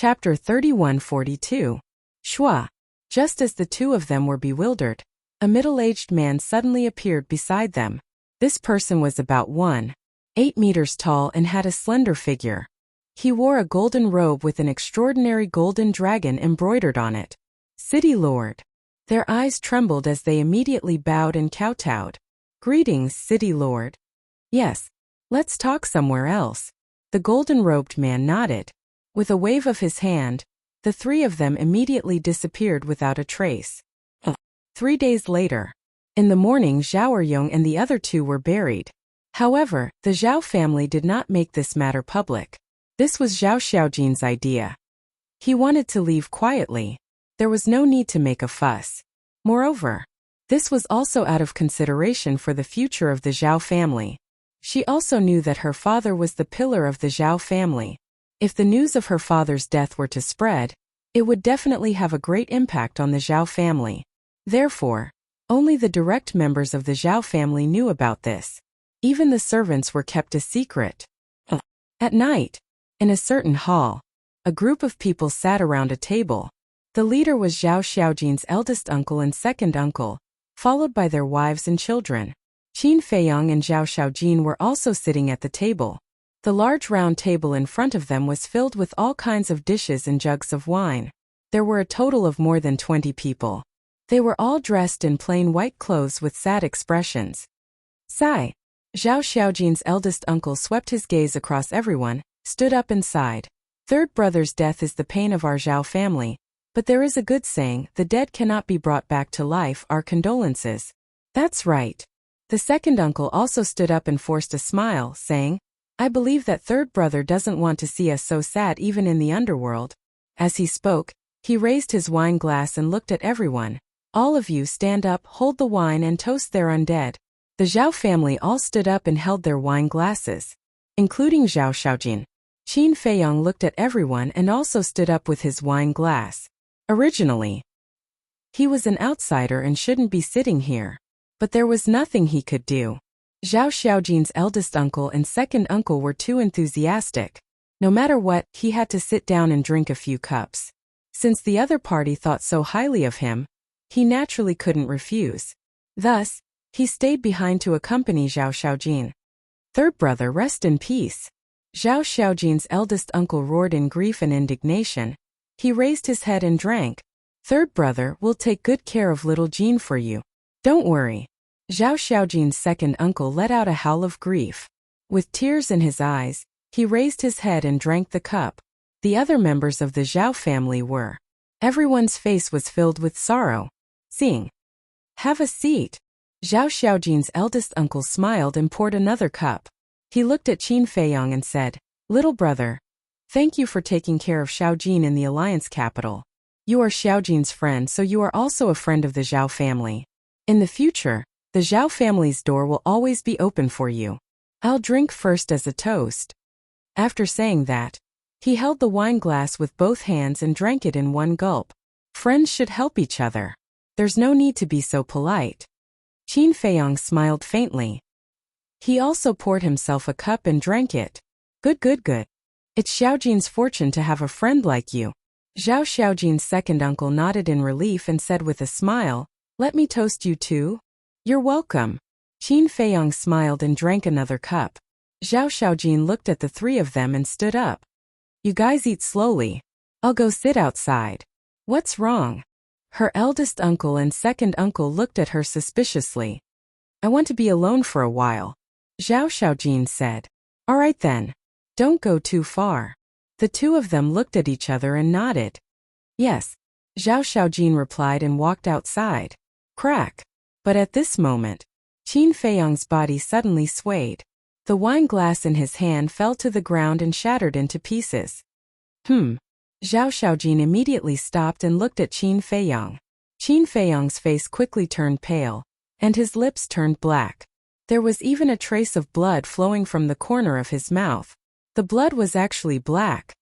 Chapter 3142. Shua. Just as the two of them were bewildered, a middle-aged man suddenly appeared beside them. This person was about 1.8 meters tall and had a slender figure. He wore a golden robe with an extraordinary golden dragon embroidered on it. City Lord. Their eyes trembled as they immediately bowed and kowtowed. Greetings, City Lord. Yes. Let's talk somewhere else. The golden-robed man nodded. With a wave of his hand, the three of them immediately disappeared without a trace. 3 days later. In the morning, Zhao Ergyong and the other two were buried. However, the Zhao family did not make this matter public. This was Zhao Xiaojin's idea. He wanted to leave quietly. There was no need to make a fuss. Moreover, this was also out of consideration for the future of the Zhao family. She also knew that her father was the pillar of the Zhao family. If the news of her father's death were to spread, it would definitely have a great impact on the Zhao family. Therefore, only the direct members of the Zhao family knew about this. Even the servants were kept a secret. At night, in a certain hall, a group of people sat around a table. The leader was Zhao Xiaojin's eldest uncle and second uncle, followed by their wives and children. Qin Feiyang and Zhao Xiaojin were also sitting at the table. The large round table in front of them was filled with all kinds of dishes and jugs of wine. There were a total of more than 20 people. They were all dressed in plain white clothes with sad expressions. Sigh. Zhao Xiaojin's eldest uncle swept his gaze across everyone, stood up and sighed. Third brother's death is the pain of our Zhao family, but there is a good saying, the dead cannot be brought back to life. Our condolences. That's right. The second uncle also stood up and forced a smile, saying, I believe that third brother doesn't want to see us so sad even in the underworld. As he spoke, he raised his wine glass and looked at everyone. All of you stand up, hold the wine and toast their undead. The Zhao family all stood up and held their wine glasses, including Zhao Xiaojin. Qin Feiyang looked at everyone and also stood up with his wine glass. Originally, he was an outsider and shouldn't be sitting here. But there was nothing he could do. Zhao Xiaojin's eldest uncle and second uncle were too enthusiastic. No matter what, he had to sit down and drink a few cups. Since the other party thought so highly of him, he naturally couldn't refuse. Thus, he stayed behind to accompany Zhao Xiaojin. Third brother, rest in peace. Zhao Xiaojin's eldest uncle roared in grief and indignation. He raised his head and drank. Third brother, we'll take good care of little Jean for you. Don't worry. Zhao Xiaojin's second uncle let out a howl of grief. With tears in his eyes, he raised his head and drank the cup. The other members of the Zhao family were. Everyone's face was filled with sorrow. Seeing. Have a seat. Zhao Xiaojin's eldest uncle smiled and poured another cup. He looked at Qin Feiyang and said, Little brother, thank you for taking care of Xiaojin in the Alliance capital. You are Xiaojin's friend, so you are also a friend of the Zhao family. In the future, the Zhao family's door will always be open for you. I'll drink first as a toast. After saying that, he held the wine glass with both hands and drank it in one gulp. Friends should help each other. There's no need to be so polite. Qin Feiyang smiled faintly. He also poured himself a cup and drank it. Good. It's Xiaojin's fortune to have a friend like you. Zhao Xiaojin's second uncle nodded in relief and said with a smile, Let me toast you too. You're welcome. Qin Feiyang smiled and drank another cup. Zhao Xiaojin looked at the three of them and stood up. You guys eat slowly. I'll go sit outside. What's wrong? Her eldest uncle and second uncle looked at her suspiciously. I want to be alone for a while. Zhao Xiaojin said. All right then. Don't go too far. The two of them looked at each other and nodded. Yes. Zhao Xiaojin replied and walked outside. Crack. But at this moment, Qin Feiyang's body suddenly swayed. The wine glass in his hand fell to the ground and shattered into pieces. Zhao Xiaojin immediately stopped and looked at Qin Feiyang. Qin Feiyang's face quickly turned pale, and his lips turned black. There was even a trace of blood flowing from the corner of his mouth. The blood was actually black.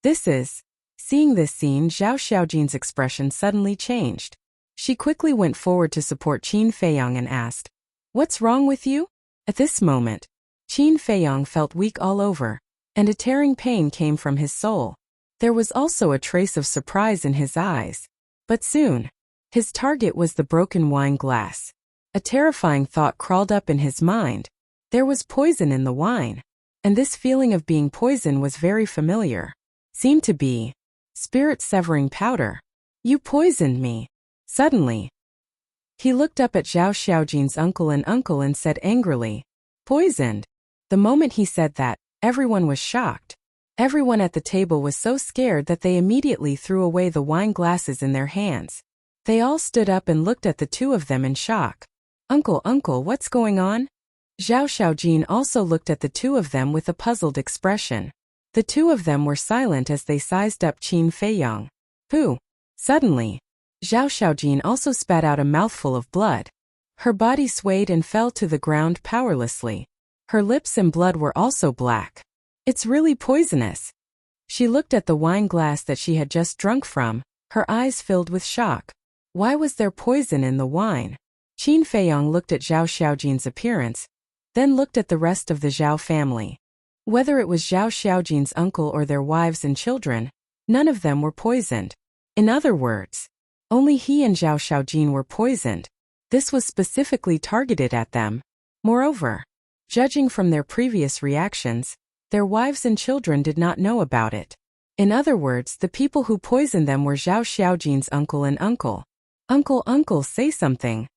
Seeing this scene, Zhao Xiaojin's expression suddenly changed. She quickly went forward to support Qin Feiyang and asked, What's wrong with you? At this moment, Qin Feiyang felt weak all over, and a tearing pain came from his soul. There was also a trace of surprise in his eyes. But soon, his target was the broken wine glass. A terrifying thought crawled up in his mind. There was poison in the wine. And this feeling of being poisoned was very familiar. Seemed to be spirit-severing powder. You poisoned me. Suddenly, he looked up at Zhao Xiaojin's uncle and said angrily, poisoned. The moment he said that, everyone was shocked. Everyone at the table was so scared that they immediately threw away the wine glasses in their hands. They all stood up and looked at the two of them in shock. Uncle, what's going on? Zhao Xiaojin also looked at the two of them with a puzzled expression. The two of them were silent as they sized up Qin Feiyang. Who? Suddenly, Zhao Xiaojin also spat out a mouthful of blood. Her body swayed and fell to the ground powerlessly. Her lips and blood were also black. It's really poisonous. She looked at the wine glass that she had just drunk from, her eyes filled with shock. Why was there poison in the wine? Qin Feiyang looked at Zhao Xiaojin's appearance, then looked at the rest of the Zhao family. Whether it was Zhao Xiaojin's uncle or their wives and children, none of them were poisoned. In other words, only he and Zhao Xiaojin were poisoned. This was specifically targeted at them. Moreover, judging from their previous reactions, their wives and children did not know about it. In other words, the people who poisoned them were Zhao Xiaojin's uncle and uncle. Uncle, say something.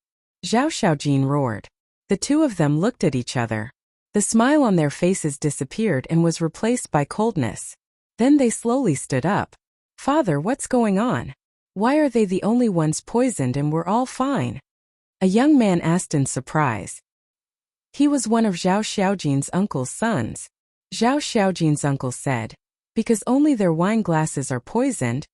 Zhao Xiaojin roared. The two of them looked at each other. The smile on their faces disappeared and was replaced by coldness. Then they slowly stood up. Father, what's going on? Why are they the only ones poisoned and we're all fine? A young man asked in surprise. He was one of Zhao Xiaojin's uncle's sons. Zhao Xiaojin's uncle said, because only their wine glasses are poisoned?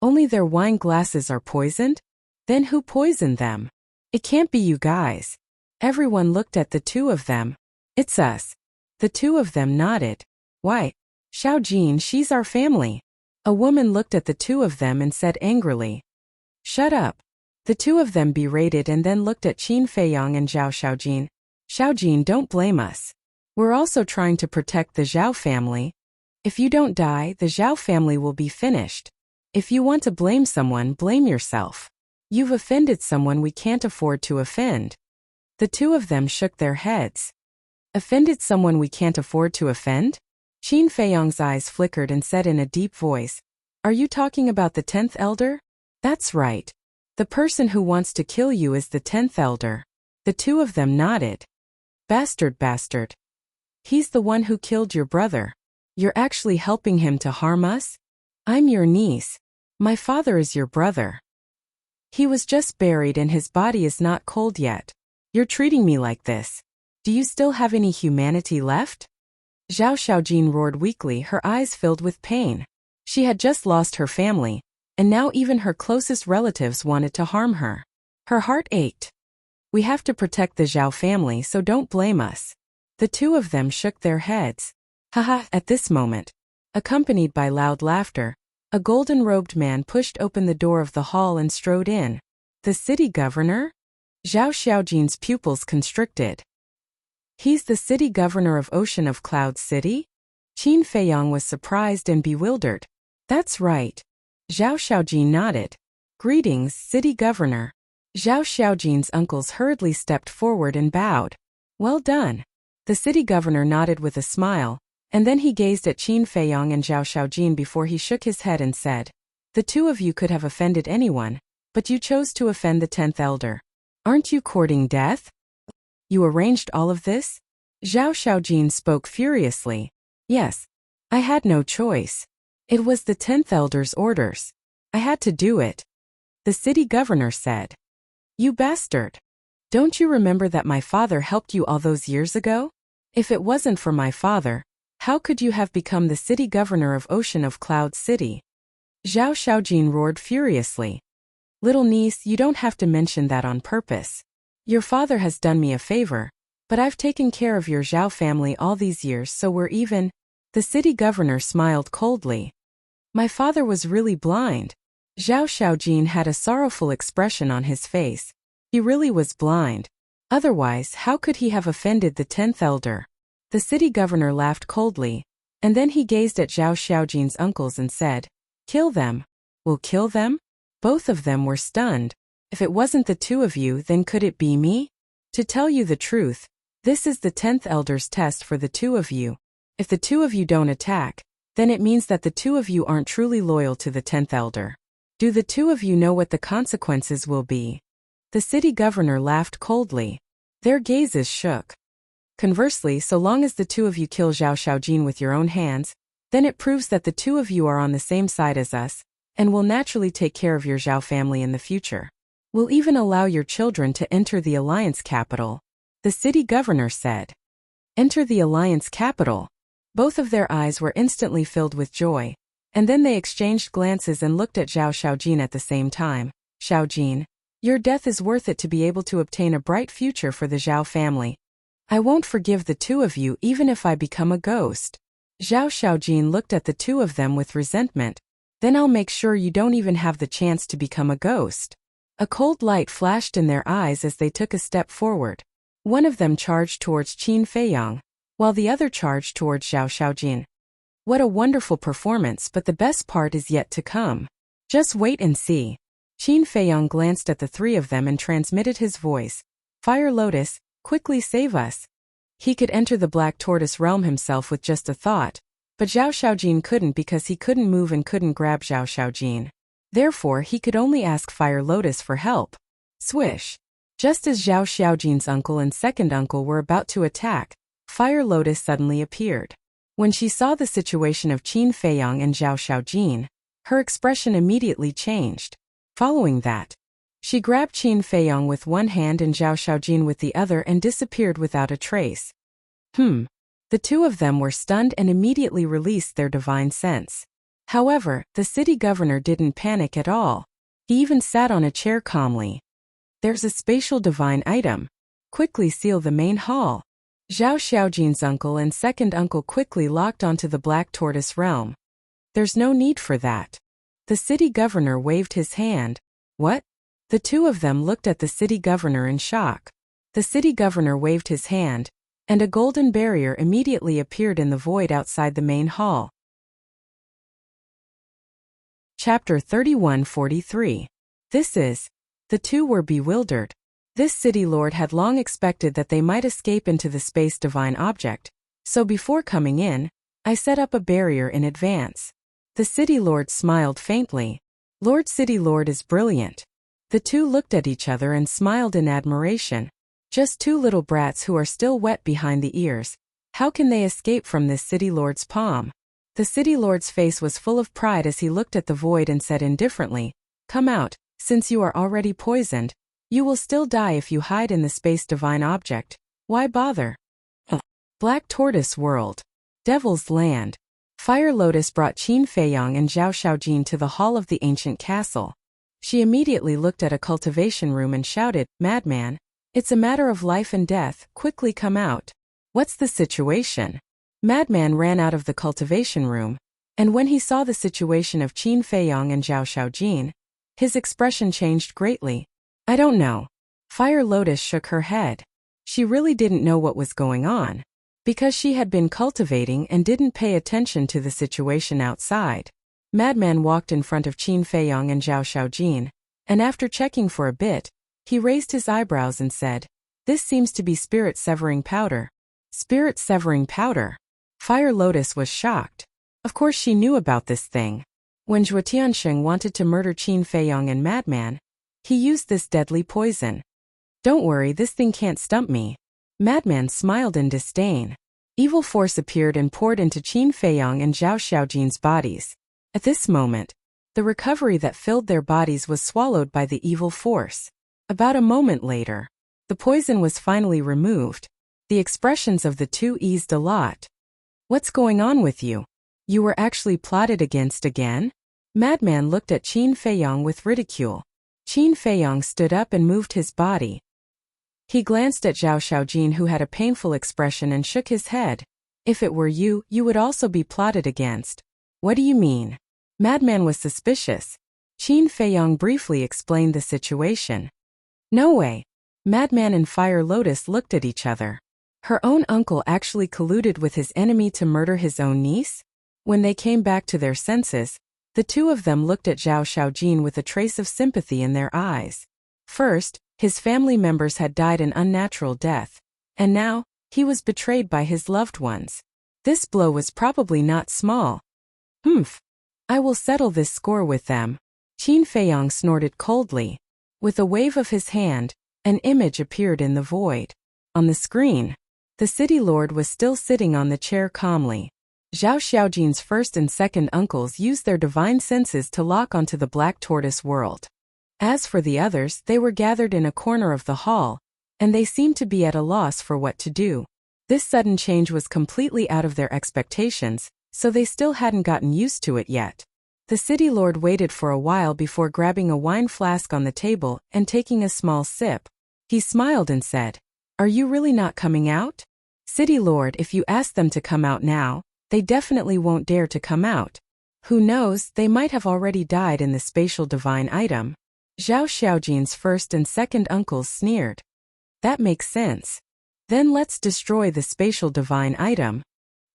Only their wine glasses are poisoned? Then who poisoned them? It can't be you guys. Everyone looked at the two of them. It's us. The two of them nodded. Why? Xiaojin, she's our family. A woman looked at the two of them and said angrily. Shut up. The two of them berated and then looked at Qin Feiyang and Zhao Xiaojin. Xiaojin, don't blame us. We're also trying to protect the Zhao family. If you don't die, the Zhao family will be finished. If you want to blame someone, blame yourself. You've offended someone we can't afford to offend. The two of them shook their heads. Offended someone we can't afford to offend? Qin Feiyang's eyes flickered and said in a deep voice, Are you talking about the 10th elder? That's right. The person who wants to kill you is the 10th elder. The two of them nodded. Bastard. He's the one who killed your brother. You're actually helping him to harm us? I'm your niece. My father is your brother. He was just buried and his body is not cold yet. You're treating me like this. Do you still have any humanity left? Zhao Xiaojin roared weakly, her eyes filled with pain. She had just lost her family, and now even her closest relatives wanted to harm her. Her heart ached. We have to protect the Zhao family, so don't blame us. The two of them shook their heads. Haha, at this moment, accompanied by loud laughter, a golden-robed man pushed open the door of the hall and strode in. The city governor? Zhao Xiaojin's pupils constricted. He's the city governor of Ocean of Cloud City? Qin Feiyang was surprised and bewildered. That's right. Zhao Xiaojin nodded. Greetings, city governor. Zhao Xiaojin's uncles hurriedly stepped forward and bowed. Well done. The city governor nodded with a smile, and then he gazed at Qin Feiyang and Zhao Xiaojin before he shook his head and said, The two of you could have offended anyone, but you chose to offend the 10th elder. Aren't you courting death? You arranged all of this? Zhao Xiaojin spoke furiously. Yes. I had no choice. It was the 10th elder's orders. I had to do it. The city governor said. You bastard. Don't you remember that my father helped you all those years ago? If it wasn't for my father, how could you have become the city governor of Ocean of Cloud City? Zhao Xiaojin roared furiously. Little niece, you don't have to mention that on purpose. Your father has done me a favor, but I've taken care of your Zhao family all these years, so we're even. The city governor smiled coldly. My father was really blind. Zhao Xiaojin had a sorrowful expression on his face. He really was blind. Otherwise, how could he have offended the 10th elder? The city governor laughed coldly. And then he gazed at Zhao Xiaojin's uncles and said, "Kill them." "Will kill them?" Both of them were stunned. "If it wasn't the two of you, then could it be me? To tell you the truth, this is the 10th elder's test for the two of you. If the two of you don't attack, then it means that the two of you aren't truly loyal to the 10th elder. Do the two of you know what the consequences will be?" The city governor laughed coldly. Their gazes shook. "Conversely, so long as the two of you kill Zhao Xiaojin with your own hands, then it proves that the two of you are on the same side as us, and will naturally take care of your Zhao family in the future. We'll even allow your children to enter the alliance capital," the city governor said. Enter the alliance capital. Both of their eyes were instantly filled with joy, and then they exchanged glances and looked at Zhao Xiaojin at the same time. "Xiaojin, your death is worth it to be able to obtain a bright future for the Zhao family. I won't forgive the two of you even if I become a ghost." Zhao Xiaojin looked at the two of them with resentment. "Then I'll make sure you don't even have the chance to become a ghost." A cold light flashed in their eyes as they took a step forward. One of them charged towards Qin Feiyang, while the other charged towards Zhao Xiaojin. What a wonderful performance, but the best part is yet to come. Just wait and see. Qin Feiyang glanced at the three of them and transmitted his voice. "Fire Lotus, quickly save us." He could enter the Black Tortoise realm himself with just a thought, but Zhao Xiaojin couldn't because he couldn't move and couldn't grab Zhao Xiaojin. Therefore, he could only ask Fire Lotus for help. Swish! Just as Zhao Xiaojin's uncle and second uncle were about to attack, Fire Lotus suddenly appeared. When she saw the situation of Qin Feiyang and Zhao Xiaojin, her expression immediately changed. Following that, she grabbed Qin Feiyang with one hand and Zhao Xiaojin with the other and disappeared without a trace. The two of them were stunned and immediately released their divine sense. However, the city governor didn't panic at all. He even sat on a chair calmly. "There's a spatial divine item. Quickly seal the main hall." Zhao Xiaojin's uncle and second uncle quickly locked onto the Black Tortoise realm. "There's no need for that." The city governor waved his hand. "What?" The two of them looked at the city governor in shock. The city governor waved his hand, and a golden barrier immediately appeared in the void outside the main hall. Chapter 3143. This is. The two were bewildered. This city lord had long expected that they might escape into the space divine object, so before coming in, I set up a barrier in advance. The city lord smiled faintly. "Lord City Lord is brilliant." The two looked at each other and smiled in admiration. Just two little brats who are still wet behind the ears. How can they escape from this city lord's palm? The city lord's face was full of pride as he looked at the void and said indifferently, "Come out, since you are already poisoned. You will still die if you hide in the space divine object. Why bother?" Black Tortoise World. Devil's Land. Fire Lotus brought Qin Feiyang and Zhao Xiaojin to the hall of the ancient castle. She immediately looked at a cultivation room and shouted, "Madman! It's a matter of life and death, quickly come out." "What's the situation?" Madman ran out of the cultivation room, and when he saw the situation of Qin Feiyang and Zhao Xiaojin, his expression changed greatly. "I don't know." Fire Lotus shook her head. She really didn't know what was going on, because she had been cultivating and didn't pay attention to the situation outside. Madman walked in front of Qin Feiyang and Zhao Xiaojin, and after checking for a bit, he raised his eyebrows and said, "This seems to be spirit-severing powder." Spirit-severing powder? Fire Lotus was shocked. Of course she knew about this thing. When Zhuo Tiansheng wanted to murder Qin Feiyang and Madman, he used this deadly poison. "Don't worry, this thing can't stump me." Madman smiled in disdain. Evil force appeared and poured into Qin Feiyang and Zhao Xiaojin's bodies. At this moment, the recovery that filled their bodies was swallowed by the evil force. About a moment later, the poison was finally removed. The expressions of the two eased a lot. "What's going on with you? You were actually plotted against again?" Madman looked at Qin Feiyang with ridicule. Qin Feiyang stood up and moved his body. He glanced at Zhao Xiaojin, who had a painful expression, and shook his head. "If it were you, you would also be plotted against." "What do you mean?" Madman was suspicious. Qin Feiyang briefly explained the situation. "No way." Madman and Fire Lotus looked at each other. Her own uncle actually colluded with his enemy to murder his own niece? When they came back to their senses, the two of them looked at Zhao Xiaojin with a trace of sympathy in their eyes. First, his family members had died an unnatural death, and now, he was betrayed by his loved ones. This blow was probably not small. Humph. I will settle this score with them. Qin Feiyang snorted coldly. With a wave of his hand, an image appeared in the void. On the screen, the city lord was still sitting on the chair calmly. Zhao Xiaojin's first and second uncles used their divine senses to lock onto the Black Tortoise world. As for the others, they were gathered in a corner of the hall, and they seemed to be at a loss for what to do. This sudden change was completely out of their expectations, so they still hadn't gotten used to it yet. The city lord waited for a while before grabbing a wine flask on the table and taking a small sip. He smiled and said, "Are you really not coming out? City lord, if you ask them to come out now, they definitely won't dare to come out. Who knows, they might have already died in the spatial divine item." Zhao Xiaojin's first and second uncles sneered. That makes sense. Then let's destroy the spatial divine item.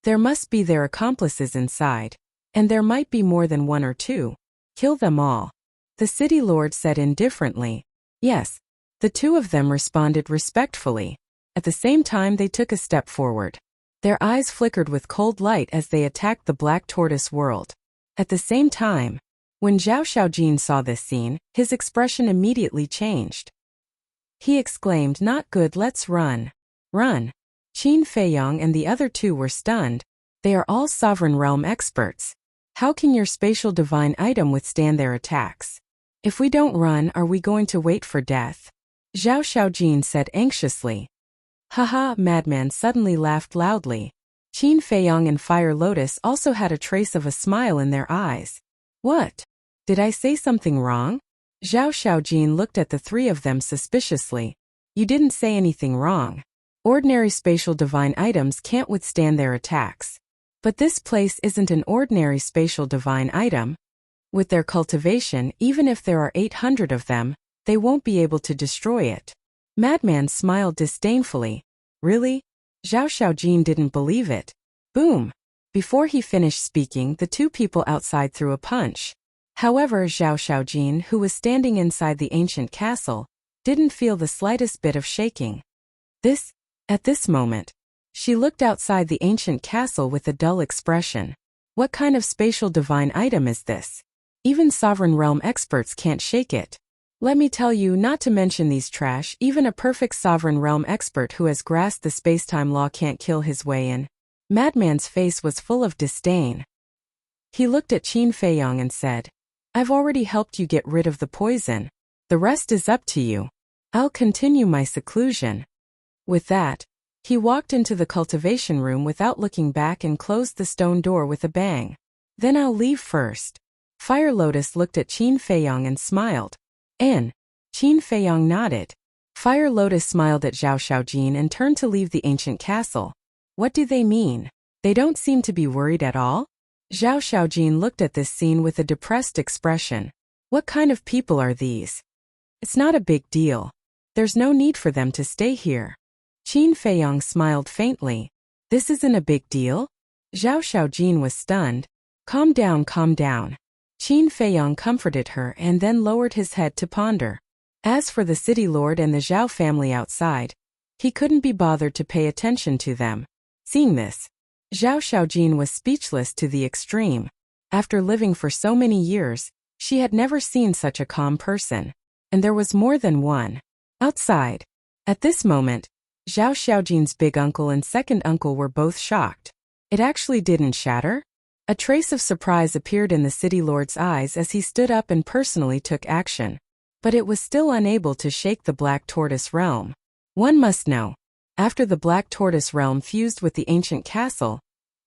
There must be their accomplices inside, and there might be more than one or two. Kill them all. The city lord said indifferently. Yes. The two of them responded respectfully. At the same time they took a step forward. Their eyes flickered with cold light as they attacked the Black Tortoise world. At the same time, when Zhao Xiaojin saw this scene, his expression immediately changed. He exclaimed, "Not good, let's run." Run. Qin Feiyang and the other two were stunned. They are all sovereign realm experts. How can your spatial divine item withstand their attacks? If we don't run, are we going to wait for death? Zhao Xiaojin said anxiously. Haha, madman suddenly laughed loudly. Qin Feiyang and Fire Lotus also had a trace of a smile in their eyes. What? Did I say something wrong? Zhao Xiaojin looked at the three of them suspiciously. You didn't say anything wrong. Ordinary spatial divine items can't withstand their attacks. But this place isn't an ordinary spatial divine item. With their cultivation, even if there are 800 of them, they won't be able to destroy it. Madman smiled disdainfully. Really? Zhao Xiaojin didn't believe it. Boom! Before he finished speaking, the two people outside threw a punch. However, Zhao Xiaojin, who was standing inside the ancient castle, didn't feel the slightest bit of shaking. At this moment, she looked outside the ancient castle with a dull expression. What kind of spatial divine item is this? Even sovereign realm experts can't shake it. Let me tell you, not to mention these trash, even a perfect sovereign realm expert who has grasped the spacetime law can't kill his way in. Madman's face was full of disdain. He looked at Qin Feiyang and said, I've already helped you get rid of the poison. The rest is up to you. I'll continue my seclusion. With that, he walked into the cultivation room without looking back and closed the stone door with a bang. Then I'll leave first. Fire Lotus looked at Qin Feiyang and smiled. Qin Feiyang nodded. Fire Lotus smiled at Zhao Xiaojin and turned to leave the ancient castle. What do they mean? They don't seem to be worried at all? Zhao Xiaojin looked at this scene with a depressed expression. What kind of people are these? It's not a big deal. There's no need for them to stay here. Qin Feiyang smiled faintly. This isn't a big deal? Zhao Xiaojin was stunned. Calm down, calm down. Qin Feiyang comforted her and then lowered his head to ponder. As for the city lord and the Zhao family outside, he couldn't be bothered to pay attention to them. Seeing this, Zhao Xiaojin was speechless to the extreme. After living for so many years, she had never seen such a calm person. And there was more than one. Outside. At this moment, Zhao Xiaojin's big uncle and second uncle were both shocked. It actually didn't shatter? A trace of surprise appeared in the city lord's eyes as he stood up and personally took action. But it was still unable to shake the Black Tortoise realm. One must know. After the Black Tortoise realm fused with the ancient castle,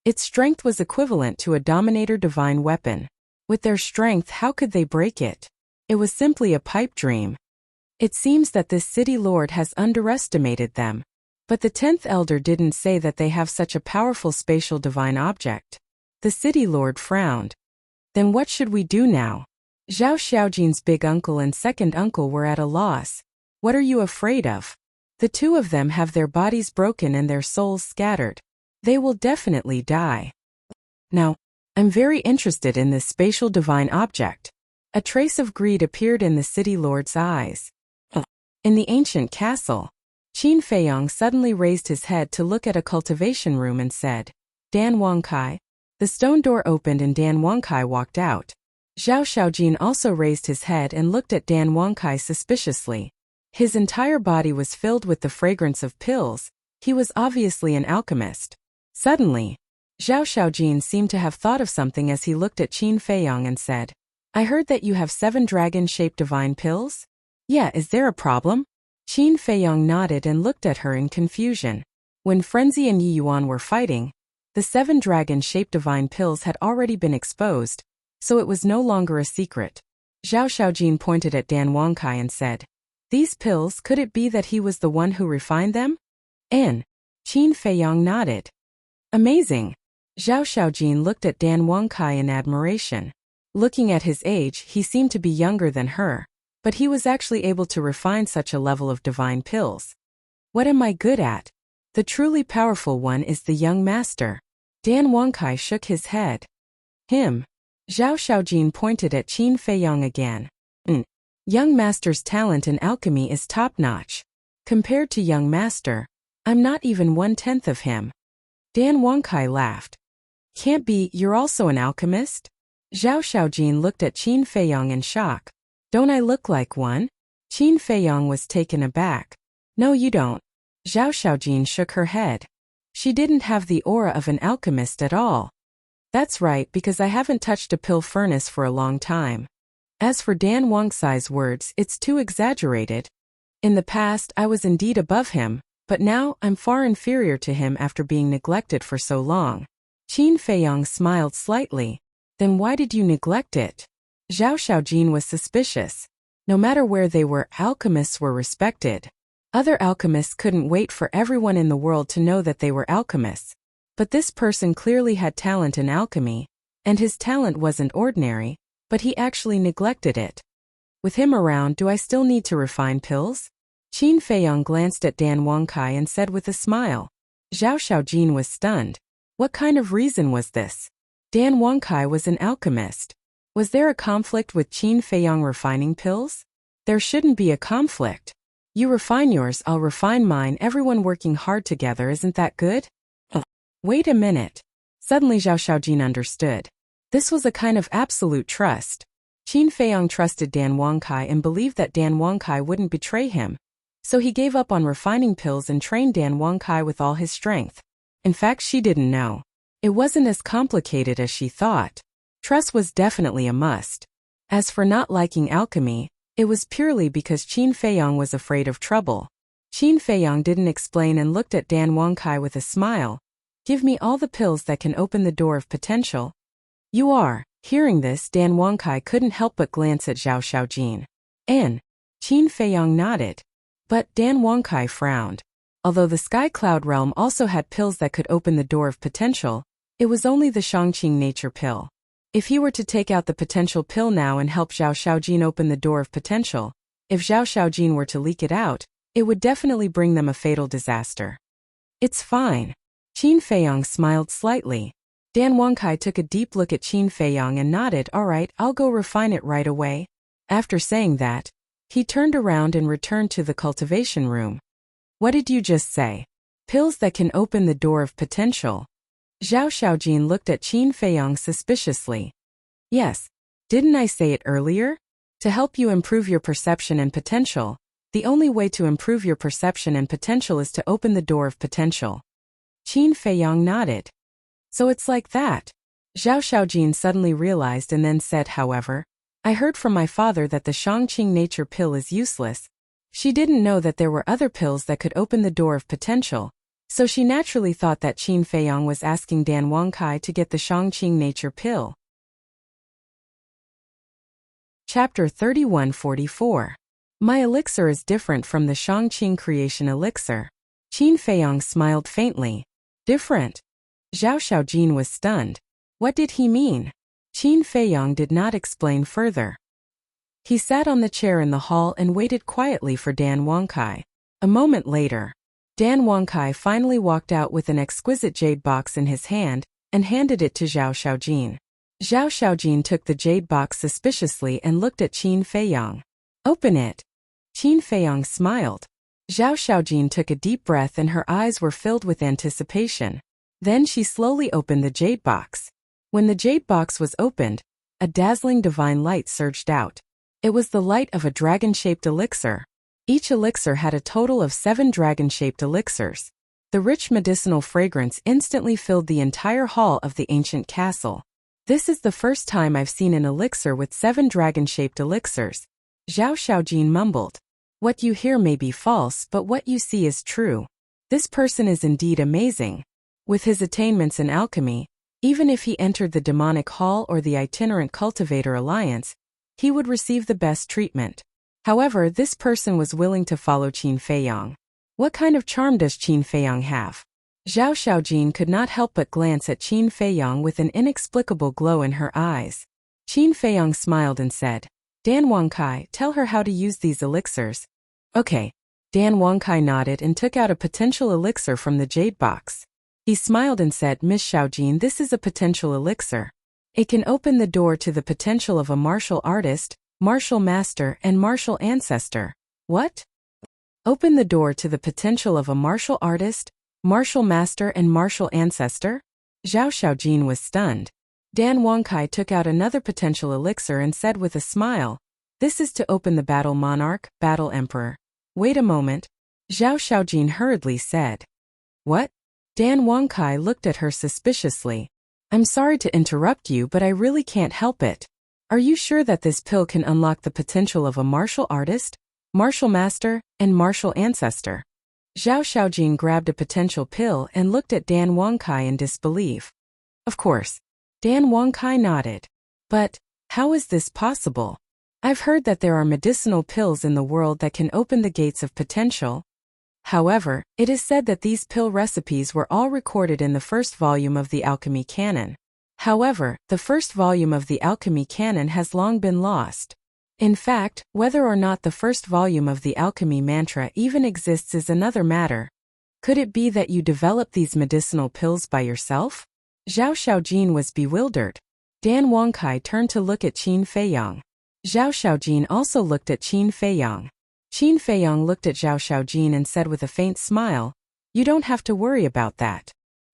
its strength was equivalent to a Dominator divine weapon. With their strength, how could they break it? It was simply a pipe dream. It seems that this city lord has underestimated them. But the 10th elder didn't say that they have such a powerful spatial divine object. The city lord frowned. Then what should we do now? Zhao Xiaojin's big uncle and second uncle were at a loss. What are you afraid of? The two of them have their bodies broken and their souls scattered. They will definitely die. Now, I'm very interested in this spatial divine object. A trace of greed appeared in the city lord's eyes. In the ancient castle, Qin Feiyong suddenly raised his head to look at a cultivation room and said, Dan Wangkai. The stone door opened and Dan Wangkai walked out. Zhao Xiaojin also raised his head and looked at Dan Wangkai suspiciously. His entire body was filled with the fragrance of pills. He was obviously an alchemist. Suddenly, Zhao Xiaojin seemed to have thought of something as he looked at Qin Feiyong and said, I heard that you have 7 dragon-shaped divine pills? Yeah, is there a problem? Qin Feiyong nodded and looked at her in confusion. When Frenzy and Yi Yuan were fighting, the 7 dragon-shaped divine pills had already been exposed, so it was no longer a secret. Zhao Xiaojin pointed at Dan Wangkai and said, These pills, could it be that he was the one who refined them? Qin Feiyong nodded. Amazing. Zhao Xiaojin looked at Dan Wangkai in admiration. Looking at his age, he seemed to be younger than her, but he was actually able to refine such a level of divine pills. What am I good at? The truly powerful one is the young master. Dan Wangkai shook his head. Him. Zhao Xiaojin pointed at Qin Feiyong again. Young master's talent in alchemy is top-notch. Compared to young master, I'm not even 1/10 of him. Dan Wangkai laughed. Can't be, you're also an alchemist? Zhao Xiaojin looked at Qin Feiyong in shock. Don't I look like one? Qin Feiyong was taken aback. No, you don't. Zhao Xiaojin shook her head. She didn't have the aura of an alchemist at all. That's right, because I haven't touched a pill furnace for a long time. As for Dan Wangkai's words, it's too exaggerated. In the past, I was indeed above him, but now I'm far inferior to him after being neglected for so long. Qin Feiyong smiled slightly. Then why did you neglect it? Zhao Xiaojin was suspicious. No matter where they were, alchemists were respected. Other alchemists couldn't wait for everyone in the world to know that they were alchemists. But this person clearly had talent in alchemy, and his talent wasn't ordinary, but he actually neglected it. With him around, do I still need to refine pills? Qin Feiyong glanced at Dan Wangkai and said with a smile. Zhao Xiaojin was stunned. What kind of reason was this? Dan Wangkai was an alchemist. Was there a conflict with Qin Feiyong refining pills? There shouldn't be a conflict. You refine yours, I'll refine mine, everyone working hard together, isn't that good? Wait a minute. Suddenly Zhao Xiaojin understood. This was a kind of absolute trust. Qin Feiyong trusted Dan Wangkai and believed that Dan Wangkai wouldn't betray him. So he gave up on refining pills and trained Dan Wangkai with all his strength. In fact, she didn't know. It wasn't as complicated as she thought. Trust was definitely a must. As for not liking alchemy, it was purely because Qin Feiyong was afraid of trouble. Qin Feiyong didn't explain and looked at Dan Wangkai with a smile. Give me all the pills that can open the door of potential. You are. Hearing this, Dan Wangkai couldn't help but glance at Zhao Xiaojin. Qin Feiyong nodded. But Dan Wangkai frowned. Although the Sky Cloud realm also had pills that could open the door of potential, it was only the Shangqing nature pill. If he were to take out the potential pill now and help Zhao Xiaojin open the door of potential, if Zhao Xiaojin were to leak it out, it would definitely bring them a fatal disaster. It's fine. Qin Feiyong smiled slightly. Dan Wangkai took a deep look at Qin Feiyong and nodded. All right, I'll go refine it right away. After saying that, he turned around and returned to the cultivation room. What did you just say? Pills that can open the door of potential. Zhao Xiaojin looked at Qin Feiyong suspiciously. Yes. Didn't I say it earlier? To help you improve your perception and potential, the only way to improve your perception and potential is to open the door of potential. Qin Feiyong nodded. So it's like that. Zhao Xiaojin suddenly realized and then said, however, I heard from my father that the Shangqing nature pill is useless. She didn't know that there were other pills that could open the door of potential, so she naturally thought that Qin Feiyong was asking Dan Wangkai to get the Shangqing nature pill. Chapter 3144. My elixir is different from the Shangqing creation elixir. Qin Feiyong smiled faintly. Different? Zhao Xiaojin was stunned. What did he mean? Qin Feiyong did not explain further. He sat on the chair in the hall and waited quietly for Dan Wangkai. A moment later, Dan Wangkai finally walked out with an exquisite jade box in his hand and handed it to Zhao Xiaojin. Zhao Xiaojin took the jade box suspiciously and looked at Qin Feiyang. "Open it." Qin Feiyang smiled. Zhao Xiaojin took a deep breath and her eyes were filled with anticipation. Then she slowly opened the jade box. When the jade box was opened, a dazzling divine light surged out. It was the light of a dragon-shaped elixir. Each elixir had a total of 7 dragon-shaped elixirs. The rich medicinal fragrance instantly filled the entire hall of the ancient castle. "This is the first time I've seen an elixir with 7 dragon-shaped elixirs," Zhao Xiaojin mumbled. "What you hear may be false, but what you see is true. This person is indeed amazing. With his attainments in alchemy, even if he entered the demonic hall or the itinerant cultivator alliance, he would receive the best treatment. However, this person was willing to follow Qin Feiyang. What kind of charm does Qin Feiyang have?" Zhao Xiaojin could not help but glance at Qin Feiyang with an inexplicable glow in her eyes. Qin Feiyang smiled and said, "Dan Wangkai, tell her how to use these elixirs." "Okay." Dan Wangkai nodded and took out a potential elixir from the jade box. He smiled and said, "Miss Xiaojin, this is a potential elixir. It can open the door to the potential of a martial artist, martial master, and martial ancestor." "What?" "Open the door to the potential of a martial artist, martial master, and martial ancestor?" Zhao Xiaojin was stunned. Dan Wangkai took out another potential elixir and said with a smile, "This is to open the battle monarch, battle emperor." "Wait a moment," Zhao Xiaojin hurriedly said. "What?" Dan Wangkai looked at her suspiciously. "I'm sorry to interrupt you, but I really can't help it. Are you sure that this pill can unlock the potential of a martial artist, martial master, and martial ancestor?" Zhao Xiaojin grabbed a potential pill and looked at Dan Wangkai in disbelief. "Of course." Dan Wangkai nodded. "But how is this possible? I've heard that there are medicinal pills in the world that can open the gates of potential. However, it is said that these pill recipes were all recorded in the first volume of the Alchemy Canon. However, the first volume of the Alchemy Canon has long been lost. In fact, whether or not the first volume of the Alchemy Mantra even exists is another matter. Could it be that you developed these medicinal pills by yourself?" Zhao Xiaojin was bewildered. Dan Wangkai turned to look at Qin Feiyang. Zhao Xiaojin also looked at Qin Feiyang. Qin Feiyang looked at Zhao Xiaojin and said with a faint smile, "You don't have to worry about that.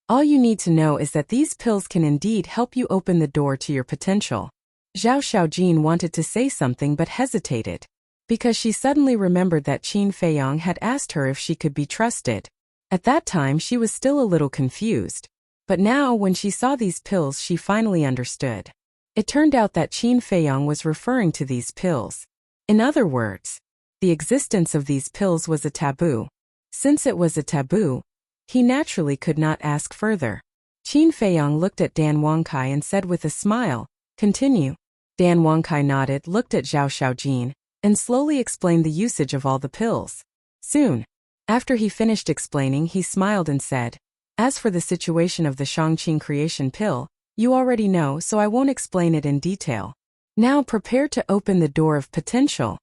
All you need to know is that these pills can indeed help you open the door to your potential." Zhao Xiaojin wanted to say something but hesitated, because she suddenly remembered that Qin Feiyang had asked her if she could be trusted. At that time she was still a little confused. But now when she saw these pills she finally understood. It turned out that Qin Feiyang was referring to these pills. In other words, the existence of these pills was a taboo. Since it was a taboo, he naturally could not ask further. Qin Feiyang looked at Dan Wangkai and said with a smile, "Continue." Dan Wangkai nodded, looked at Zhao Xiaojin, and slowly explained the usage of all the pills. Soon, after he finished explaining, he smiled and said, "As for the situation of the Shangqing creation pill, you already know, so I won't explain it in detail. Now prepare to open the door of potential."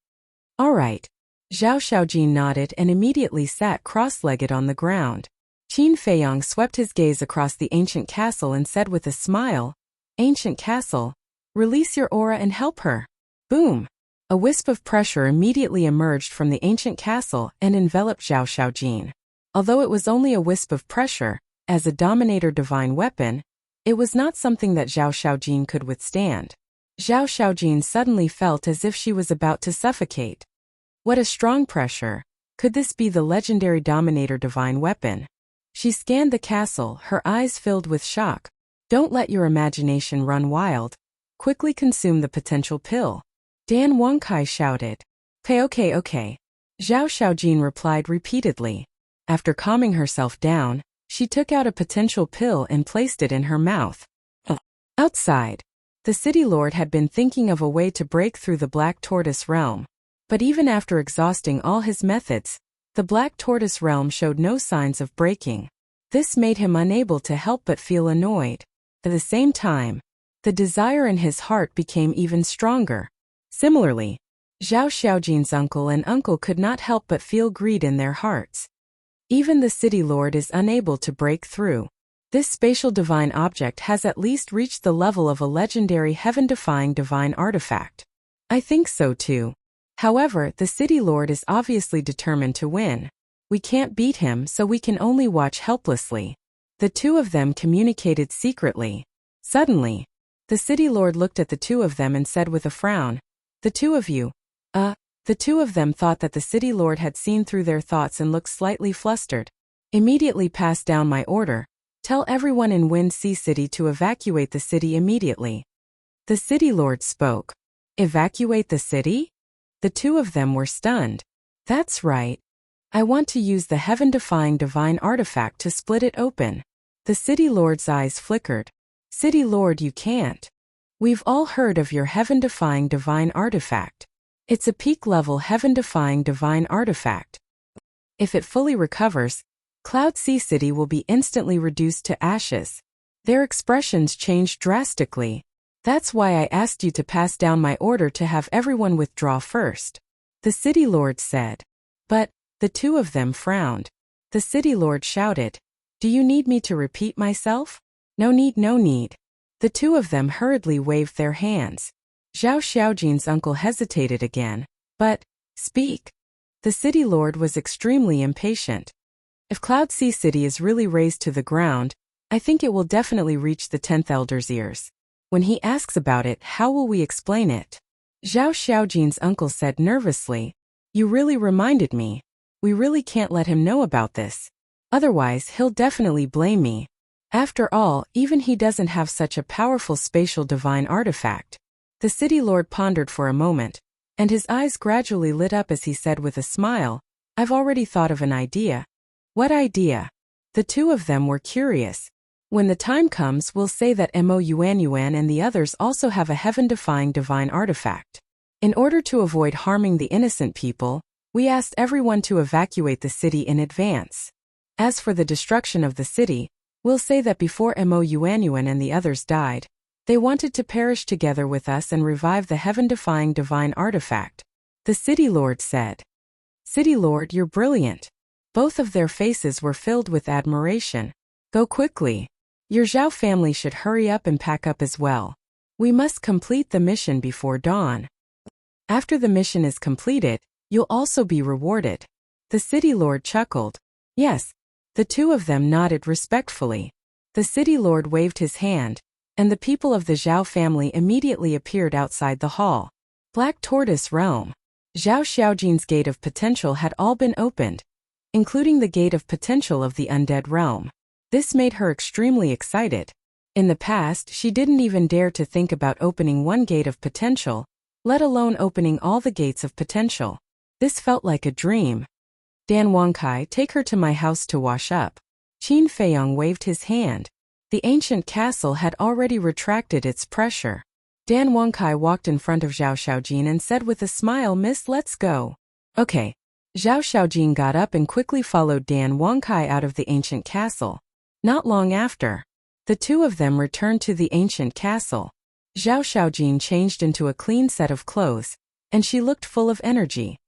"All right." Zhao Xiaojin nodded and immediately sat cross-legged on the ground. Qin Feiyang swept his gaze across the ancient castle and said with a smile, "Ancient castle, release your aura and help her." Boom! A wisp of pressure immediately emerged from the ancient castle and enveloped Zhao Xiaojin. Although it was only a wisp of pressure, as a dominator divine weapon, it was not something that Zhao Xiaojin could withstand. Zhao Xiaojin suddenly felt as if she was about to suffocate. What a strong pressure! Could this be the legendary dominator divine weapon? She scanned the castle, her eyes filled with shock. "Don't let your imagination run wild. Quickly consume the potential pill." Dan Wangkai shouted. Okay. Zhao Xiaojin replied repeatedly. After calming herself down, she took out a potential pill and placed it in her mouth. Outside, the city lord had been thinking of a way to break through the Black Tortoise realm. But even after exhausting all his methods, the Black Tortoise realm showed no signs of breaking. This made him unable to help but feel annoyed. At the same time, the desire in his heart became even stronger. Similarly, Zhao Xiaojin's uncle and uncle could not help but feel greed in their hearts. Even the city lord is unable to break through. This spatial divine object has at least reached the level of a legendary heaven-defying divine artifact. I think so too. However, the city lord is obviously determined to win. We can't beat him, so we can only watch helplessly. The two of them communicated secretly. Suddenly, the city lord looked at the two of them and said with a frown, "The two of you." The two of them thought that the city lord had seen through their thoughts and looked slightly flustered. "Immediately pass down my order. Tell everyone in Wind Sea City to evacuate the city immediately." The city lord spoke. Evacuate the city? The two of them were stunned. That's right. I want to use the heaven-defying divine artifact to split it open. The city lord's eyes flickered. City lord, you can't. We've all heard of your heaven-defying divine artifact. It's a peak-level heaven-defying divine artifact. If it fully recovers, Cloud Sea City will be instantly reduced to ashes. Their expressions changed drastically. That's why I asked you to pass down my order to have everyone withdraw first. The city lord said. But, the two of them frowned. The city lord shouted, "Do you need me to repeat myself?" "No need, no need." The two of them hurriedly waved their hands. Zhao Xiaojin's uncle hesitated again. But, speak. The city lord was extremely impatient. If Cloud Sea City is really razed to the ground, I think it will definitely reach the 10th Elder's ears. When he asks about it, how will we explain it? Zhao Xiaojin's uncle said nervously, "You really reminded me. We really can't let him know about this. Otherwise, he'll definitely blame me. After all, even he doesn't have such a powerful spatial divine artifact." The city lord pondered for a moment, and his eyes gradually lit up as he said with a smile, "I've already thought of an idea." "What idea?" The two of them were curious. "When the time comes, we'll say that Mo Yuan and the others also have a heaven-defying divine artifact. In order to avoid harming the innocent people, we asked everyone to evacuate the city in advance. As for the destruction of the city, we'll say that before Mo Yuan and the others died, they wanted to perish together with us and revive the heaven-defying divine artifact." The city lord said. "City lord, you're brilliant." Both of their faces were filled with admiration. "Go quickly. Your Zhao family should hurry up and pack up as well. We must complete the mission before dawn. After the mission is completed, you'll also be rewarded." The city lord chuckled. "Yes." The two of them nodded respectfully. The city lord waved his hand, and the people of the Zhao family immediately appeared outside the hall. Black Tortoise Realm. Zhao Xiaojin's gate of potential had all been opened, including the gate of potential of the undead realm. This made her extremely excited. In the past, she didn't even dare to think about opening one gate of potential, let alone opening all the gates of potential. This felt like a dream. "Dan Wangkai, take her to my house to wash up." Qin Feiyong waved his hand. The ancient castle had already retracted its pressure. Dan Wangkai walked in front of Zhao Xiaojin and said with a smile, "Miss, let's go." "Okay." Zhao Xiaojin got up and quickly followed Dan Wangkai out of the ancient castle. Not long after, the two of them returned to the ancient castle. Zhao Xiaojin changed into a clean set of clothes, and she looked full of energy.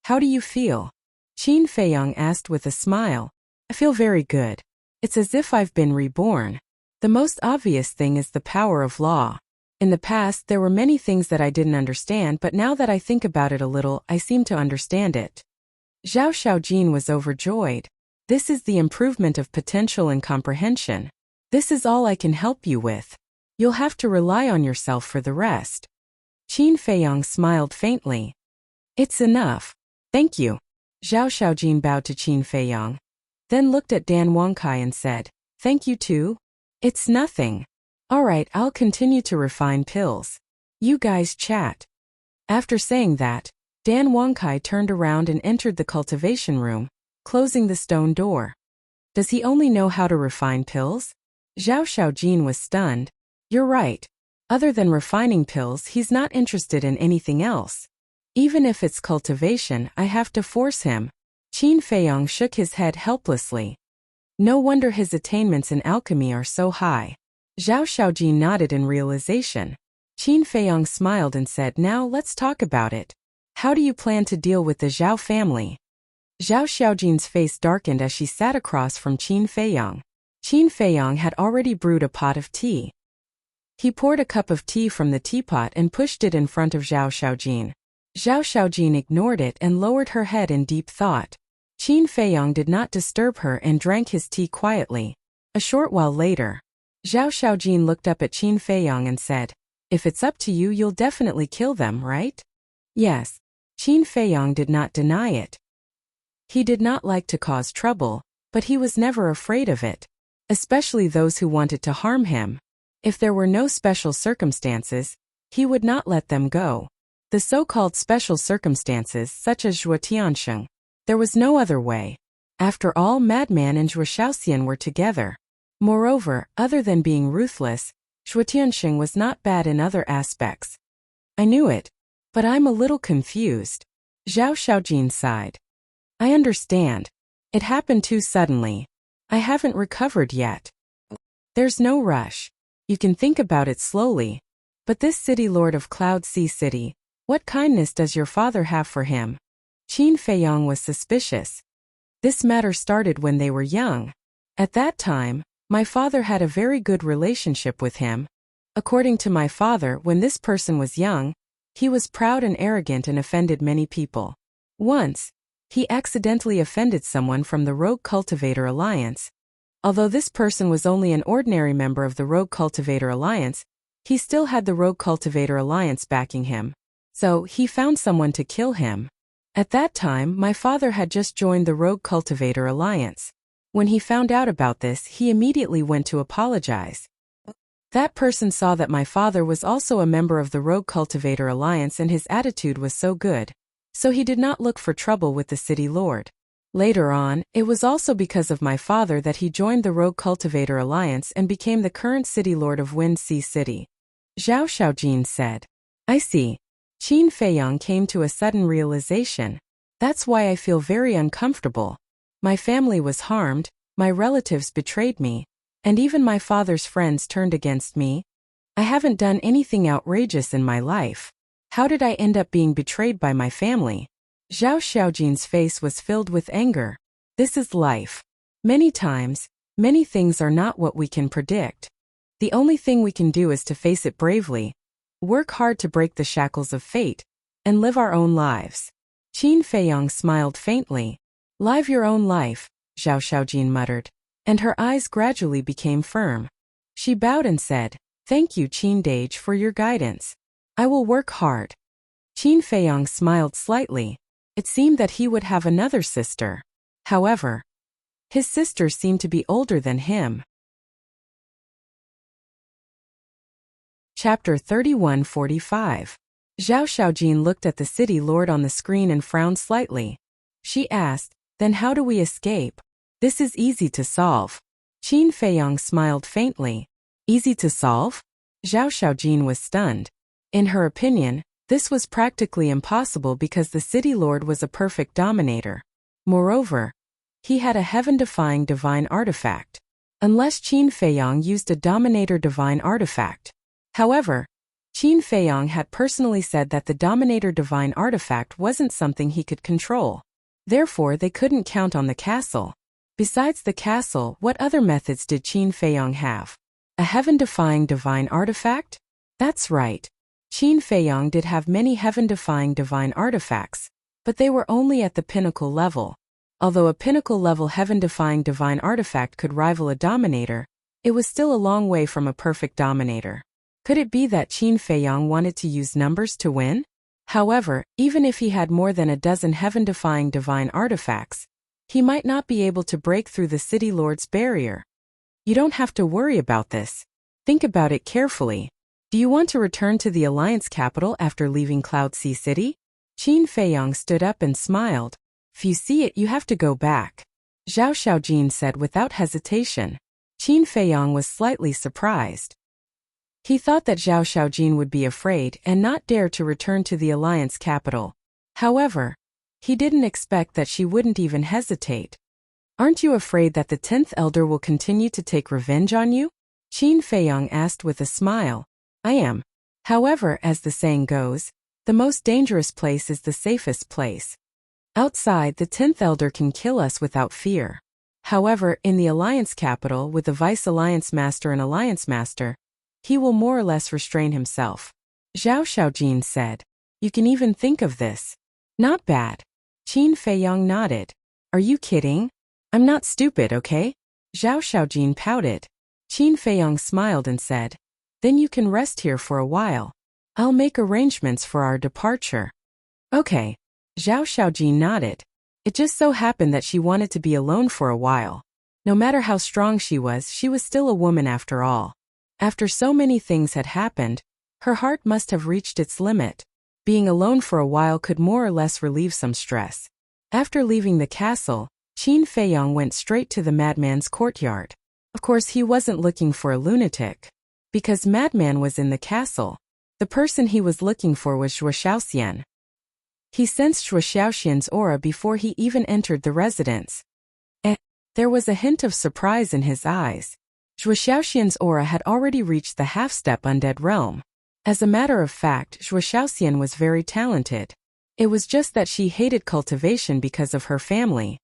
"How do you feel?" Qin Feiyong asked with a smile. "I feel very good. It's as if I've been reborn. The most obvious thing is the power of law. In the past, there were many things that I didn't understand, but now that I think about it a little, I seem to understand it." Zhao Xiaojin was overjoyed. "This is the improvement of potential and comprehension. This is all I can help you with. You'll have to rely on yourself for the rest." Qin Feiyong smiled faintly. "It's enough. Thank you." Zhao Xiaojin bowed to Qin Feiyong, then looked at Dan Wangkai and said, "Thank you too." "It's nothing. All right, I'll continue to refine pills. You guys chat." After saying that, Dan Wangkai turned around and entered the cultivation room, closing the stone door. "Does he only know how to refine pills?" Zhao Xiaojin was stunned. "You're right. Other than refining pills, he's not interested in anything else. Even if it's cultivation, I have to force him." Qin Feiyong shook his head helplessly. No wonder his attainments in alchemy are so high. Zhao Xiaojin nodded in realization. Qin Feiyong smiled and said, "Now let's talk about it. How do you plan to deal with the Zhao family? Zhao Xiaojin's face darkened as she sat across from Qin Feiyang. Qin Feiyang had already brewed a pot of tea. He poured a cup of tea from the teapot and pushed it in front of Zhao Xiaojin. Zhao Xiaojin ignored it and lowered her head in deep thought. Qin Feiyang did not disturb her and drank his tea quietly. A short while later, Zhao Xiaojin looked up at Qin Feiyang and said, "If it's up to you, you'll definitely kill them, right?" Yes. Qin Feiyang did not deny it. He did not like to cause trouble, but he was never afraid of it, especially those who wanted to harm him. If there were no special circumstances, he would not let them go. The so-called special circumstances, such as Zhuo Tiansheng, there was no other way. After all, Madman and Zhuo Shaoxian were together. Moreover, other than being ruthless, Zhuo Tiansheng was not bad in other aspects. I knew it, but I'm a little confused. Zhao Xiaojin sighed. I understand. It happened too suddenly. I haven't recovered yet. There's no rush. You can think about it slowly. But this city lord of Cloud Sea City, what kindness does your father have for him? Qin Feiyang was suspicious. This matter started when they were young. At that time, my father had a very good relationship with him. According to my father, when this person was young, he was proud and arrogant and offended many people. Once, he accidentally offended someone from the Rogue Cultivator Alliance. Although this person was only an ordinary member of the Rogue Cultivator Alliance, he still had the Rogue Cultivator Alliance backing him. So, he found someone to kill him. At that time, my father had just joined the Rogue Cultivator Alliance. When he found out about this, he immediately went to apologize. That person saw that my father was also a member of the Rogue Cultivator Alliance and his attitude was so good. So he did not look for trouble with the city lord. Later on, it was also because of my father that he joined the Rogue Cultivator Alliance and became the current city lord of Wind Sea City. Zhao Xiaojin said. I see. Qin Feiyang came to a sudden realization. That's why I feel very uncomfortable. My family was harmed, my relatives betrayed me, and even my father's friends turned against me. I haven't done anything outrageous in my life. How did I end up being betrayed by my family? Zhao Xiaojin's face was filled with anger. This is life. Many times, many things are not what we can predict. The only thing we can do is to face it bravely, work hard to break the shackles of fate, and live our own lives. Qin Feiyang smiled faintly. Live your own life, Zhao Xiaojin muttered, and her eyes gradually became firm. She bowed and said, Thank you, Qin Dage, for your guidance. I will work hard. Qin Feiyang smiled slightly. It seemed that he would have another sister. However, his sister seemed to be older than him. Chapter 3145. Zhao Xiaojin looked at the city lord on the screen and frowned slightly. She asked, Then how do we escape? This is easy to solve. Qin Feiyang smiled faintly. Easy to solve? Zhao Xiaojin was stunned. In her opinion, this was practically impossible because the city lord was a perfect dominator. Moreover, he had a heaven-defying divine artifact. Unless Qin Feiyang used a dominator divine artifact. However, Qin Feiyang had personally said that the dominator divine artifact wasn't something he could control. Therefore, they couldn't count on the castle. Besides the castle, what other methods did Qin Feiyang have? A heaven-defying divine artifact? That's right. Qin Feiyang did have many heaven-defying divine artifacts, but they were only at the pinnacle level. Although a pinnacle-level heaven-defying divine artifact could rival a dominator, it was still a long way from a perfect dominator. Could it be that Qin Feiyang wanted to use numbers to win? However, even if he had more than a dozen heaven-defying divine artifacts, he might not be able to break through the city lord's barrier. You don't have to worry about this. Think about it carefully. Do you want to return to the Alliance capital after leaving Cloud Sea City? Qin Feiyang stood up and smiled. If you see it, you have to go back. Zhao Xiaojin said without hesitation. Qin Feiyang was slightly surprised. He thought that Zhao Xiaojin would be afraid and not dare to return to the Alliance capital. However, he didn't expect that she wouldn't even hesitate. Aren't you afraid that the 10th Elder will continue to take revenge on you? Qin Feiyang asked with a smile. I am. However, as the saying goes, The most dangerous place is the safest place. Outside, the 10th elder can kill us without fear. However, in the Alliance capital with the Vice Alliance Master and Alliance Master, he will more or less restrain himself. Zhao Xiaojin said. You can even think of this. Not bad. Qin Feiyang nodded. Are you kidding? I'm not stupid, okay? Zhao Xiaojin pouted. Qin Feiyang smiled and said, then you can rest here for a while. I'll make arrangements for our departure. Okay. Zhao Xiaojin nodded. It just so happened that she wanted to be alone for a while. No matter how strong she was still a woman after all. After so many things had happened, her heart must have reached its limit. Being alone for a while could more or less relieve some stress. After leaving the castle, Qin Feiyang went straight to the madman's courtyard. Of course, he wasn't looking for a lunatic. Because madman was in the castle, the person he was looking for was Zhuo Xiaoxian. He sensed Zhuo Xiaoxian's aura before he even entered the residence. There was a hint of surprise in his eyes. Zhuo Xiaoxian's aura had already reached the half-step undead realm. As a matter of fact, Zhuo Xiaoxian was very talented. It was just that she hated cultivation because of her family.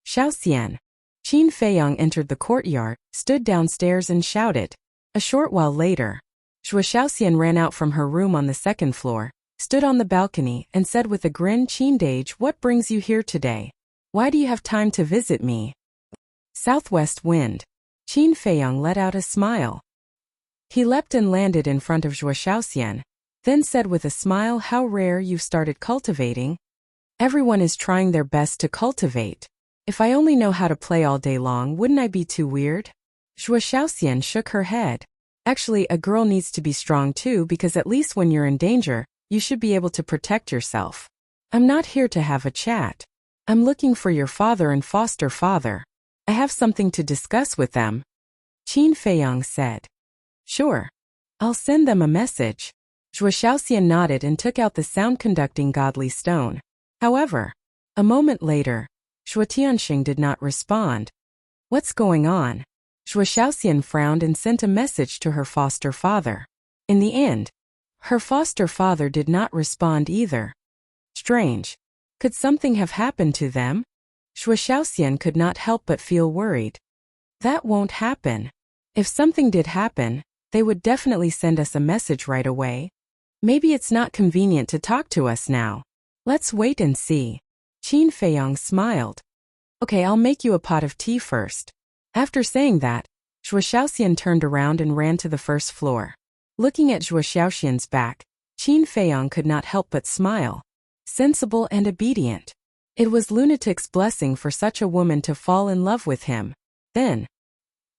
Xiaoxian. Qin Feiyang entered the courtyard, stood downstairs and shouted. A short while later, Zhuo Xiaoxian ran out from her room on the second floor, stood on the balcony, and said with a grin, Qin Dage, what brings you here today? Why do you have time to visit me? Southwest wind. Qin Feiyang let out a smile. He leapt and landed in front of Zhuo Xiaoxian, then said with a smile, how rare you've started cultivating. Everyone is trying their best to cultivate. If I only know how to play all day long, wouldn't I be too weird? Zhuo Xiaoxian shook her head. Actually, a girl needs to be strong too, because at least when you're in danger, you should be able to protect yourself. I'm not here to have a chat. I'm looking for your father and foster father. I have something to discuss with them. Qin Feiyang said. Sure. I'll send them a message. Zhuo Xiaoxian nodded and took out the sound-conducting godly stone. However, a moment later, Zhuo Tianxing did not respond. What's going on? Zhuo Xiaoxian frowned and sent a message to her foster father. In the end, her foster father did not respond either. Strange. Could something have happened to them? Zhuo Xiaoxian could not help but feel worried. That won't happen. If something did happen, they would definitely send us a message right away. Maybe it's not convenient to talk to us now. Let's wait and see. Qin Feiyang smiled. Okay, I'll make you a pot of tea first. After saying that, Zhuo Xiaoxian turned around and ran to the first floor. Looking at Zhuo Xiaoxian's back, Qin Feiyang could not help but smile. Sensible and obedient. It was lunatic's blessing for such a woman to fall in love with him. Then,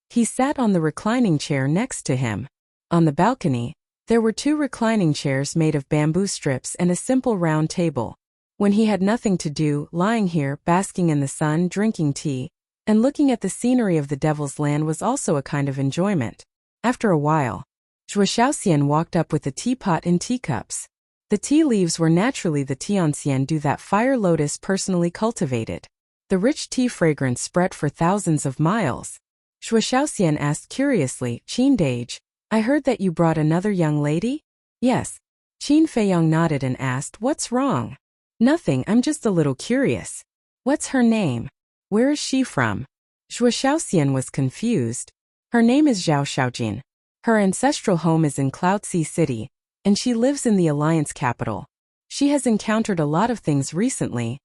he sat on the reclining chair next to him. On the balcony, there were 2 reclining chairs made of bamboo strips and a simple round table. When he had nothing to do, lying here, basking in the sun, drinking tea, and looking at the scenery of the Devil's Land was also a kind of enjoyment. After a while, Zhuo Xiaoxian walked up with a teapot and teacups. The tea leaves were naturally the Tianxian du that fire lotus personally cultivated. The rich tea fragrance spread for thousands of miles. Zhuo Xiaoxian asked curiously, Qin Dage, I heard that you brought another young lady? Yes. Qin Feiyang nodded and asked, what's wrong? Nothing, I'm just a little curious. What's her name? Where is she from? Zhuo Xiaoxian was confused. Her name is Zhao Xiaojin. Her ancestral home is in Cloudsea City, and she lives in the Alliance capital. She has encountered a lot of things recently,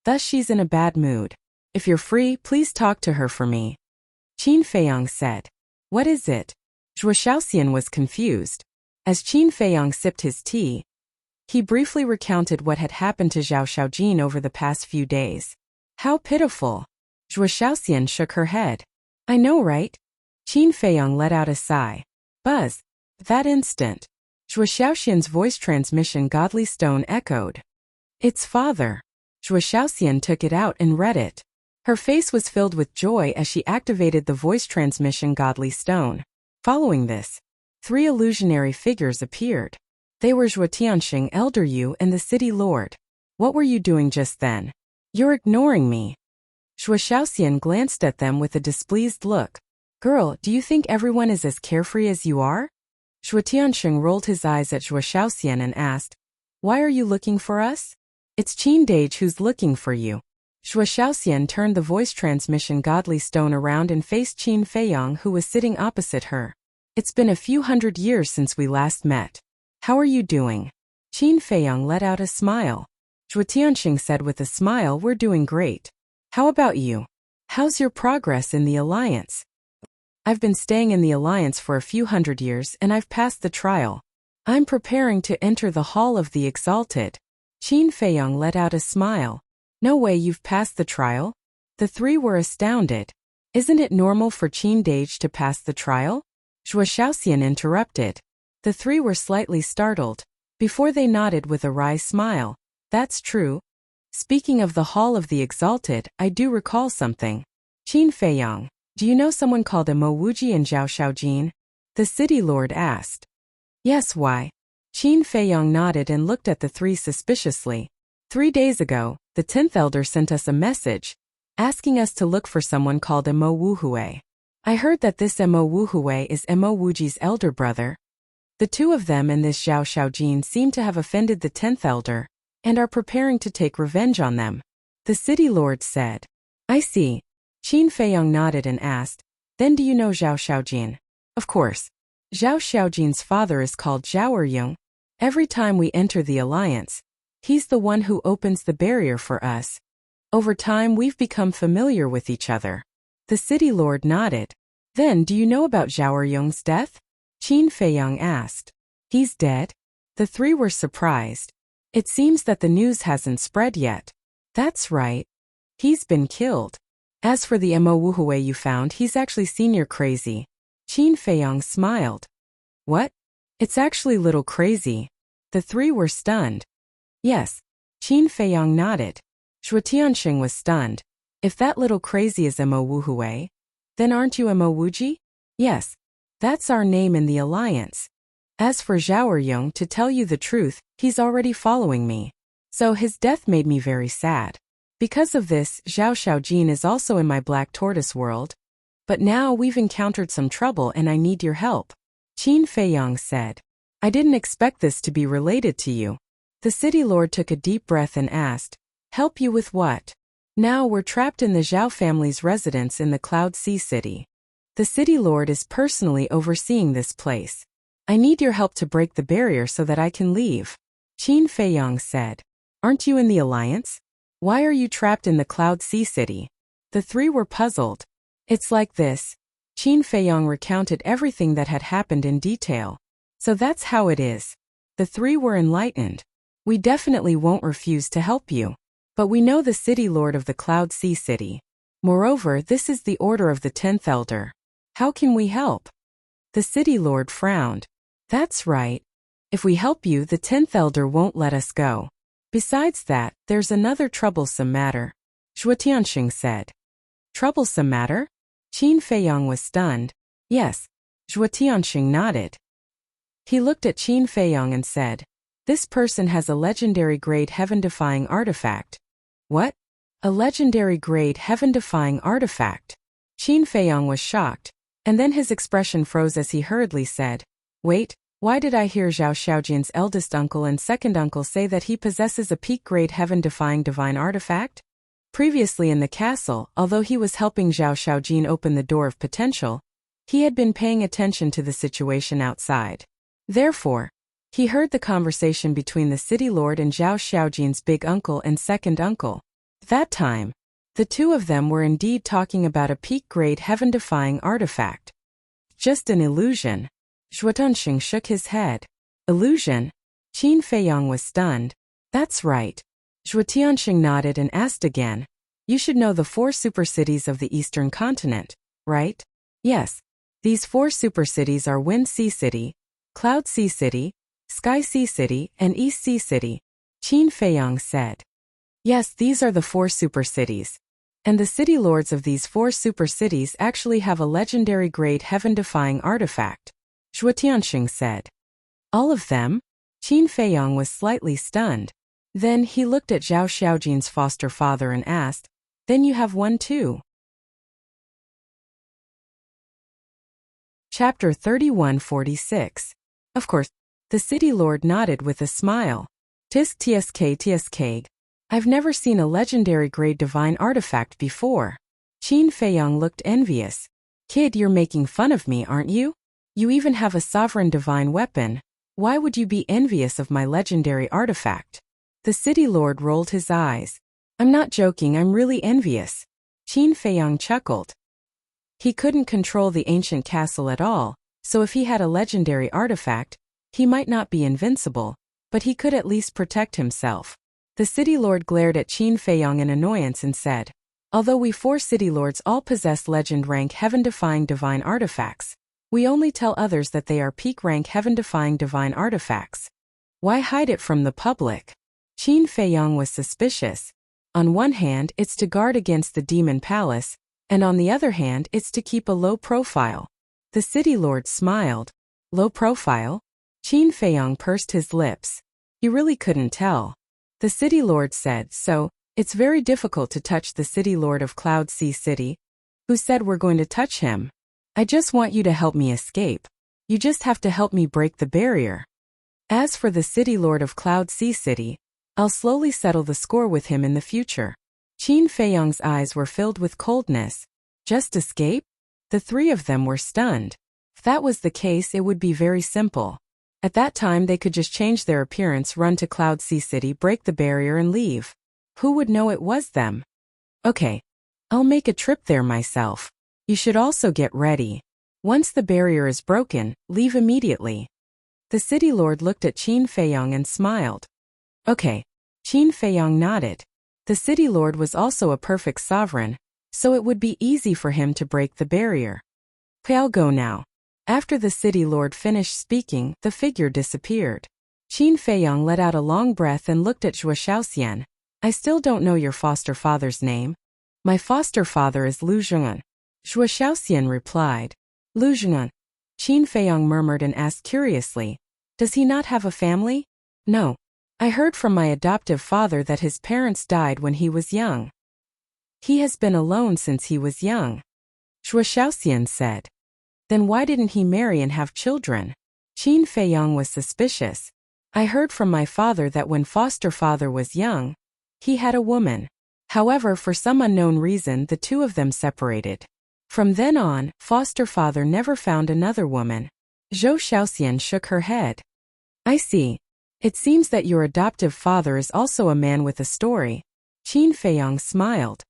thus she's in a bad mood. If you're free, please talk to her for me. Qin Feiyang said. What is it? Zhuo Xiaoxian was confused. As Qin Feiyang sipped his tea, he briefly recounted what had happened to Zhao Xiaojin over the past few days. How pitiful. Zhuo Xiaoxian shook her head. I know, right? Qin Feiyang let out a sigh. Buzz. That instant, Zhuo Xiaoxian's voice transmission godly stone echoed. It's father. Zhuo Xiaoxian took it out and read it. Her face was filled with joy as she activated the voice transmission godly stone. Following this, 3 illusionary figures appeared. They were Zhuo Tianxing, Elder Yu, and the City Lord. What were you doing just then? You're ignoring me. Zhuo Xiaoxian glanced at them with a displeased look. Girl, do you think everyone is as carefree as you are? Zhuo Tianxing rolled his eyes at Zhuo Xiaoxian and asked, Why are you looking for us? It's Qin Dage who's looking for you. Shuo Xiaoxian turned the voice transmission godly stone around and faced Qin Feiyang, who was sitting opposite her. It's been a few hundred years since we last met. How are you doing? Qin Feiyang let out a smile. Zhuo Tianxing said with a smile, we're doing great. How about you? How's your progress in the alliance? I've been staying in the alliance for a few hundred years and I've passed the trial. I'm preparing to enter the Hall of the Exalted. Qin Feiyang let out a smile. No way you've passed the trial? The three were astounded. Isn't it normal for Qin Dage to pass the trial? Zhuo Xiaoxian interrupted. The three were slightly startled. Before they nodded with a wry smile. That's true. Speaking of the Hall of the Exalted, I do recall something. Qin Feiyang, do you know someone called Mo Wuji and Zhao Xiaojin? The city lord asked. Yes, why? Qin Feiyang nodded and looked at the three suspiciously. 3 days ago, the 10th elder sent us a message, asking us to look for someone called Mo Wuhui. I heard that this Mo Wuhui is Mo Wuji's elder brother. The two of them and this Zhao Xiaojin seem to have offended the 10th elder, and are preparing to take revenge on them. The city lord said. I see. Qin Feiyang nodded and asked, then do you know Zhao Xiaojin? Of course. Zhao Xiaojin's father is called Zhao Eryong. Every time we enter the alliance, he's the one who opens the barrier for us. Over time we've become familiar with each other. The city lord nodded. Then do you know about Zhao Eryong's death? Qin Feiyang asked. He's dead? The three were surprised. It seems that the news hasn't spread yet. That's right. He's been killed. As for the Mo Wuhui you found, he's actually senior crazy. Qin Feiyang smiled. What? It's actually little crazy. The three were stunned. Yes. Qin Feiyang nodded. Zhuo Tianxing was stunned. If that little crazy is Mo Wuhui, then aren't you Mo Wuji? Yes. That's our name in the alliance. As for Zhao Eryong, to tell you the truth, he's already following me. So his death made me very sad. Because of this, Zhao Xiaojin is also in my black tortoise world. But now we've encountered some trouble and I need your help. Qin Feiyang said. I didn't expect this to be related to you. The city lord took a deep breath and asked, help you with what? Now we're trapped in the Zhao family's residence in the Cloud Sea City. The city lord is personally overseeing this place. I need your help to break the barrier so that I can leave. Qin Feiyang said. Aren't you in the alliance? Why are you trapped in the Cloud Sea City? The three were puzzled. It's like this. Qin Feiyang recounted everything that had happened in detail. So that's how it is. The three were enlightened. We definitely won't refuse to help you. But we know the city lord of the Cloud Sea City. Moreover, this is the order of the 10th elder. How can we help? The city lord frowned. That's right. If we help you, the 10th elder won't let us go. Besides that, there's another troublesome matter. Zhuo Tianxing said. Troublesome matter? Qin Feiyang was stunned. Yes. Zhuo Tianxing nodded. He looked at Qin Feiyang and said, this person has a legendary grade heaven-defying artifact. What? A legendary grade heaven-defying artifact? Qin Feiyang was shocked, and then his expression froze as he hurriedly said, wait, why did I hear Zhao Xiaojin's eldest uncle and second uncle say that he possesses a peak-grade heaven-defying divine artifact? Previously in the castle, although he was helping Zhao Xiaojin open the door of potential, he had been paying attention to the situation outside. Therefore, he heard the conversation between the city lord and Zhao Xiaojin's big uncle and second uncle. That time, the two of them were indeed talking about a peak-grade heaven-defying artifact. Just an illusion. Zhuo Tianxing shook his head. Illusion? Qin Feiyang was stunned. That's right. Zhuo Tianxing nodded and asked again. You should know the 4 super cities of the eastern continent, right? Yes. These 4 super cities are Wind Sea City, Cloud Sea City, Sky Sea City, and East Sea City. Qin Feiyang said. Yes, these are the 4 super cities. And the city lords of these 4 super cities actually have a legendary grade heaven-defying artifact. Zhuo Tianxing said. All of them? Qin Feiyang was slightly stunned. Then he looked at Zhao Xiaojin's foster father and asked, then you have one too? Chapter 3146. Of course, the city lord nodded with a smile. Tisk tsk. I've never seen a legendary grade divine artifact before. Qin Feiyang looked envious. Kid, you're making fun of me, aren't you? You even have a sovereign divine weapon. Why would you be envious of my legendary artifact? The city lord rolled his eyes. I'm not joking, I'm really envious. Qin Feiyang chuckled. He couldn't control the ancient castle at all, so if he had a legendary artifact, he might not be invincible, but he could at least protect himself. The city lord glared at Qin Feiyang in annoyance and said, although we 4 city lords all possess legend-rank heaven-defying divine artifacts, we only tell others that they are peak-rank heaven-defying divine artifacts. Why hide it from the public? Qin Feiyang was suspicious. On one hand, it's to guard against the demon palace, and on the other hand, it's to keep a low profile. The city lord smiled. Low profile? Qin Feiyang pursed his lips. He really couldn't tell. The city lord said, so, it's very difficult to touch the city lord of Cloud Sea City. Who said we're going to touch him? I just want you to help me escape. You just have to help me break the barrier. As for the city lord of Cloud Sea City, I'll slowly settle the score with him in the future. Qin Feiyang's eyes were filled with coldness. Just escape? The 3 of them were stunned. If that was the case, it would be very simple. At that time, they could just change their appearance, run to Cloud Sea City, break the barrier, and leave. Who would know it was them? Okay. I'll make a trip there myself. You should also get ready. Once the barrier is broken, leave immediately. The city lord looked at Qin Feiyang and smiled. Okay. Qin Feiyang nodded. The city lord was also a perfect sovereign, so it would be easy for him to break the barrier. I'll go now. After the city lord finished speaking, the figure disappeared. Qin Feiyang let out a long breath and looked at Zhuo Shaoxian. I still don't know your foster father's name. My foster father is Lu Zheng'an. Zhuo Shaoxian replied. Lu Zheng'an. Qin Feiyang murmured and asked curiously, does he not have a family? No. I heard from my adoptive father that his parents died when he was young. He has been alone since he was young. Zhuo Shaoxian said. Then why didn't he marry and have children? Qin Feiyang was suspicious. I heard from my father that when foster father was young, he had a woman. However, for some unknown reason, the 2 of them separated. From then on, foster father never found another woman. Zhou Shaoxian shook her head. I see. It seems that your adoptive father is also a man with a story. Qin Feiyang smiled.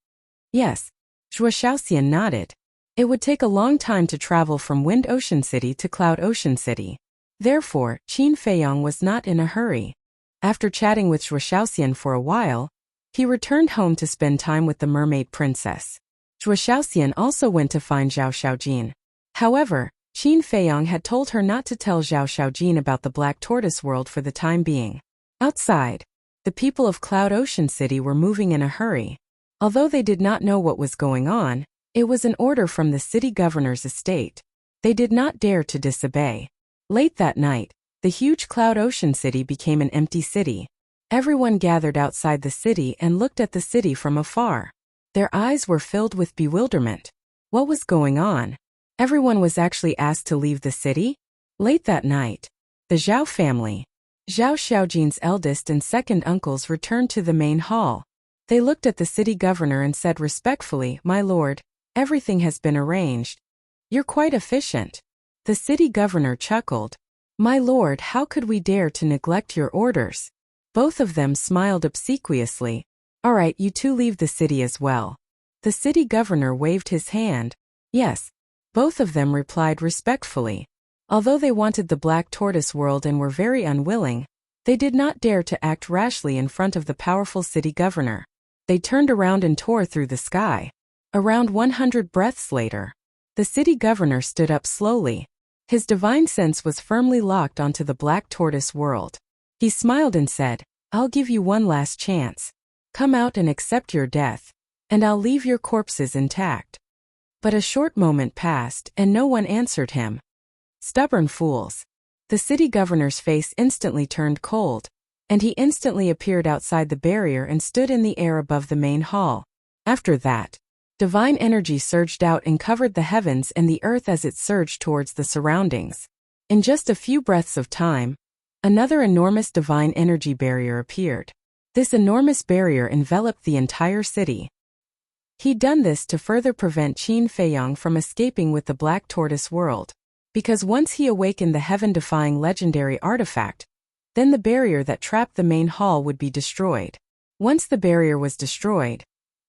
Yes. Zhuo Shaoxian nodded. It would take a long time to travel from Wind Ocean City to Cloud Ocean City. Therefore, Qin Feiyang was not in a hurry. After chatting with Zhuo Shaoxian for a while, he returned home to spend time with the mermaid princess. Zhuo Shaoxian also went to find Zhao Xiaojin. However, Qin Feiyang had told her not to tell Zhao Xiaojin about the Black Tortoise world for the time being. Outside, the people of Cloud Ocean City were moving in a hurry. Although they did not know what was going on, it was an order from the city governor's estate. They did not dare to disobey. Late that night, the huge Cloud Ocean City became an empty city. Everyone gathered outside the city and looked at the city from afar. Their eyes were filled with bewilderment. What was going on? Everyone was actually asked to leave the city? Late that night, the Zhao family, Zhao Xiaojin's eldest and second uncles, returned to the main hall. They looked at the city governor and said respectfully, My lord, everything has been arranged. You're quite efficient. The city governor chuckled. My lord, how could we dare to neglect your orders? Both of them smiled obsequiously. All right, you 2 leave the city as well. The city governor waved his hand. Yes. Both of them replied respectfully. Although they wanted the Black Tortoise world and were very unwilling, they did not dare to act rashly in front of the powerful city governor. They turned around and tore through the sky. Around 100 breaths later, the city governor stood up slowly. His divine sense was firmly locked onto the Black Tortoise world. He smiled and said, I'll give you one last chance. Come out and accept your death, and I'll leave your corpses intact. But a short moment passed and no one answered him. Stubborn fools. The city governor's face instantly turned cold, and he instantly appeared outside the barrier and stood in the air above the main hall. After that, divine energy surged out and covered the heavens and the earth as it surged towards the surroundings. In just a few breaths of time, Another enormous divine energy barrier appeared. This enormous barrier enveloped the entire city. He'd done this to further prevent Qin Feiyang from escaping with the Black Tortoise world. Because once he awakened the heaven-defying legendary artifact, then the barrier that trapped the main hall would be destroyed. Once the barrier was destroyed,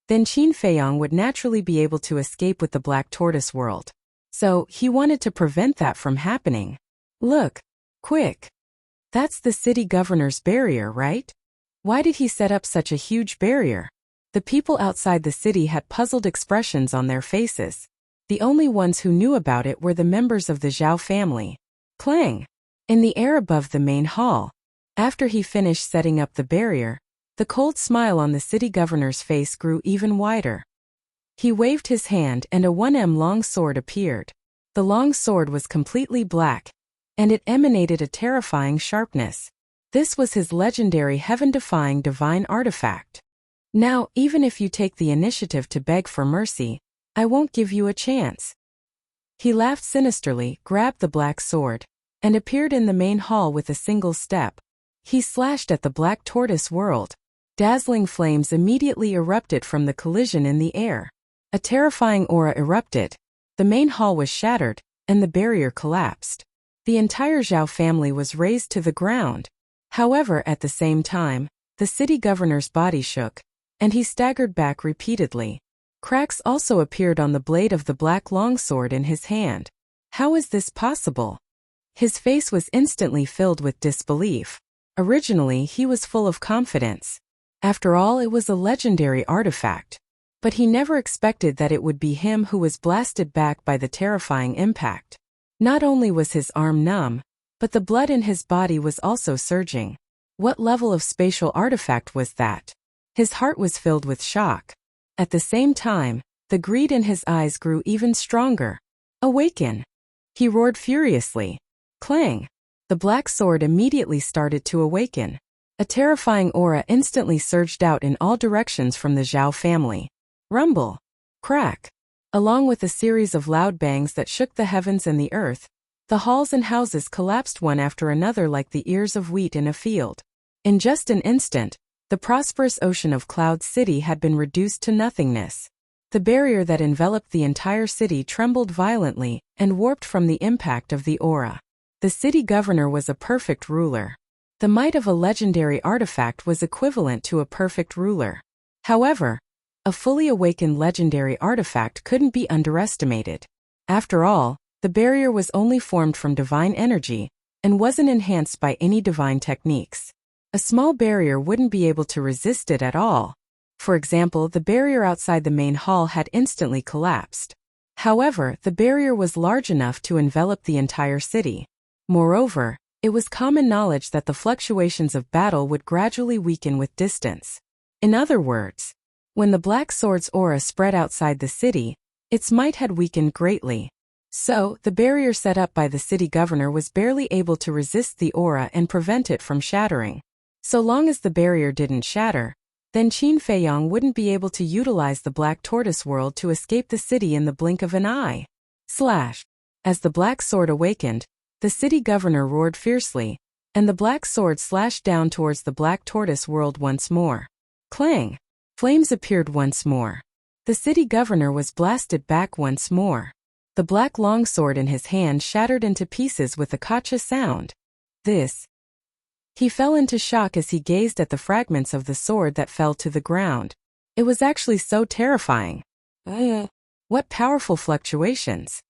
then Qin Feiyang would naturally be able to escape with the Black Tortoise world. So, he wanted to prevent that from happening. Look. Quick. That's the city governor's barrier, right? Why did he set up such a huge barrier? The people outside the city had puzzled expressions on their faces. The only ones who knew about it were the members of the Zhao family. Clang! In the air above the main hall. After he finished setting up the barrier, the cold smile on the city governor's face grew even wider. He waved his hand and a 1m long sword appeared. The long sword was completely black, and it emanated a terrifying sharpness. This was his legendary heaven-defying divine artifact. Now, even if you take the initiative to beg for mercy, I won't give you a chance. He laughed sinisterly, grabbed the black sword, and appeared in the main hall with a single step. He slashed at the Black Tortoise world. Dazzling flames immediately erupted from the collision in the air. A terrifying aura erupted. The main hall was shattered, and the barrier collapsed. The entire Zhao family was razed to the ground. However, at the same time, the city governor's body shook, and he staggered back repeatedly. Cracks also appeared on the blade of the black longsword in his hand. How is this possible? His face was instantly filled with disbelief. Originally, he was full of confidence. After all, it was a legendary artifact. But he never expected that it would be him who was blasted back by the terrifying impact. Not only was his arm numb, but the blood in his body was also surging. What level of spatial artifact was that? His heart was filled with shock. At the same time, the greed in his eyes grew even stronger. Awaken! He roared furiously. Clang! The black sword immediately started to awaken. A terrifying aura instantly surged out in all directions from the Zhao family. Rumble! Crack! Along with a series of loud bangs that shook the heavens and the earth, the halls and houses collapsed one after another like the ears of wheat in a field. In just an instant, the prosperous ocean of Cloud City had been reduced to nothingness. The barrier that enveloped the entire city trembled violently and warped from the impact of the aura. The city governor was a perfect ruler. The might of a legendary artifact was equivalent to a perfect ruler. However, a fully awakened legendary artifact couldn't be underestimated. After all, the barrier was only formed from divine energy and wasn't enhanced by any divine techniques. A small barrier wouldn't be able to resist it at all. For example, the barrier outside the main hall had instantly collapsed. However, the barrier was large enough to envelop the entire city. Moreover, it was common knowledge that the fluctuations of battle would gradually weaken with distance. In other words, when the Black Sword's aura spread outside the city, its might had weakened greatly. So, the barrier set up by the city governor was barely able to resist the aura and prevent it from shattering. So long as the barrier didn't shatter, then Qin Feiyang wouldn't be able to utilize the Black Tortoise world to escape the city in the blink of an eye. Slash! As the Black Sword awakened, the city governor roared fiercely, and the Black Sword slashed down towards the Black Tortoise world once more. Clang! Flames appeared once more. The city governor was blasted back once more. The black longsword in his hand shattered into pieces with a kacha sound. He fell into shock as he gazed at the fragments of the sword that fell to the ground. It was actually so terrifying. What powerful fluctuations!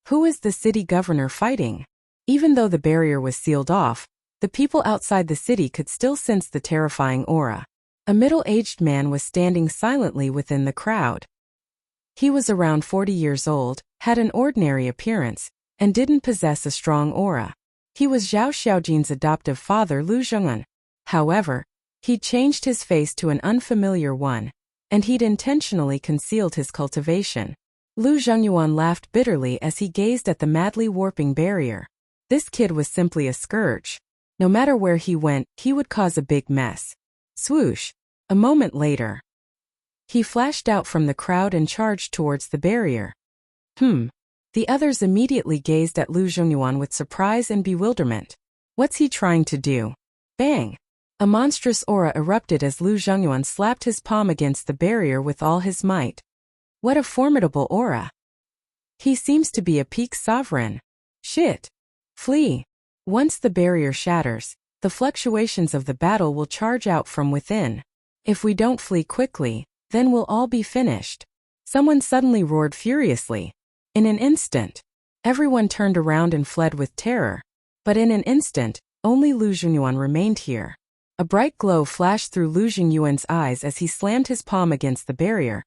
Who is the city governor fighting? Even though the barrier was sealed off, the people outside the city could still sense the terrifying aura. A middle-aged man was standing silently within the crowd. He was around 40 years old, had an ordinary appearance, and didn't possess a strong aura. He was Zhao Xiaojin's adoptive father Lu Zhongyuan. However, he'd changed his face to an unfamiliar one, and he'd intentionally concealed his cultivation. Lu Zhongyuan laughed bitterly as he gazed at the madly warping barrier. This kid was simply a scourge. No matter where he went, he would cause a big mess. Swoosh! A moment later, he flashed out from the crowd and charged towards the barrier. The others immediately gazed at Lu Zhongyuan with surprise and bewilderment. What's he trying to do? Bang! A monstrous aura erupted as Lu Zhengyuan slapped his palm against the barrier with all his might. What a formidable aura! He seems to be a peak sovereign. Shit! Flee! Once the barrier shatters, the fluctuations of the battle will charge out from within. If we don't flee quickly, then we'll all be finished. Someone suddenly roared furiously. In an instant, everyone turned around and fled with terror. But in an instant, only Lu Zhengyuan remained here. A bright glow flashed through Lu Zhengyuan's eyes as he slammed his palm against the barrier.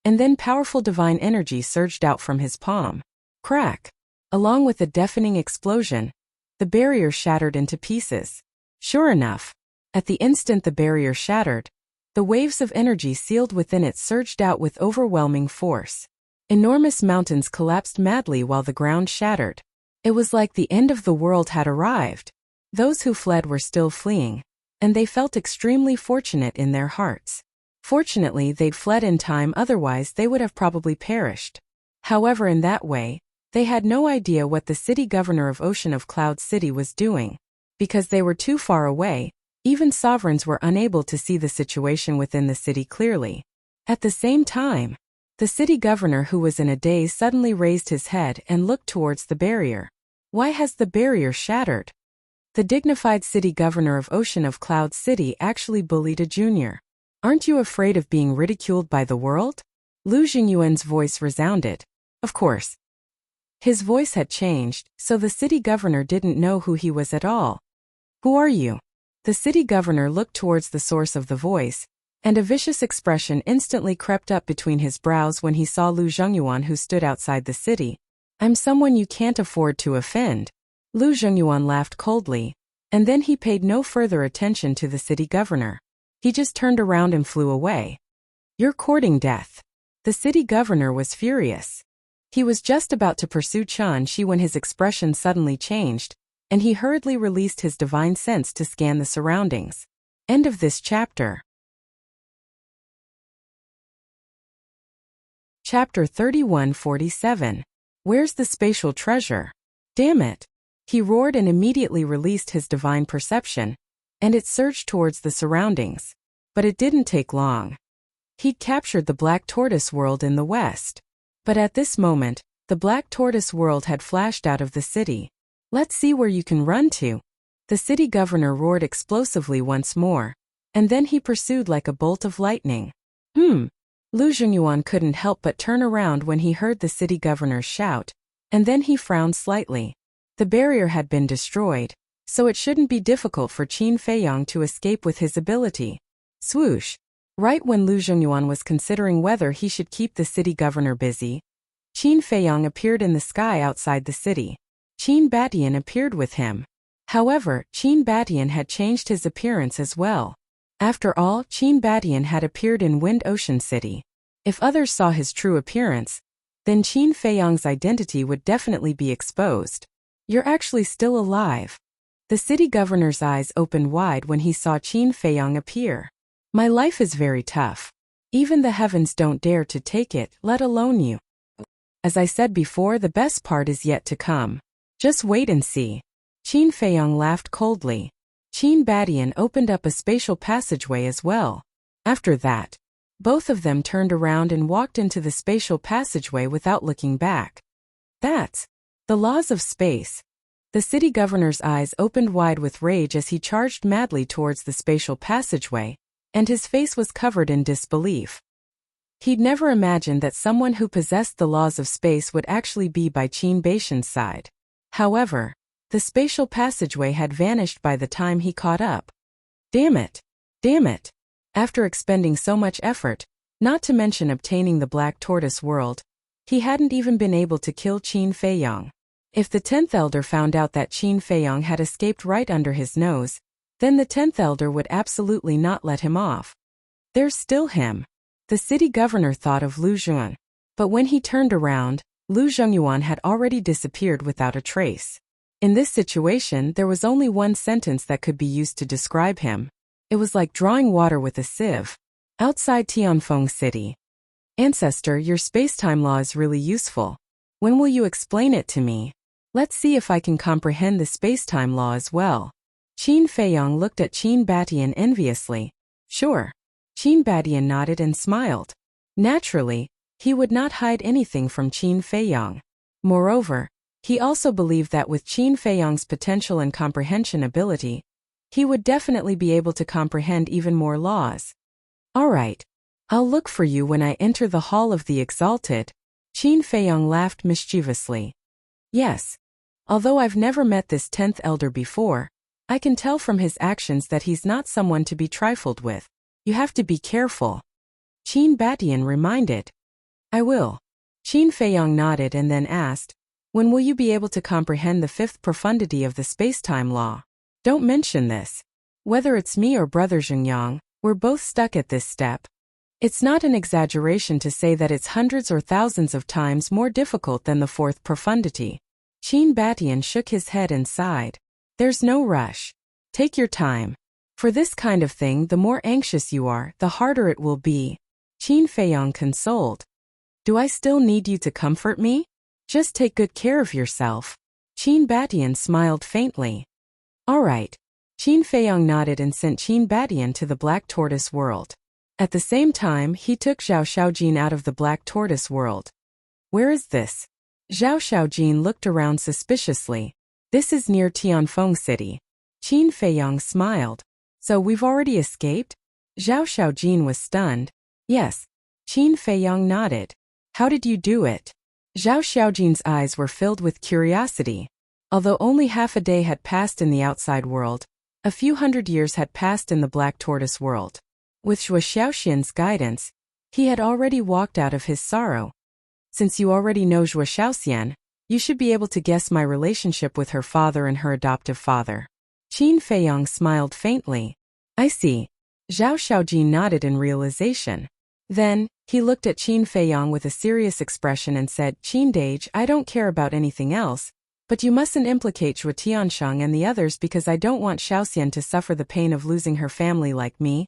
And then powerful divine energy surged out from his palm. Crack! Along with a deafening explosion, the barrier shattered into pieces. Sure enough, at the instant the barrier shattered, the waves of energy sealed within it surged out with overwhelming force. Enormous mountains collapsed madly while the ground shattered. It was like the end of the world had arrived. Those who fled were still fleeing, and they felt extremely fortunate in their hearts. Fortunately, they'd fled in time, otherwise they would have probably perished. However, in that way, they had no idea what the city governor of Ocean of Cloud City was doing. Because they were too far away, even sovereigns were unable to see the situation within the city clearly. At the same time, the city governor, who was in a daze, suddenly raised his head and looked towards the barrier. Why has the barrier shattered? The dignified city governor of Ocean of Cloud City actually bullied a junior. Aren't you afraid of being ridiculed by the world? Lu Zhengyuan's voice resounded. Of course. His voice had changed, so the city governor didn't know who he was at all. Who are you? The city governor looked towards the source of the voice, and a vicious expression instantly crept up between his brows when he saw Lu Zhengyuan, who stood outside the city. I'm someone you can't afford to offend. Lu Zhengyuan laughed coldly, and then he paid no further attention to the city governor. He just turned around and flew away. You're courting death. The city governor was furious. He was just about to pursue Chen Shi when his expression suddenly changed, and he hurriedly released his divine sense to scan the surroundings. End of this chapter. Chapter 3147. Where's the spatial treasure? Damn it! He roared and immediately released his divine perception, and it surged towards the surroundings. But it didn't take long. He'd captured the Black Tortoise world in the west. But at this moment, the Black Tortoise world had flashed out of the city. Let's see where you can run to. The city governor roared explosively once more, and then he pursued like a bolt of lightning. Lu Zhengyuan couldn't help but turn around when he heard the city governor's shout, and then he frowned slightly. The barrier had been destroyed, so it shouldn't be difficult for Qin Feiyang to escape with his ability. Swoosh! Right when Lu Zhengyuan was considering whether he should keep the city governor busy, Qin Feiyang appeared in the sky outside the city. Qin Batian appeared with him. However, Qin Batian had changed his appearance as well. After all, Qin Batian had appeared in Wind Ocean City. If others saw his true appearance, then Qin Feiyang's identity would definitely be exposed. You're actually still alive. The city governor's eyes opened wide when he saw Qin Feiyang appear. My life is very tough. Even the heavens don't dare to take it, let alone you. As I said before, the best part is yet to come. Just wait and see. Qin Feiyang laughed coldly. Qin Batian opened up a spatial passageway as well. After that, both of them turned around and walked into the spatial passageway without looking back. That's the laws of space. The city governor's eyes opened wide with rage as he charged madly towards the spatial passageway, and his face was covered in disbelief. He'd never imagined that someone who possessed the laws of space would actually be by Qin Batian's side. However, the spatial passageway had vanished by the time he caught up. Damn it! Damn it! After expending so much effort, not to mention obtaining the Black Tortoise world, he hadn't even been able to kill Qin Feiyang. If the 10th Elder found out that Qin Feiyang had escaped right under his nose, then the 10th Elder would absolutely not let him off. There's still him. The city governor thought of Lu Zhengyuan. But when he turned around, Lu Zhengyuan had already disappeared without a trace. In this situation, there was only one sentence that could be used to describe him. It was like drawing water with a sieve. Outside Tianfeng City. Ancestor, your space-time law is really useful. When will you explain it to me? Let's see if I can comprehend the space-time law as well. Qin Feiyong looked at Qin Batian enviously. Sure. Qin Batian nodded and smiled. Naturally, he would not hide anything from Qin Feiyong. Moreover, he also believed that with Qin Feiyong's potential and comprehension ability, he would definitely be able to comprehend even more laws. All right. I'll look for you when I enter the Hall of the Exalted. Qin Feiyong laughed mischievously. Yes. Although I've never met this 10th elder before, I can tell from his actions that he's not someone to be trifled with. You have to be careful. Qin Batian reminded. I will. Qin Feiyong nodded and then asked, when will you be able to comprehend the 5th profundity of the space-time law? Don't mention this. Whether it's me or Brother Zhengyang, we're both stuck at this step. It's not an exaggeration to say that it's hundreds or thousands of times more difficult than the 4th profundity. Qin Batian shook his head and sighed. There's no rush. Take your time. For this kind of thing, the more anxious you are, the harder it will be. Qin Feiyong consoled. Do I still need you to comfort me? Just take good care of yourself. Qin Batian smiled faintly. All right. Qin Feiyong nodded and sent Qin Batian to the Black Tortoise world. At the same time, he took Zhao Xiaojin out of the Black Tortoise world. Where is this? Zhao Xiaojin looked around suspiciously. This is near Tianfeng City. Qin Feiyong smiled. So we've already escaped? Zhao Xiaojin was stunned. Yes. Qin Feiyong nodded. How did you do it? Zhao Xiaojin's eyes were filled with curiosity. Although only half a day had passed in the outside world, a few hundred years had passed in the Black Tortoise world. With Zhuo Xiaoxian's guidance, he had already walked out of his sorrow. Since you already know Zhuo Xiaoxian, you should be able to guess my relationship with her father and her adoptive father. Qin Feiyong smiled faintly. I see. Zhao Xiaojin nodded in realization. Then, he looked at Qin Feiyong with a serious expression and said, Qin Dage, I don't care about anything else, but you mustn't implicate Zhuo Tiansheng and the others because I don't want Xiaoxian to suffer the pain of losing her family like me.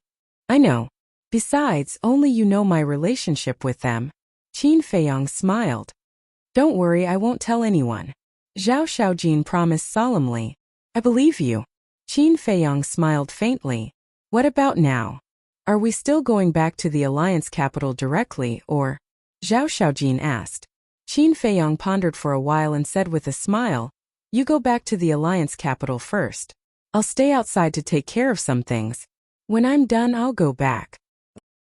I know. Besides, only you know my relationship with them. Qin Feiyong smiled. Don't worry, I won't tell anyone. Zhao Xiaojin promised solemnly. I believe you. Qin Feiyong smiled faintly. What about now? Are we still going back to the Alliance capital directly, or? Zhao Xiaojin asked. Qin Feiyong pondered for a while and said with a smile, You go back to the Alliance capital first. I'll stay outside to take care of some things. When I'm done, I'll go back.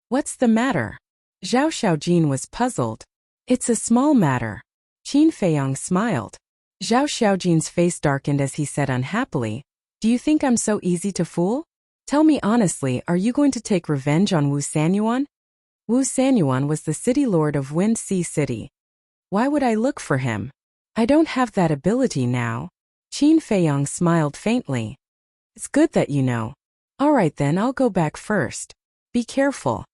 What's the matter? Zhao Xiaojin was puzzled. It's a small matter. Qin Feiyong smiled. Zhao Xiaojin's face darkened as he said unhappily, Do you think I'm so easy to fool? Tell me honestly, are you going to take revenge on Wu Sanyuan? Wu Sanyuan was the city lord of Wind Sea City. Why would I look for him? I don't have that ability now. Qin Feiyong smiled faintly. It's good that you know. All right then, I'll go back first. Be careful.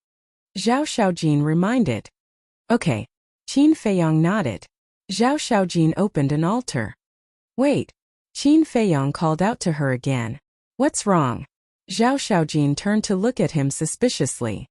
Zhao Xiaojin reminded. Okay. Qin Feiyong nodded. Zhao Xiaojin opened an altar. Wait. Qin Feiyong called out to her again. What's wrong? Zhao Xiaojin turned to look at him suspiciously.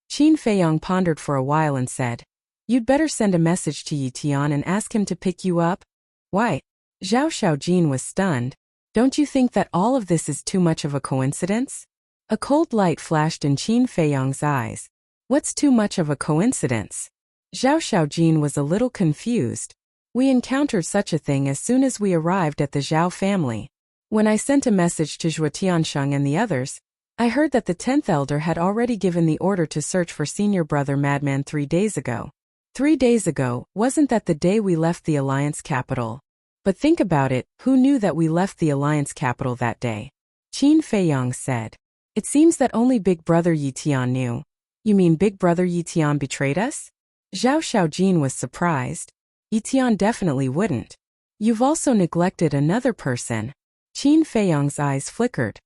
Qin Feiyong pondered for a while and said, You'd better send a message to Yi Tian and ask him to pick you up. Why? Zhao Xiaojin was stunned. Don't you think that all of this is too much of a coincidence? A cold light flashed in Qin Feiyong's eyes. What's too much of a coincidence? Zhao Xiaojin was a little confused. We encountered such a thing as soon as we arrived at the Zhao family. When I sent a message to Zhuo Tiansheng and the others, I heard that the 10th elder had already given the order to search for senior brother Madman 3 days ago. 3 days ago, wasn't that the day we left the Alliance capital? But think about it, who knew that we left the Alliance capital that day? Qin Feiyong said. It seems that only Big Brother Yi Tian knew. You mean Big Brother Yi Tian betrayed us? Zhao Xiaojin was surprised. Yi Tian definitely wouldn't. You've also neglected another person. Qin Feiyong's eyes flickered.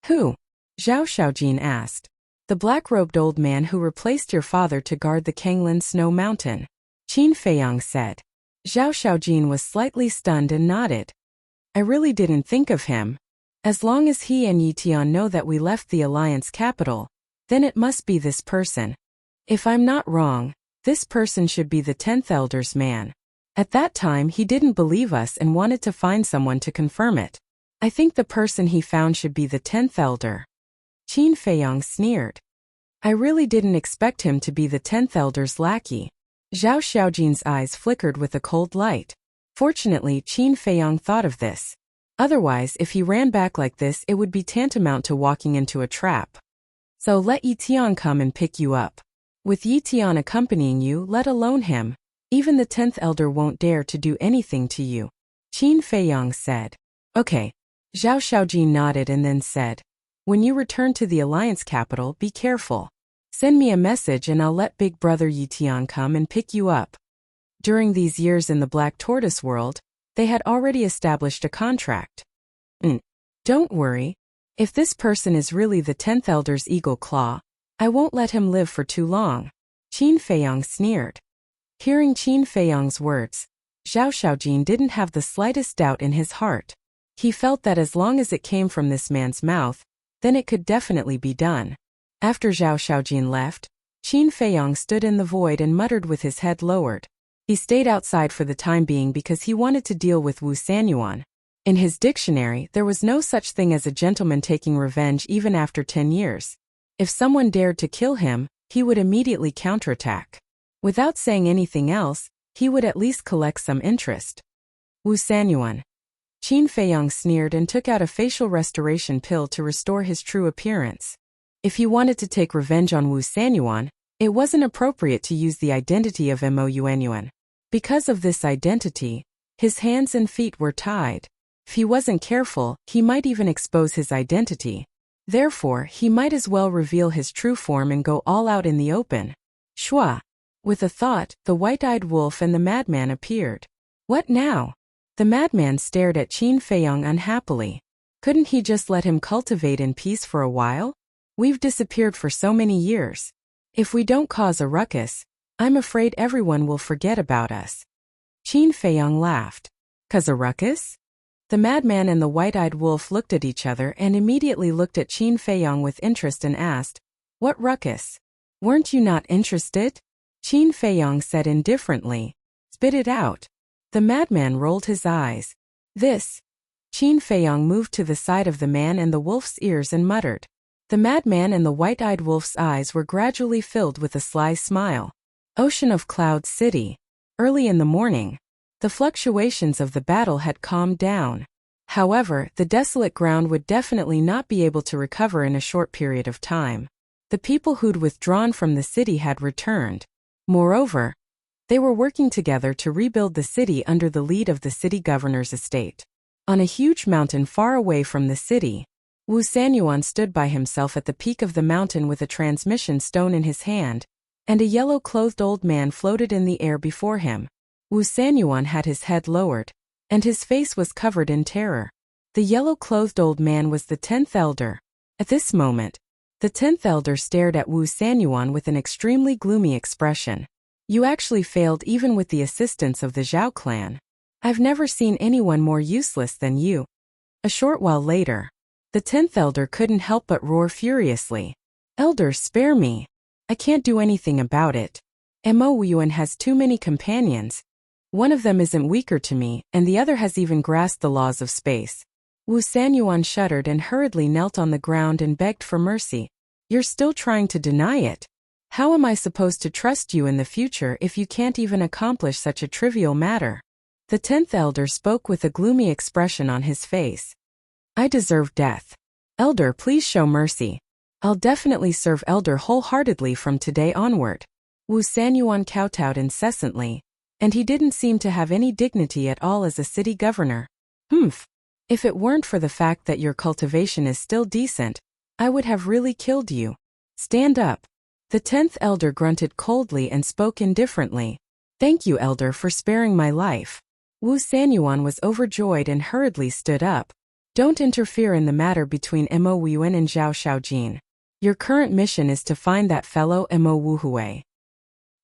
Who? Zhao Xiaojin asked. The black-robed old man who replaced your father to guard the Kanglin Snow Mountain. Qin Feiyong said. Zhao Xiaojin was slightly stunned and nodded. I really didn't think of him. As long as he and Yi Tian know that we left the Alliance capital, then it must be this person. If I'm not wrong, this person should be the 10th elder's man. At that time he didn't believe us and wanted to find someone to confirm it. I think the person he found should be the 10th elder. Qin Feiyang sneered. I really didn't expect him to be the 10th elder's lackey. Zhao Xiaojin's eyes flickered with a cold light. Fortunately, Qin Feiyang thought of this. Otherwise, if he ran back like this, it would be tantamount to walking into a trap. So let Yitian come and pick you up. With Yitian accompanying you, let alone him, even the 10th elder won't dare to do anything to you. Qin Feiyang said. Okay. Zhao Xiaojin nodded and then said, when you return to the Alliance capital, be careful. Send me a message and I'll let big brother Yitian come and pick you up. During these years in the Black Tortoise world, they had already established a contract. Don't worry. If this person is really the 10th elder's eagle claw, I won't let him live for too long. Qin Feiyang sneered. Hearing Qin Feiyang's words, Zhao Xiaojin didn't have the slightest doubt in his heart. He felt that as long as it came from this man's mouth, then it could definitely be done. After Zhao Xiaojin left, Qin Feiyang stood in the void and muttered with his head lowered. He stayed outside for the time being because he wanted to deal with Wu Sanyuan. In his dictionary, there was no such thing as a gentleman taking revenge even after 10 years. If someone dared to kill him, he would immediately counterattack. Without saying anything else, he would at least collect some interest. Wu Sanyuan. Qin Feiyang sneered and took out a facial restoration pill to restore his true appearance. If he wanted to take revenge on Wu Sanyuan, it wasn't appropriate to use the identity of Mo Yuanyuan. Because of this identity, his hands and feet were tied. If he wasn't careful, he might even expose his identity. Therefore, he might as well reveal his true form and go all out in the open. Shua. With a thought, the white-eyed wolf and the madman appeared. What now? The madman stared at Qin Feiyang unhappily. Couldn't he just let him cultivate in peace for a while? We've disappeared for so many years. If we don't cause a ruckus, I'm afraid everyone will forget about us. Qin Feiyang laughed. 'Cause a ruckus? The madman and the white-eyed wolf looked at each other and immediately looked at Qin Feiyang with interest and asked, what ruckus? Weren't you not interested? Qin Feiyang said indifferently, spit it out. The madman rolled his eyes. This. Qin Feiyang moved to the side of the man and the wolf's ears and muttered. The madman and the white-eyed wolf's eyes were gradually filled with a sly smile. Ocean of Cloud City. Early in the morning, the fluctuations of the battle had calmed down. However, the desolate ground would definitely not be able to recover in a short period of time. The people who'd withdrawn from the city had returned. Moreover, they were working together to rebuild the city under the lead of the city governor's estate. On a huge mountain far away from the city, Wu Sanyuan stood by himself at the peak of the mountain with a transmission stone in his hand, and a yellow-clothed old man floated in the air before him. Wu Sanyuan had his head lowered, and his face was covered in terror. The yellow-clothed old man was the 10th elder. At this moment, the 10th elder stared at Wu Sanyuan with an extremely gloomy expression. You actually failed even with the assistance of the Zhao clan. I've never seen anyone more useless than you. A short while later, the 10th elder couldn't help but roar furiously. Elder, spare me. I can't do anything about it. Mo Yuan has too many companions. One of them isn't weaker to me, and the other has even grasped the laws of space. Wu Sanyuan shuddered and hurriedly knelt on the ground and begged for mercy. You're still trying to deny it. How am I supposed to trust you in the future if you can't even accomplish such a trivial matter? The 10th elder spoke with a gloomy expression on his face. I deserve death. Elder, please show mercy. I'll definitely serve Elder wholeheartedly from today onward. Wu Sanyuan kowtowed incessantly, and he didn't seem to have any dignity at all as a city governor. If it weren't for the fact that your cultivation is still decent, I would have really killed you. Stand up. The 10th elder grunted coldly and spoke indifferently. Thank you, Elder, for sparing my life. Wu Sanyuan was overjoyed and hurriedly stood up. Don't interfere in the matter between Mo Yuan and Zhao Xiaojin. Your current mission is to find that fellow Mo Wuhui.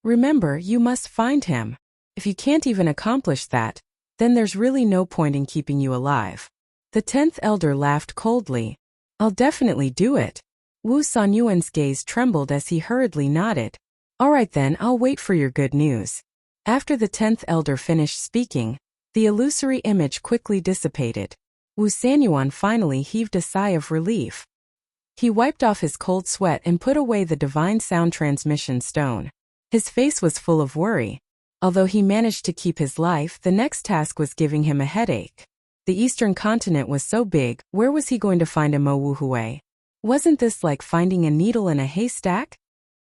Remember, you must find him. If you can't even accomplish that, then there's really no point in keeping you alive. The 10th elder laughed coldly. I'll definitely do it. Wu Sanyuan's gaze trembled as he hurriedly nodded. All right then, I'll wait for your good news. After the 10th elder finished speaking, the illusory image quickly dissipated. Wu Sanyuan finally heaved a sigh of relief. He wiped off his cold sweat and put away the divine sound transmission stone. His face was full of worry. Although he managed to keep his life, the next task was giving him a headache. The eastern continent was so big, where was he going to find a Mo Wu Hui? Wasn't this like finding a needle in a haystack?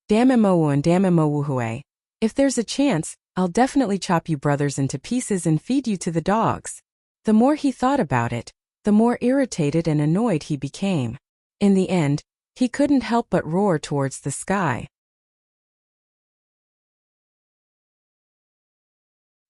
Damn Mo Wu and damn Mo Wu Hui. If there's a chance, I'll definitely chop you brothers into pieces and feed you to the dogs. The more he thought about it, the more irritated and annoyed he became. In the end, he couldn't help but roar towards the sky.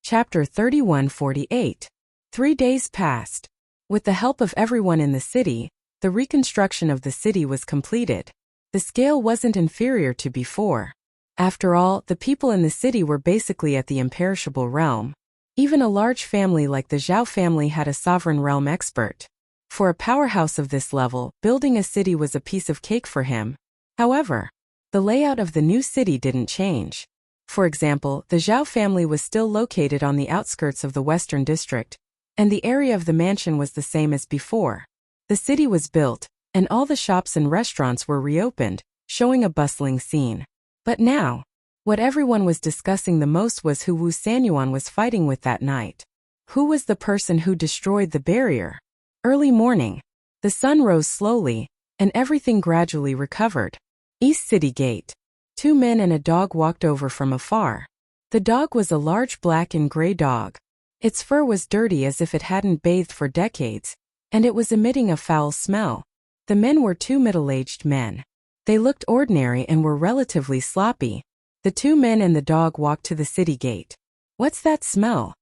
Chapter 3148. 3 days passed. With the help of everyone in the city, the reconstruction of the city was completed. The scale wasn't inferior to before. After all, the people in the city were basically at the imperishable realm. Even a large family like the Zhao family had a sovereign realm expert. For a powerhouse of this level, building a city was a piece of cake for him. However, the layout of the new city didn't change. For example, the Zhao family was still located on the outskirts of the Western District, and the area of the mansion was the same as before. The city was built, and all the shops and restaurants were reopened, showing a bustling scene. But now, what everyone was discussing the most was who Wu Sanyuan was fighting with that night. Who was the person who destroyed the barrier? Early morning. The sun rose slowly, and everything gradually recovered. East City Gate. 2 men and a dog walked over from afar. The dog was a large black and gray dog. Its fur was dirty as if it hadn't bathed for decades, and it was emitting a foul smell. The men were 2 middle-aged men. They looked ordinary and were relatively sloppy. The 2 men and the dog walked to the city gate. What's that smell?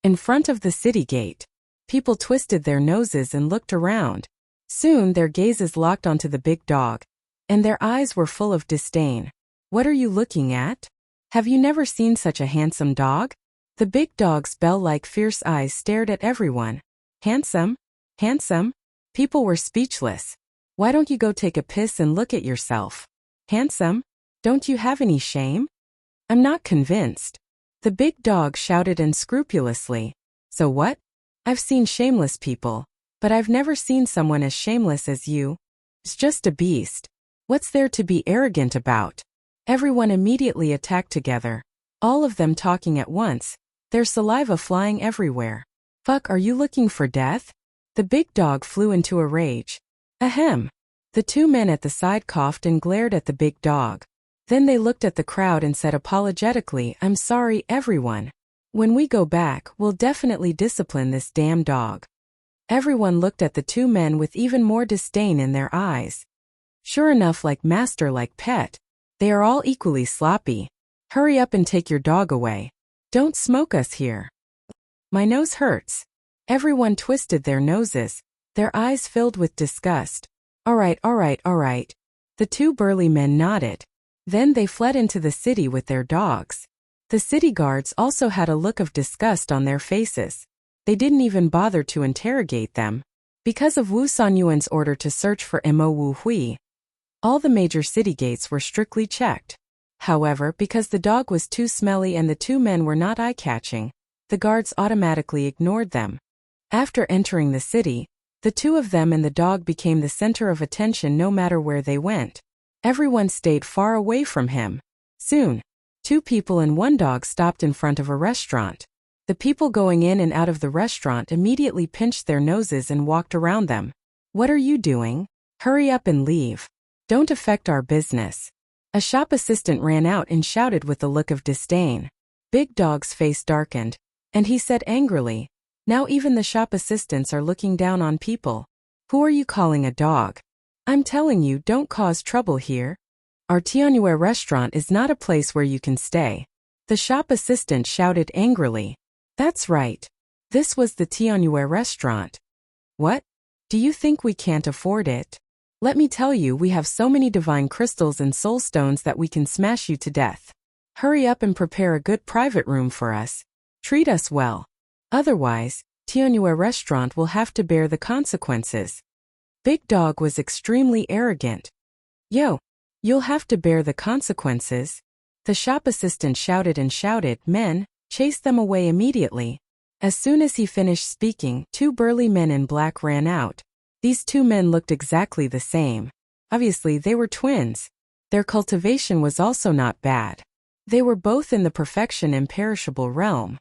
In front of the city gate, people twisted their noses and looked around. Soon their gazes locked onto the big dog, and their eyes were full of disdain. What are you looking at? Have you never seen such a handsome dog? The big dog's bell-like fierce eyes stared at everyone. Handsome? Handsome? People were speechless. Why don't you go take a piss and look at yourself? Handsome? Don't you have any shame? I'm not convinced. The big dog shouted unscrupulously. So what? I've seen shameless people, but I've never seen someone as shameless as you. It's just a beast. What's there to be arrogant about? Everyone immediately attacked together, all of them talking at once, their saliva flying everywhere. Fuck, are you looking for death? The big dog flew into a rage. Ahem. The 2 men at the side coughed and glared at the big dog. Then they looked at the crowd and said apologetically, I'm sorry, everyone. When we go back, we'll definitely discipline this damn dog. Everyone looked at the 2 men with even more disdain in their eyes. Sure enough, like master, like pet. They are all equally sloppy. Hurry up and take your dog away. Don't smoke us here. My nose hurts. Everyone twisted their noses, their eyes filled with disgust. All right. The 2 burly men nodded. Then they fled into the city with their dogs. The city guards also had a look of disgust on their faces. They didn't even bother to interrogate them. Because of Wu Sanyuan's order to search for Mo Wu Hui, all the major city gates were strictly checked. However, because the dog was too smelly and the 2 men were not eye-catching, the guards automatically ignored them. After entering the city, the 2 of them and the dog became the center of attention no matter where they went. Everyone stayed far away from him. Soon, 2 people and 1 dog stopped in front of a restaurant. The people going in and out of the restaurant immediately pinched their noses and walked around them. What are you doing? Hurry up and leave. Don't affect our business. A shop assistant ran out and shouted with a look of disdain. Big Dog's face darkened, and he said angrily, now even the shop assistants are looking down on people. Who are you calling a dog? I'm telling you, don't cause trouble here. Our Tianyue restaurant is not a place where you can stay. The shop assistant shouted angrily. That's right. This was the Tianyue restaurant. What? Do you think we can't afford it? Let me tell you, we have so many divine crystals and soul stones that we can smash you to death. Hurry up and prepare a good private room for us. Treat us well. Otherwise, Tianyue restaurant will have to bear the consequences. Big Dog was extremely arrogant. Yo, you'll have to bear the consequences. The shop assistant shouted and shouted, men, Chase them away immediately. As soon as he finished speaking, 2 burly men in black ran out. These 2 men looked exactly the same. Obviously, they were twins. Their cultivation was also not bad. They were both in the perfection imperishable realm.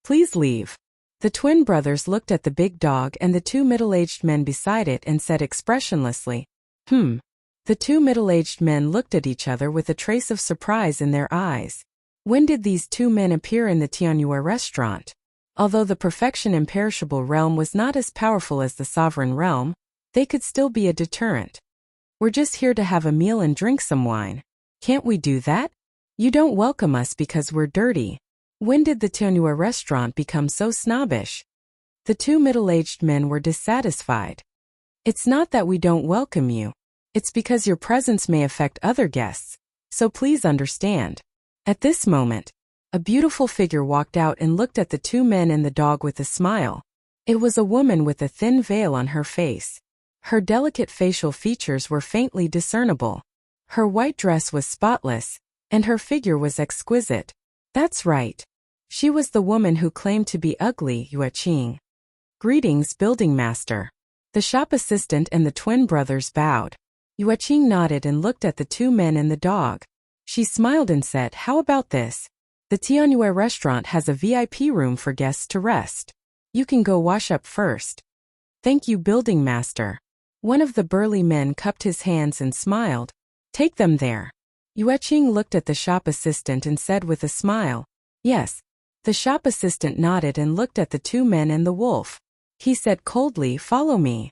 Please leave. The twin brothers looked at the big dog and the 2 middle-aged men beside it and said expressionlessly, The 2 middle-aged men looked at each other with a trace of surprise in their eyes. When did these 2 men appear in the Tianyue restaurant? Although the perfection imperishable realm was not as powerful as the sovereign realm, they could still be a deterrent. We're just here to have a meal and drink some wine. Can't we do that? You don't welcome us because we're dirty. When did the Tianyue restaurant become so snobbish? The 2 middle-aged men were dissatisfied. It's not that we don't welcome you. It's because your presence may affect other guests, so please understand. At this moment, a beautiful figure walked out and looked at the 2 men and the dog with a smile. It was a woman with a thin veil on her face. Her delicate facial features were faintly discernible. Her white dress was spotless, and her figure was exquisite. That's right. She was the woman who claimed to be ugly, Yueqing. Greetings, building master. The shop assistant and the twin brothers bowed. Yueqing nodded and looked at the 2 men and the dog. She smiled and said, How about this? The Tianyue restaurant has a VIP room for guests to rest. You can go wash up first. Thank you, building master. One of the burly men cupped his hands and smiled. Take them there. Yueqing looked at the shop assistant and said with a smile, Yes. The shop assistant nodded and looked at the 2 men and the wolf. He said coldly, Follow me.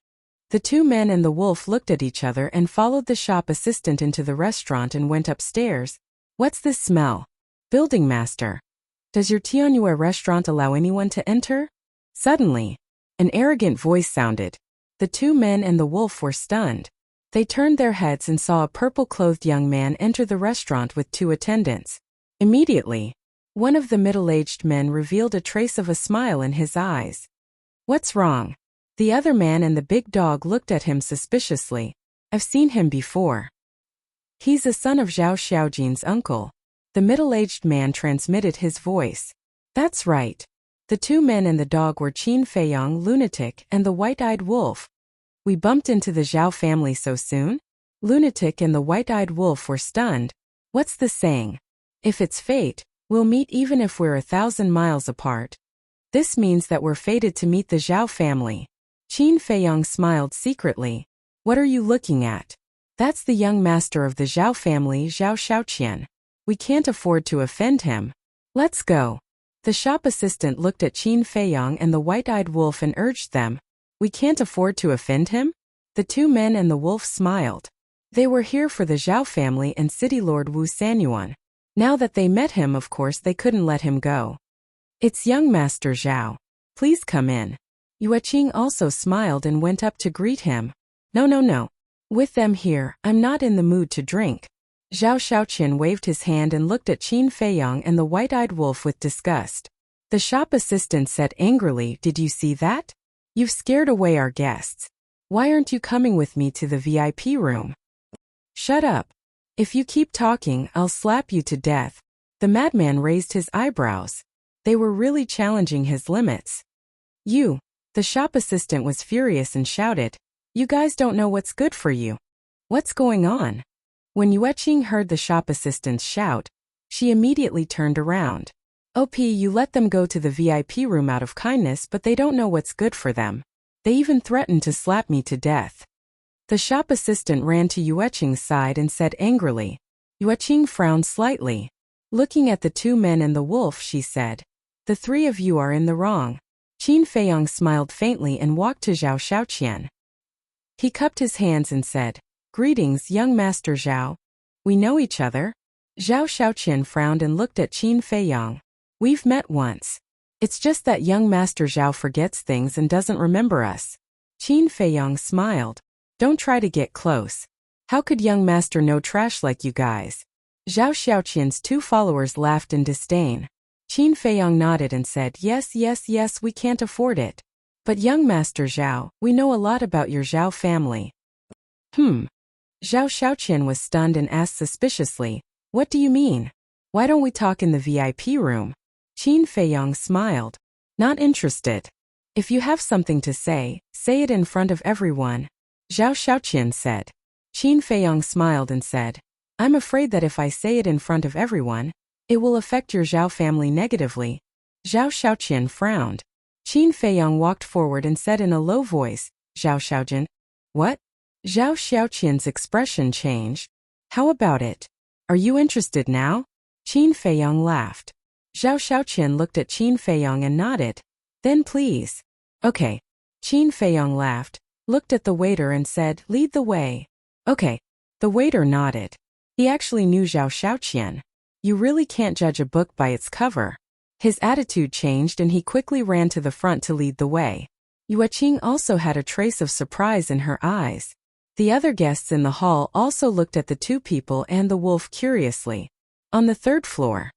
The 2 men and the wolf looked at each other and followed the shop assistant into the restaurant and went upstairs. What's this smell? Building master. Does your Tianyue restaurant allow anyone to enter? Suddenly, an arrogant voice sounded. The 2 men and the wolf were stunned. They turned their heads and saw a purple-clothed young man enter the restaurant with 2 attendants. Immediately, one of the middle-aged men revealed a trace of a smile in his eyes. What's wrong? The other man and the big dog looked at him suspiciously. I've seen him before. He's a son of Zhao Xiaojin's uncle. The middle-aged man transmitted his voice. That's right. The 2 men and the dog were Qin Feiyang, Lunatic, and the white-eyed wolf. We bumped into the Zhao family so soon? Lunatic and the white-eyed wolf were stunned. What's the saying? If it's fate, we'll meet even if we're 1,000 miles apart. This means that we're fated to meet the Zhao family. Qin Feiyang smiled secretly. What are you looking at? That's the young master of the Zhao family, Zhao Xiaoqian. We can't afford to offend him. Let's go. The shop assistant looked at Qin Feiyang and the white-eyed wolf and urged them. We can't afford to offend him? The 2 men and the wolf smiled. They were here for the Zhao family and city lord Wu Sanyuan. Now that they met him, of course they couldn't let him go. It's young Master Zhao. Please come in. Yueqing also smiled and went up to greet him. No. With them here, I'm not in the mood to drink. Zhao Xiaoqian waved his hand and looked at Qin Feiyang and the white-eyed wolf with disgust. The shop assistant said angrily, Did you see that? You've scared away our guests. Why aren't you coming with me to the VIP room? Shut up. If you keep talking, I'll slap you to death. The madman raised his eyebrows. They were really challenging his limits. You. The shop assistant was furious and shouted, You guys don't know what's good for you. What's going on? When Yueqing heard the shop assistant's shout, she immediately turned around. You let them go to the VIP room out of kindness, but they don't know what's good for them. They even threatened to slap me to death. The shop assistant ran to Yueqing's side and said angrily. Yueqing frowned slightly. Looking at the 2 men and the wolf, she said, The 3 of you are in the wrong. Qin Feiyang smiled faintly and walked to Zhao Xiaoqian. He cupped his hands and said, Greetings, young Master Zhao. We know each other? Zhao Xiaoqian frowned and looked at Qin Feiyang. We've met once. It's just that young Master Zhao forgets things and doesn't remember us. Qin Feiyang smiled. Don't try to get close. How could young Master know trash like you guys? Zhao Xiaoqian's 2 followers laughed in disdain. Qin Feiyang nodded and said, Yes, we can't afford it. But young Master Zhao, we know a lot about your Zhao family. Zhao Xiaoqian was stunned and asked suspiciously, What do you mean? Why don't we talk in the VIP room? Qin Feiyong smiled. Not interested. If you have something to say it in front of everyone, Zhao Xiaoqian said. Qin Feiyong smiled and said, I'm afraid that if I say it in front of everyone, it will affect your Zhao family negatively. Zhao Xiaoqian frowned. Qin Feiyong walked forward and said in a low voice, Zhao Xiaojian. What? Zhao Xiaoqian's expression changed. How about it? Are you interested now? Qin Feiyong laughed. Zhao Xiaoqian looked at Qin Feiyong and nodded. Then please. Okay. Qin Feiyong laughed, looked at the waiter and said, lead the way. Okay. The waiter nodded. He actually knew Zhao Xiaoqian. You really can't judge a book by its cover. His attitude changed and he quickly ran to the front to lead the way. Yueqing also had a trace of surprise in her eyes. The other guests in the hall also looked at the two people and the wolf curiously. On the third floor.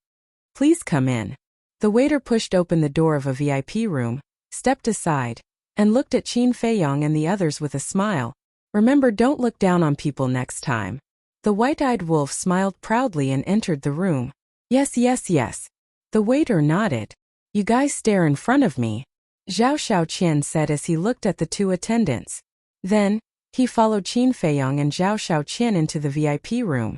Please come in. The waiter pushed open the door of a VIP room, stepped aside, and looked at Qin Feiyong and the others with a smile. Remember, don't look down on people next time. The white-eyed wolf smiled proudly and entered the room. Yes, yes, yes. The waiter nodded. You guys stare in front of me, Zhao Xiaoqian said as he looked at the two attendants. Then, he followed Qin Feiyong and Zhao Xiaoqian into the VIP room.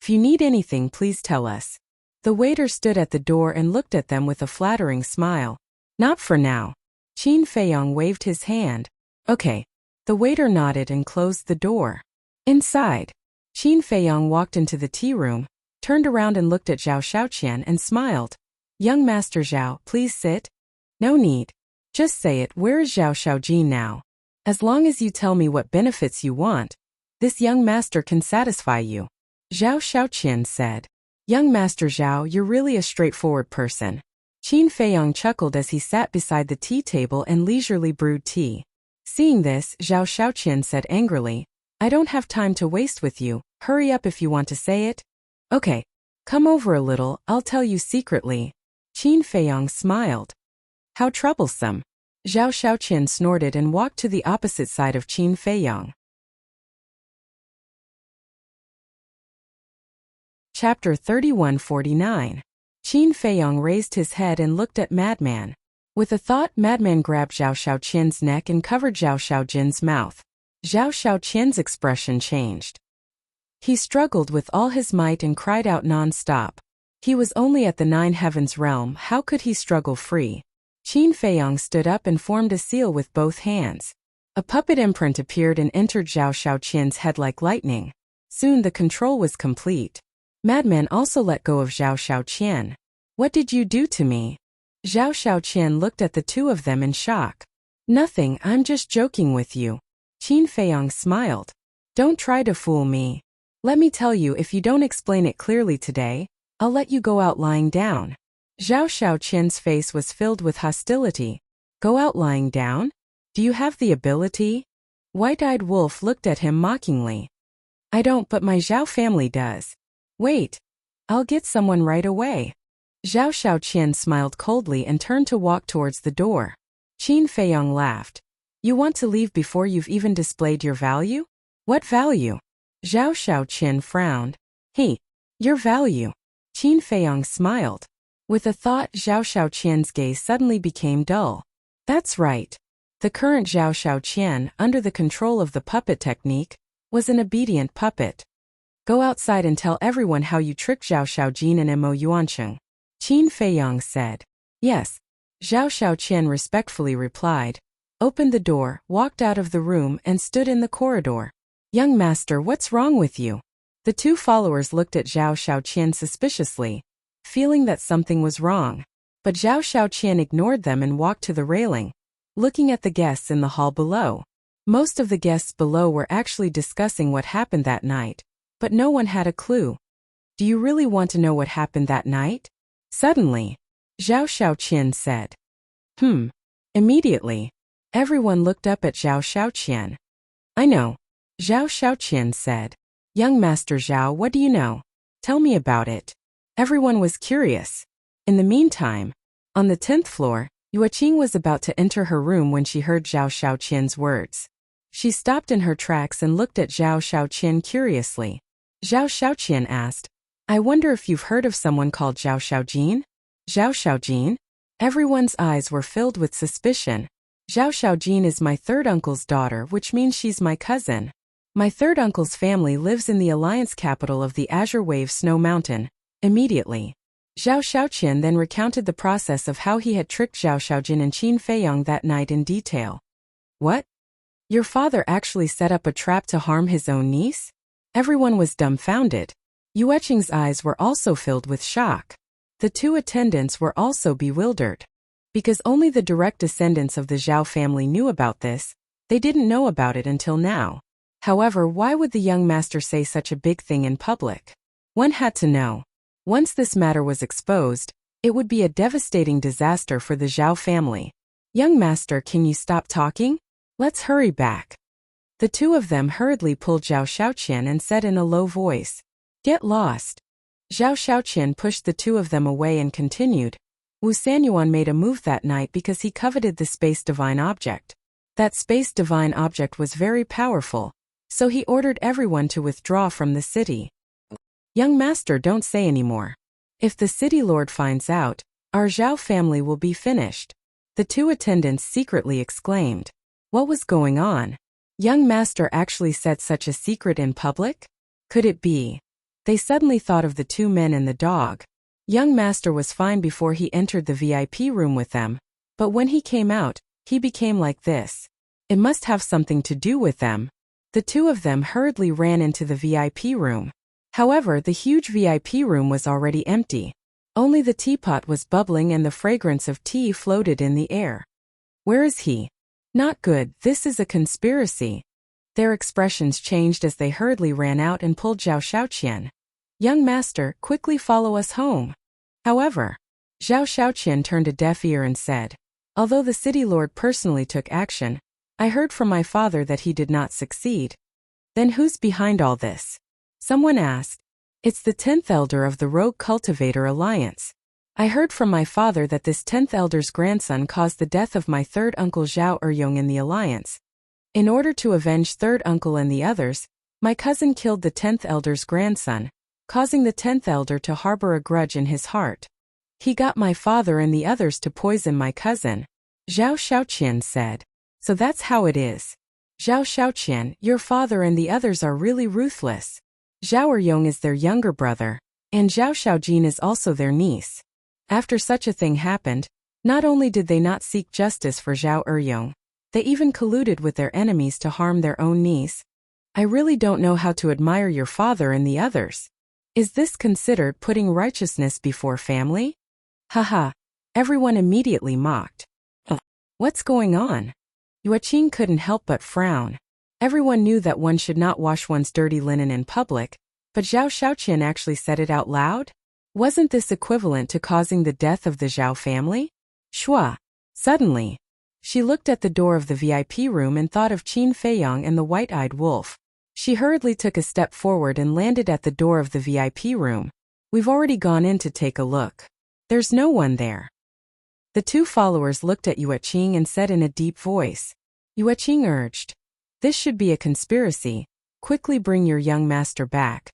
If you need anything, please tell us. The waiter stood at the door and looked at them with a flattering smile. Not for now. Qin Feiyong waved his hand. Okay. The waiter nodded and closed the door. Inside, Qin Feiyong walked into the tea room, turned around and looked at Zhao Xiaoqian and smiled. Young Master Zhao, please sit. No need. Just say it. Where is Zhao Xiaojin now? As long as you tell me what benefits you want, this young master can satisfy you. Zhao Xiaoqian said. Young Master Zhao, you're really a straightforward person. Qin Feiyong chuckled as he sat beside the tea table and leisurely brewed tea. Seeing this, Zhao Xiaoqian said angrily, I don't have time to waste with you, hurry up if you want to say it. Okay. Come over a little, I'll tell you secretly. Qin Feiyong smiled. How troublesome. Zhao Xiaoqian snorted and walked to the opposite side of Qin Feiyong. Chapter 3149. Qin Feiyong raised his head and looked at Madman. With a thought, Madman grabbed Zhao Xiaoqian's neck and covered Zhao Xiaojin's mouth. Zhao Xiaoqian's expression changed. He struggled with all his might and cried out non-stop. He was only at the Nine Heavens realm, how could he struggle free? Qin Feiyong stood up and formed a seal with both hands. A puppet imprint appeared and entered Zhao Xiaoqian's head like lightning. Soon the control was complete. Madman also let go of Zhao Xiaoqian. What did you do to me? Zhao Xiaoqian looked at the two of them in shock. Nothing, I'm just joking with you. Qin Feiyong smiled. Don't try to fool me. Let me tell you, if you don't explain it clearly today, I'll let you go out lying down. Zhao Xiaoqian's face was filled with hostility. Go out lying down? Do you have the ability? White-eyed wolf looked at him mockingly. I don't, but my Zhao family does. Wait. I'll get someone right away. Zhao Xiaoqian smiled coldly and turned to walk towards the door. Qin Feiyong laughed. You want to leave before you've even displayed your value? What value? Zhao Xiaoqian frowned. Hey, your value. Qin Feiyong smiled. With a thought, Zhao Xiaoqian's gaze suddenly became dull. That's right. The current Zhao Xiaoqian, under the control of the puppet technique, was an obedient puppet. Go outside and tell everyone how you tricked Zhao Xiaojin and Mo Yuancheng. Qin Feiyong said. Yes. Zhao Xiaoqian respectfully replied, opened the door, walked out of the room and stood in the corridor. Young master, what's wrong with you? The two followers looked at Zhao Xiaoqian suspiciously, feeling that something was wrong. But Zhao Xiaoqian ignored them and walked to the railing, looking at the guests in the hall below. Most of the guests below were actually discussing what happened that night, but no one had a clue. Do you really want to know what happened that night? Suddenly, Zhao Xiaoqian said. Immediately, everyone looked up at Zhao Xiaoqian. I know. Zhao Xiaoqian said. Young Master Zhao, what do you know? Tell me about it. Everyone was curious. In the meantime, on the 10th floor, Yueqing was about to enter her room when she heard Zhao Xiaoqian's words. She stopped in her tracks and looked at Zhao Xiaoqian curiously. Zhao Xiaoqian asked, I wonder if you've heard of someone called Zhao Xiaojin? Zhao Xiaojin? Everyone's eyes were filled with suspicion. Zhao Xiaojin is my third uncle's daughter, which means she's my cousin. My third uncle's family lives in the alliance capital of the Azure Wave Snow Mountain. Immediately, Zhao Xiaoqian then recounted the process of how he had tricked Zhao Xiaojin and Qin Feiyong that night in detail. What? Your father actually set up a trap to harm his own niece? Everyone was dumbfounded. Yueqing's eyes were also filled with shock. The two attendants were also bewildered. Because only the direct descendants of the Zhao family knew about this, they didn't know about it until now. However, why would the young master say such a big thing in public? One had to know. Once this matter was exposed, it would be a devastating disaster for the Zhao family. Young master, can you stop talking? Let's hurry back. The two of them hurriedly pulled Zhao Xiaoqian and said in a low voice, Get lost. Zhao Xiaoqian pushed the two of them away and continued, Wu Sanyuan made a move that night because he coveted the space divine object. That space divine object was very powerful, so he ordered everyone to withdraw from the city. Young master, don't say anymore. If the city lord finds out, our Zhao family will be finished. The two attendants secretly exclaimed. What was going on? Young master actually said such a secret in public? Could it be? They suddenly thought of the two men and the dog. Young master was fine before he entered the VIP room with them, but when he came out, he became like this. It must have something to do with them. The two of them hurriedly ran into the VIP room. However, the huge VIP room was already empty. Only the teapot was bubbling and the fragrance of tea floated in the air. Where is he? Not good, this is a conspiracy. Their expressions changed as they hurriedly ran out and pulled Zhao Xiaoqian. Young master, quickly follow us home. However, Zhao Xiaoqian turned a deaf ear and said, Although the city lord personally took action, I heard from my father that he did not succeed. Then who's behind all this? Someone asked. It's the 10th elder of the Rogue Cultivator Alliance. I heard from my father that this 10th elder's grandson caused the death of my third uncle Zhao Eryong in the alliance. In order to avenge third uncle and the others, my cousin killed the 10th elder's grandson, causing the 10th elder to harbor a grudge in his heart. He got my father and the others to poison my cousin. Zhao Xiaoqian said. So that's how it is. Zhao Xiaoqian, your father and the others are really ruthless. Zhao Eryong is their younger brother, and Zhao Xiaojin is also their niece. After such a thing happened, not only did they not seek justice for Zhao Eryong, they even colluded with their enemies to harm their own niece. I really don't know how to admire your father and the others. Is this considered putting righteousness before family? Haha. Everyone immediately mocked. What's going on? Yueqing couldn't help but frown. Everyone knew that one should not wash one's dirty linen in public, but Zhao Xiaoqian actually said it out loud? Wasn't this equivalent to causing the death of the Zhao family? Shua. Suddenly, she looked at the door of the VIP room and thought of Qin Feiyong and the white-eyed wolf. She hurriedly took a step forward and landed at the door of the VIP room. We've already gone in to take a look. There's no one there. The two followers looked at Yueqing and said in a deep voice. Yueqing urged. This should be a conspiracy. Quickly bring your young master back.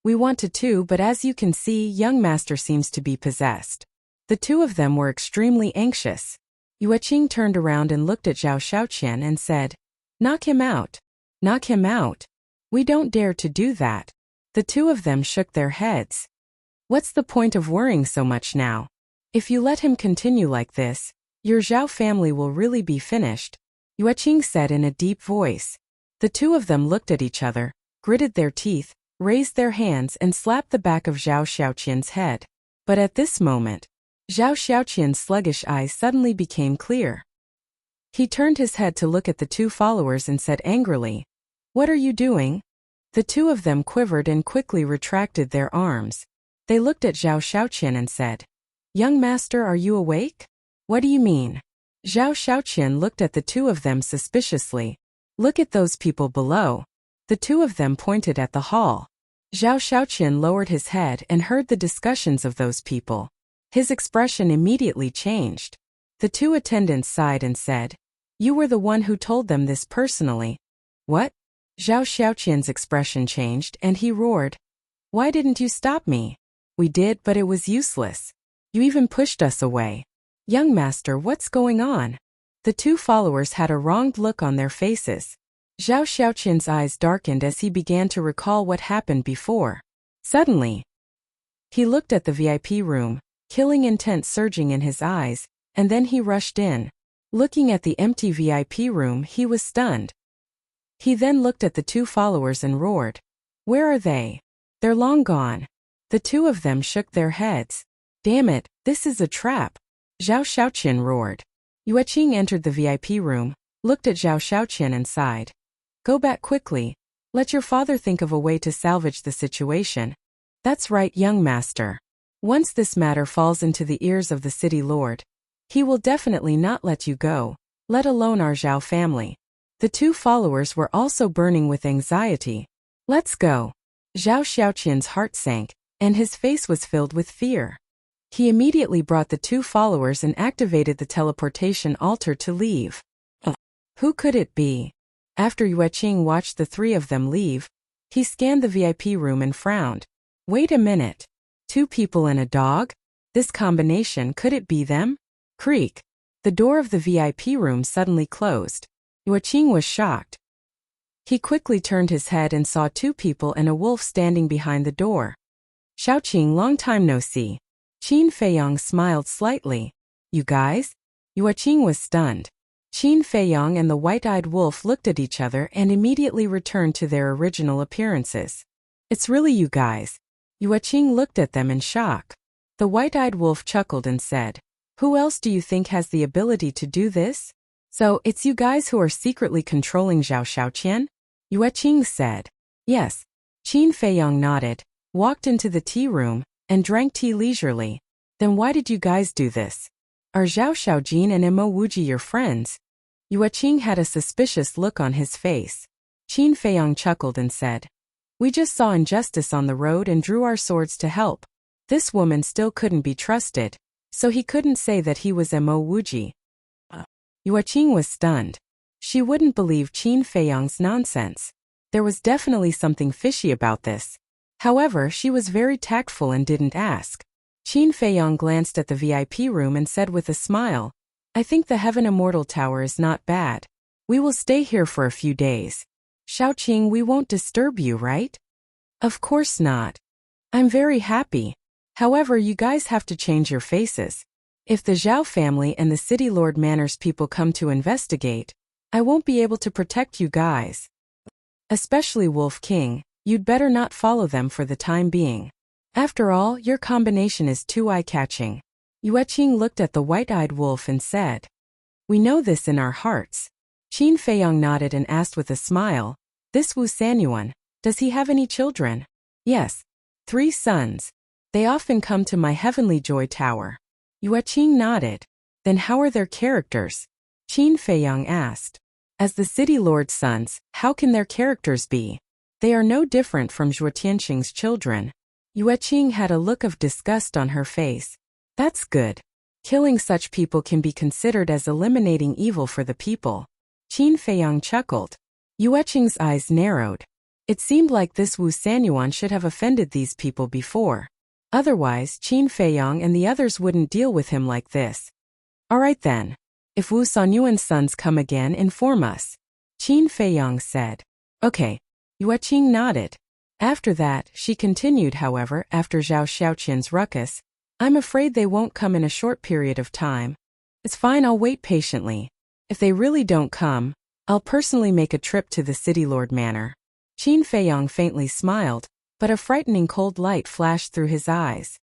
We want to too, but as you can see, young master seems to be possessed. The two of them were extremely anxious. Yueqing turned around and looked at Zhao Xiaoqian and said, Knock him out. Knock him out. We don't dare to do that. The two of them shook their heads. What's the point of worrying so much now? If you let him continue like this, your Zhao family will really be finished, Yueqing said in a deep voice. The two of them looked at each other, gritted their teeth, raised their hands and slapped the back of Zhao Xiaoqian's head. But at this moment, Zhao Xiaoqian's sluggish eyes suddenly became clear. He turned his head to look at the two followers and said angrily, What are you doing? The two of them quivered and quickly retracted their arms. They looked at Zhao Xiaoqian and said, Young master, are you awake? What do you mean? Zhao Xiaoqian looked at the two of them suspiciously. Look at those people below. The two of them pointed at the hall. Zhao Xiaoqian lowered his head and heard the discussions of those people. His expression immediately changed. The two attendants sighed and said, You were the one who told them this personally. What? Zhao Xiaoqian's expression changed and he roared. Why didn't you stop me? We did, but it was useless. You even pushed us away. Young master, what's going on? The two followers had a wronged look on their faces. Zhao Xiaoqian's eyes darkened as he began to recall what happened before. Suddenly, he looked at the VIP room, killing intent surging in his eyes, and then he rushed in. Looking at the empty VIP room, he was stunned. He then looked at the two followers and roared, "Where are they? They're long gone." The two of them shook their heads. "Damn it, this is a trap!" Zhao Xiaoqian roared. Yueqing entered the VIP room, looked at Zhao Xiaoqian and sighed. "Go back quickly. Let your father think of a way to salvage the situation." "That's right, young master. Once this matter falls into the ears of the city lord, he will definitely not let you go, let alone our Zhao family." The two followers were also burning with anxiety. "Let's go." Zhao Xiaoqian's heart sank, and his face was filled with fear. He immediately brought the two followers and activated the teleportation altar to leave. Who could it be? After Yueqing watched the three of them leave, he scanned the VIP room and frowned. Wait a minute. Two people and a dog? This combination, could it be them? Creak. The door of the VIP room suddenly closed. Yueqing was shocked. He quickly turned his head and saw two people and a wolf standing behind the door. Xiaoqing, long time no see. Qin Feiyang smiled slightly. You guys? Yueqing was stunned. Qin Feiyang and the white-eyed wolf looked at each other and immediately returned to their original appearances. It's really you guys. Yueqing looked at them in shock. The white-eyed wolf chuckled and said, Who else do you think has the ability to do this? So, it's you guys who are secretly controlling Zhao Xiaoqian? Yueqing said. Yes. Qin Feiyang nodded, walked into the tea room, and drank tea leisurely. Then why did you guys do this? Are Zhao Xiaojin and Mo Wuji your friends? Yueqing had a suspicious look on his face. Qin Feiyang chuckled and said, We just saw injustice on the road and drew our swords to help. This woman still couldn't be trusted, so he couldn't say that he was Mo Wuji. Yueqing was stunned. She wouldn't believe Qin Feiyang's nonsense. There was definitely something fishy about this. However, she was very tactful and didn't ask. Qin Feiyang glanced at the VIP room and said with a smile, I think the Heaven Immortal Tower is not bad. We will stay here for a few days. Xiaoqing, we won't disturb you, right? Of course not. I'm very happy. However, you guys have to change your faces. If the Zhao family and the City Lord Manor's people come to investigate, I won't be able to protect you guys. Especially Wolf King, you'd better not follow them for the time being. After all, your combination is too eye-catching. Yueqing looked at the white-eyed wolf and said, We know this in our hearts. Qin Feiyang nodded and asked with a smile, This Wu Sanyuan, does he have any children? Yes. 3 sons. They often come to my Heavenly Joy Tower. Yueqing nodded. Then how are their characters? Qin Feiyang asked. As the City Lord's sons, how can their characters be? They are no different from Zhuo Tianxing's children. Yueqing had a look of disgust on her face. That's good. Killing such people can be considered as eliminating evil for the people. Qin Feiyang chuckled. Yueqing's eyes narrowed. It seemed like this Wu Sanyuan should have offended these people before. Otherwise, Qin Feiyang and the others wouldn't deal with him like this. All right then. If Wu Sanyuan's sons come again, inform us. Qin Feiyang said. Okay. Yueqing nodded. After that, she continued, however, after Zhao Xiaoqian's ruckus, I'm afraid they won't come in a short period of time. It's fine, I'll wait patiently. If they really don't come, I'll personally make a trip to the City Lord Manor. Qin Feiyang faintly smiled, but a frightening cold light flashed through his eyes.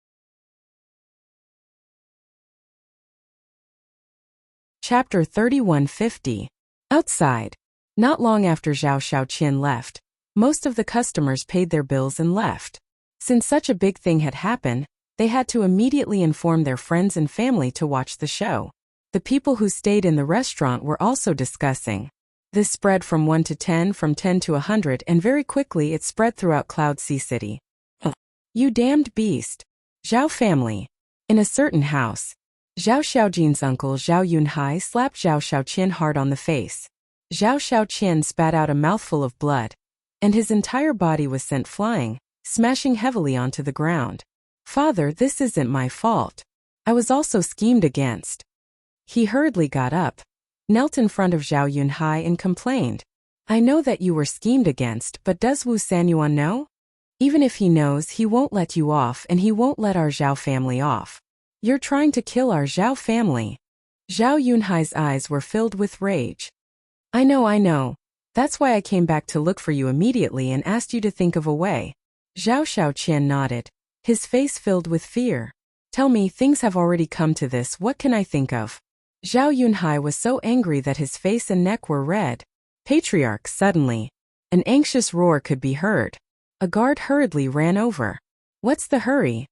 Chapter 3150. Outside. Not long after Zhao Xiaoqian left, most of the customers paid their bills and left. Since such a big thing had happened, they had to immediately inform their friends and family to watch the show. The people who stayed in the restaurant were also discussing. This spread from 1 to 10, from 10 to 100, and very quickly it spread throughout Cloud Sea City. You damned beast. Zhao family. In a certain house, Zhao Xiaojin's uncle Zhao Yunhai slapped Zhao Xiaoqian hard on the face. Zhao Xiaoqian spat out a mouthful of blood, and his entire body was sent flying, smashing heavily onto the ground. Father, this isn't my fault. I was also schemed against. He hurriedly got up, knelt in front of Zhao Yunhai and complained. I know that you were schemed against, but does Wu Sanyuan know? Even if he knows, he won't let you off, and he won't let our Zhao family off. You're trying to kill our Zhao family. Zhao Yunhai's eyes were filled with rage. I know. That's why I came back to look for you immediately and asked you to think of a way. Zhao Shaoqian nodded, his face filled with fear. Tell me, things have already come to this, what can I think of? Zhao Yunhai was so angry that his face and neck were red. Patriarch, suddenly. An anxious roar could be heard. A guard hurriedly ran over. What's the hurry?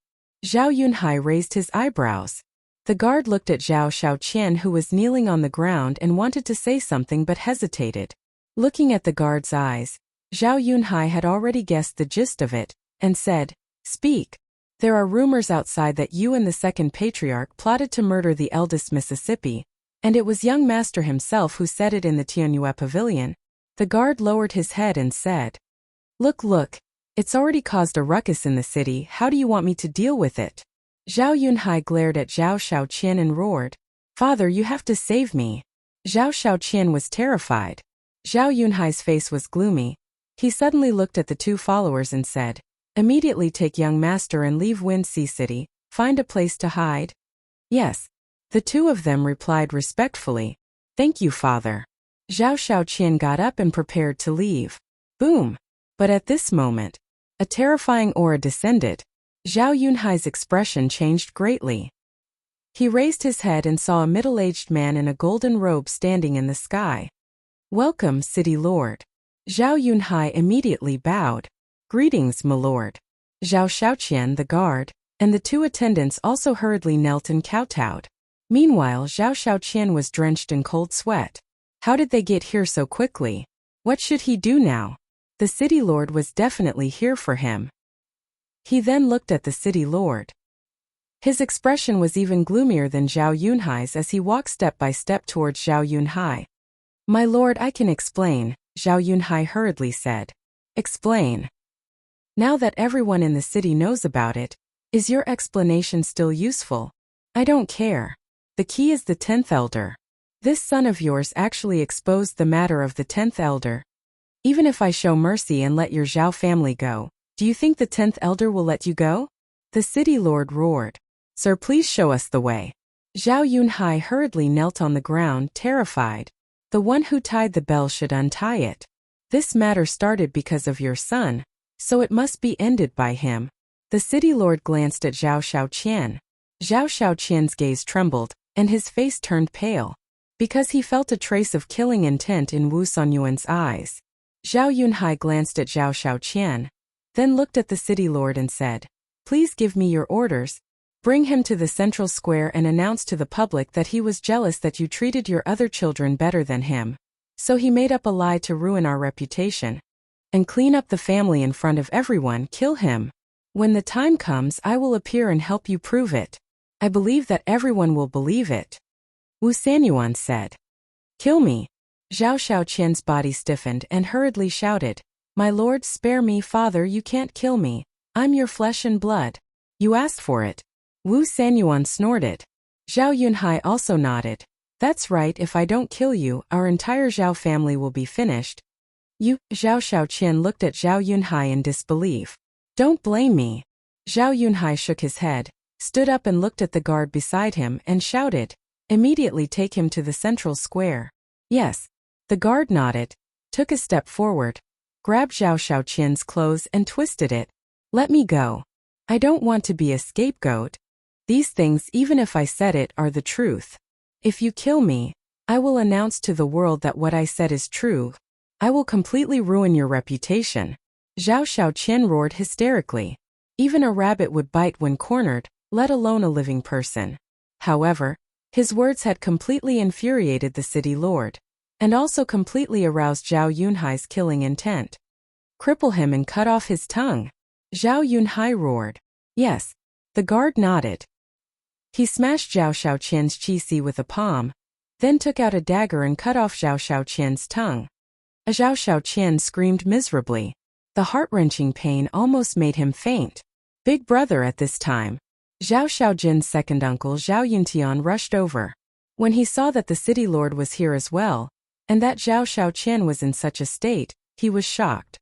Zhao Yunhai raised his eyebrows. The guard looked at Zhao Shaoqian, who was kneeling on the ground and wanted to say something but hesitated. Looking at the guard's eyes, Zhao Yunhai had already guessed the gist of it, and said, Speak. There are rumors outside that you and the second patriarch plotted to murder the eldest Mississippi, and it was young master himself who said it in the Tianyue pavilion. The guard lowered his head and said, Look, it's already caused a ruckus in the city, how do you want me to deal with it? Zhao Yunhai glared at Zhao Shaoqian and roared, Father, you have to save me. Zhao Shaoqian was terrified. Zhao Yunhai's face was gloomy. He suddenly looked at the two followers and said, Immediately take young master and leave Wind Sea City, find a place to hide. Yes. The two of them replied respectfully, Thank you, father. Zhao Shaoqian got up and prepared to leave. Boom! But at this moment, a terrifying aura descended. Zhao Yunhai's expression changed greatly. He raised his head and saw a middle-aged man in a golden robe standing in the sky. Welcome, city lord. Zhao Yunhai immediately bowed. Greetings, my lord. Zhao Shaoqian, the guard, and the two attendants also hurriedly knelt and kowtowed. Meanwhile, Zhao Shaoqian was drenched in cold sweat. How did they get here so quickly? What should he do now? The city lord was definitely here for him. He then looked at the city lord. His expression was even gloomier than Zhao Yunhai's as he walked step by step towards Zhao Yunhai. My lord, I can explain, Zhao Yunhai hurriedly said. Explain. Now that everyone in the city knows about it, is your explanation still useful? I don't care. The key is the 10th elder. This son of yours actually exposed the matter of the 10th elder. Even if I show mercy and let your Zhao family go, do you think the 10th elder will let you go? The city lord roared. Sir, please show us the way. Zhao Yunhai hurriedly knelt on the ground, terrified. The one who tied the bell should untie it. This matter started because of your son, so it must be ended by him. The city lord glanced at Zhao Shaoqian. Zhao Shaoqian's gaze trembled, and his face turned pale, because he felt a trace of killing intent in Wu Sanyuan's eyes. Zhao Yunhai glanced at Zhao Shaoqian, then looked at the city lord and said, Please give me your orders. Bring him to the central square and announce to the public that he was jealous that you treated your other children better than him. So he made up a lie to ruin our reputation. And clean up the family in front of everyone, kill him. When the time comes, I will appear and help you prove it. I believe that everyone will believe it. Wu Sanyuan said. Kill me. Zhao Shaoqian's body stiffened and hurriedly shouted, My lord, spare me, father, you can't kill me. I'm your flesh and blood. You asked for it. Wu Sanyuan snorted. Zhao Yunhai also nodded. That's right, if I don't kill you, our entire Zhao family will be finished. Zhao Shaoqian looked at Zhao Yunhai in disbelief. Don't blame me. Zhao Yunhai shook his head, stood up and looked at the guard beside him and shouted, Immediately take him to the central square. Yes. The guard nodded, took a step forward, grabbed Zhao Shaoqian's clothes and twisted it. Let me go. I don't want to be a scapegoat. These things, even if I said it, are the truth. If you kill me, I will announce to the world that what I said is true. I will completely ruin your reputation. Zhao Shaoqian roared hysterically. Even a rabbit would bite when cornered, let alone a living person. However, his words had completely infuriated the city lord, and also completely aroused Zhao Yunhai's killing intent. Cripple him and cut off his tongue. Zhao Yunhai roared. Yes. The guard nodded. He smashed Zhao Shaoqian's qi with a palm, then took out a dagger and cut off Zhao Shaoqian's tongue. Zhao Shaoqian screamed miserably. The heart-wrenching pain almost made him faint. Big brother at this time. Zhao Xiaojin's second uncle Zhao Yuntian rushed over. When he saw that the city lord was here as well, and that Zhao Xiaoqian was in such a state, he was shocked.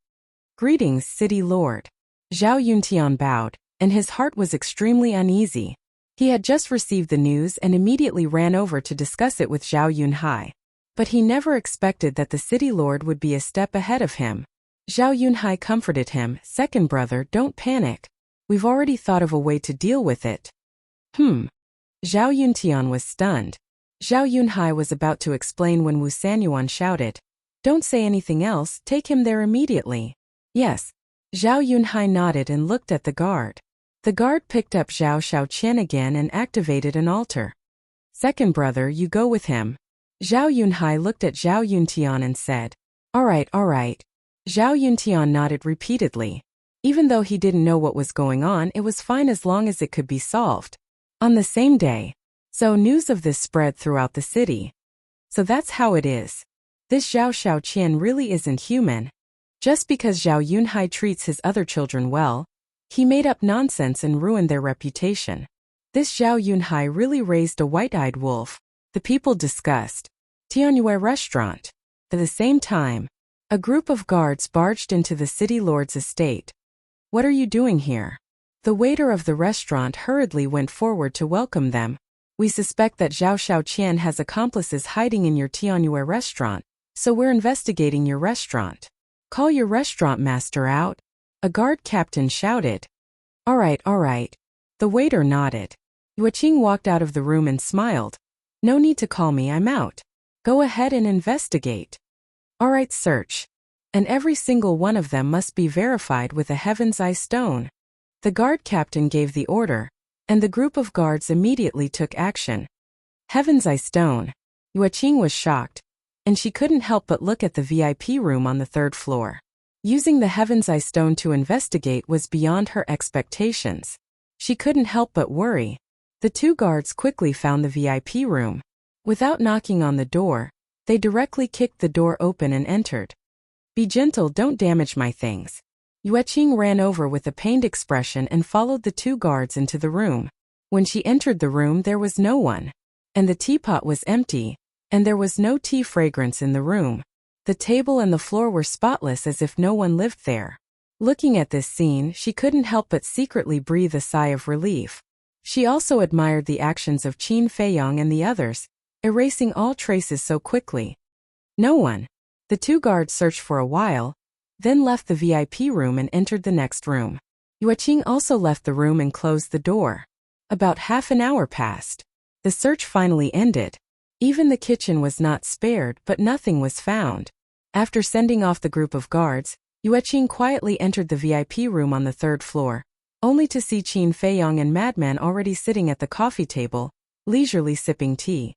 "Greetings, city lord." Zhao Yuntian bowed, and his heart was extremely uneasy. He had just received the news and immediately ran over to discuss it with Zhao Yunhai. But he never expected that the city lord would be a step ahead of him. Zhao Yunhai comforted him, "Second brother, don't panic. We've already thought of a way to deal with it." Zhao Yuntian was stunned. Zhao Yunhai was about to explain when Wu Sanyuan shouted, "Don't say anything else, take him there immediately." "Yes." Zhao Yunhai nodded and looked at the guard. The guard picked up Zhao Xiaoqian again and activated an altar. "Second brother, you go with him." Zhao Yunhai looked at Zhao Yuntian and said, All right. Zhao Yuntian nodded repeatedly. Even though he didn't know what was going on, it was fine as long as it could be solved. On the same day. So news of this spread throughout the city. So that's how it is. This Zhao Xiaoqian really isn't human. Just because Zhao Yunhai treats his other children well, he made up nonsense and ruined their reputation. This Zhao Yunhai really raised a white-eyed wolf. The people discussed. Tianyue restaurant. At the same time, a group of guards barged into the city lord's estate. "What are you doing here?" The waiter of the restaurant hurriedly went forward to welcome them. "We suspect that Zhao Xiaoqian has accomplices hiding in your Tianyue restaurant, so we're investigating your restaurant. Call your restaurant master out." A guard captain shouted. All right. The waiter nodded. Yueqing walked out of the room and smiled. "No need to call me, I'm out. Go ahead and investigate." "All right, search. And every single one of them must be verified with a Heaven's Eye stone." The guard captain gave the order, and the group of guards immediately took action. Heaven's Eye stone. Yueqing was shocked, and she couldn't help but look at the VIP room on the third floor. Using the Heaven's Eye stone to investigate was beyond her expectations. She couldn't help but worry. The two guards quickly found the VIP room. Without knocking on the door, they directly kicked the door open and entered. "Be gentle, don't damage my things." Yueqing ran over with a pained expression and followed the two guards into the room. When she entered the room, there was no one. And the teapot was empty, and there was no tea fragrance in the room. The table and the floor were spotless as if no one lived there. Looking at this scene, she couldn't help but secretly breathe a sigh of relief. She also admired the actions of Qin Feiyong and the others, erasing all traces so quickly. No one. The two guards searched for a while, then left the VIP room and entered the next room. Yueqing also left the room and closed the door. About half an hour passed. The search finally ended. Even the kitchen was not spared, but nothing was found. After sending off the group of guards, Yueqing quietly entered the VIP room on the third floor, only to see Qin Feiyong and Madman already sitting at the coffee table, leisurely sipping tea.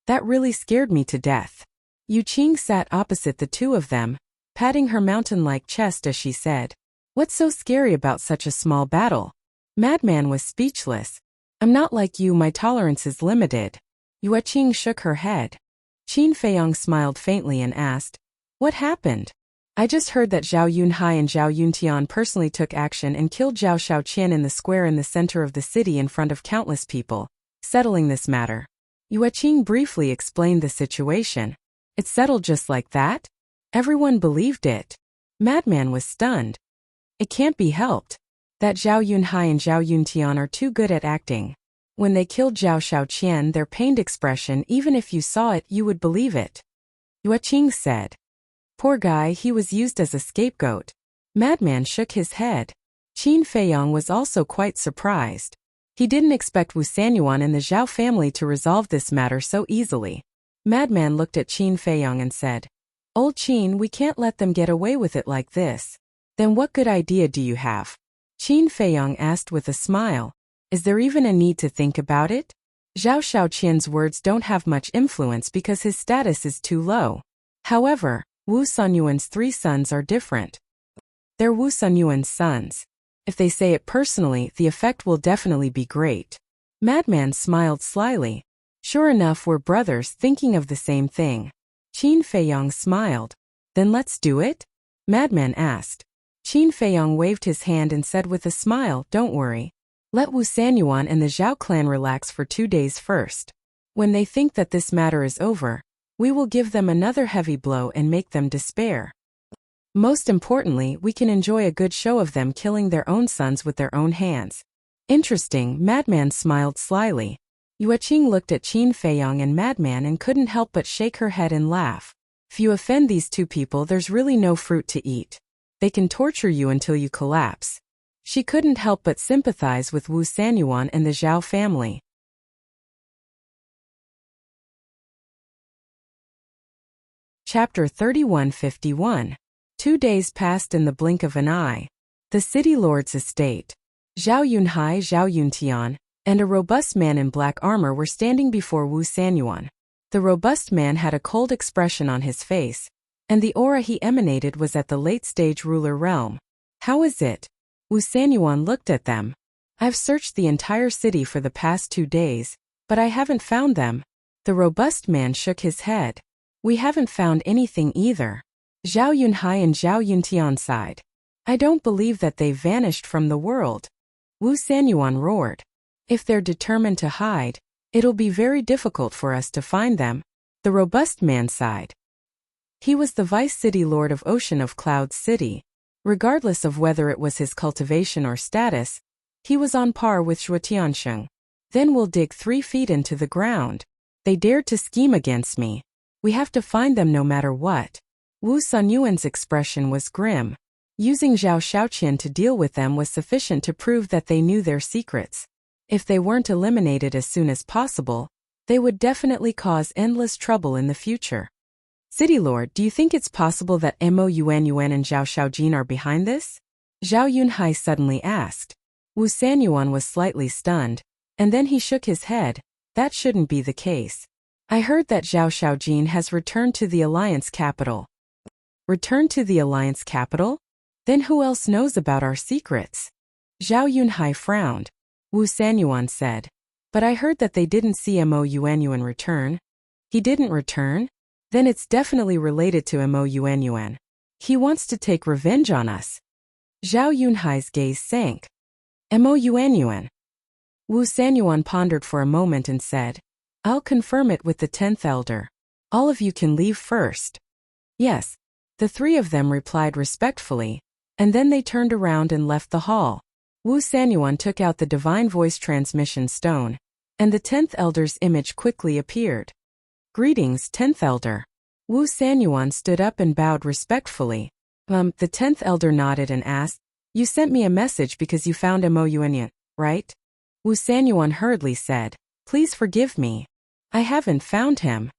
That really scared me to death. Yueqing sat opposite the two of them, patting her mountain-like chest as she said, "What's so scary about such a small battle?" Madman was speechless. "I'm not like you, my tolerance is limited." Yueqing shook her head. Qin Feiyong smiled faintly and asked, "What happened?" "I just heard that Zhao Yunhai and Zhao Yuntian personally took action and killed Zhao Xiaoqian in the square in the center of the city in front of countless people, settling this matter." Yueqing briefly explained the situation. "It settled just like that?" Everyone believed it. Madman was stunned. "It can't be helped. That Zhao Yunhai and Zhao Yuntian are too good at acting. When they killed Zhao Xiaoqian, their pained expression, even if you saw it, you would believe it." Yueqing said. "Poor guy, he was used as a scapegoat." Madman shook his head. Qin Feiyong was also quite surprised. He didn't expect Wu Sanyuan and the Zhao family to resolve this matter so easily. Madman looked at Qin Feiyong and said, "Old Qin, we can't let them get away with it like this." "Then what good idea do you have?" Qin Feiyong asked with a smile. "Is there even a need to think about it? Zhao Xiaoqian's words don't have much influence because his status is too low. However, Wu Sanyuan's 3 sons are different. They're Wu Sanyuan's sons. If they say it personally, the effect will definitely be great." Madman smiled slyly. "Sure enough, we're brothers thinking of the same thing." Qin Feiyong smiled. "Then let's do it?" Madman asked. Qin Feiyong waved his hand and said with a smile, "Don't worry. Let Wu Sanyuan and the Zhao clan relax for 2 days first. When they think that this matter is over, we will give them another heavy blow and make them despair. Most importantly, we can enjoy a good show of them killing their own sons with their own hands. Interesting, Madman smiled slyly. Yueqing looked at Qin Feiyong and Madman and couldn't help but shake her head and laugh. If you offend these two people, there's really no fruit to eat. They can torture you until you collapse. She couldn't help but sympathize with Wu Sanyuan and the Zhao family. Chapter 3151. 2 days passed in the blink of an eye. The city lord's estate. Zhao Yunhai, Zhao Yuntian, and a robust man in black armor were standing before Wu Sanyuan. The robust man had a cold expression on his face, and the aura he emanated was at the late-stage ruler realm. How is it? Wu Sanyuan looked at them. I've searched the entire city for the past 2 days, but I haven't found them. The robust man shook his head. We haven't found anything either. Zhao Yunhai and Zhao Yuntian sighed. I don't believe that they've vanished from the world. Wu Sanyuan roared. If they're determined to hide, it'll be very difficult for us to find them. The robust man sighed. He was the vice city lord of Ocean of Clouds City. Regardless of whether it was his cultivation or status, he was on par with Shuo Tiansheng. Then we'll dig 3 feet into the ground. They dared to scheme against me. We have to find them no matter what. Wu Sanyuan's expression was grim. Using Zhao Shaoqian to deal with them was sufficient to prove that they knew their secrets. If they weren't eliminated as soon as possible, they would definitely cause endless trouble in the future. City Lord, do you think it's possible that Mo Yuan and Zhao Shaojin are behind this? Zhao Yunhai suddenly asked. Wu Sanyuan was slightly stunned, and then he shook his head. That shouldn't be the case. I heard that Zhao Shaojin has returned to the Alliance capital. Returned to the Alliance capital? Then who else knows about our secrets? Zhao Yunhai frowned. Wu Sanyuan said. But I heard that they didn't see Mo Yuan return. He didn't return? Then it's definitely related to Mo Yuan. He wants to take revenge on us. Zhao Yunhai's gaze sank. Mo Yuan. Wu Sanyuan pondered for a moment and said, I'll confirm it with the 10th elder. All of you can leave first. Yes. The 3 of them replied respectfully, and then they turned around and left the hall. Wu Sanyuan took out the divine voice transmission stone, and the 10th elder's image quickly appeared. Greetings, 10th elder. Wu Sanyuan stood up and bowed respectfully. The 10th elder nodded and asked, You sent me a message because you found Mo Yuan, right? Wu Sanyuan hurriedly said, Please forgive me. I haven't found him.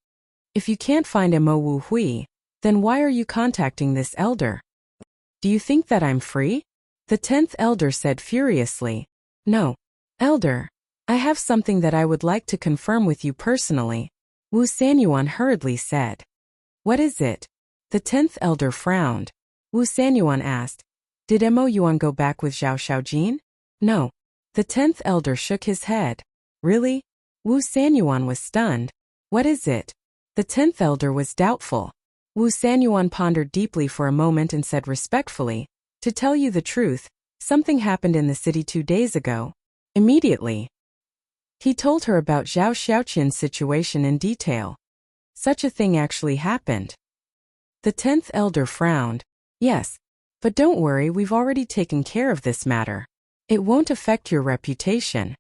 If you can't find Mo Wu Hui, then why are you contacting this elder? Do you think that I'm free? The 10th elder said furiously. No. Elder, I have something that I would like to confirm with you personally. Wu Sanyuan hurriedly said. What is it? The 10th elder frowned. Wu Sanyuan asked. Did Mo Yuan go back with Zhao Shaojin? No. The 10th elder shook his head. Really? Wu Sanyuan was stunned. What is it? The 10th elder was doubtful. Wu Sanyuan pondered deeply for a moment and said respectfully, To tell you the truth, something happened in the city 2 days ago. Immediately. He told her about Zhao Shaoqian's situation in detail. Such a thing actually happened. The 10th elder frowned. Yes. But don't worry, we've already taken care of this matter. It won't affect your reputation.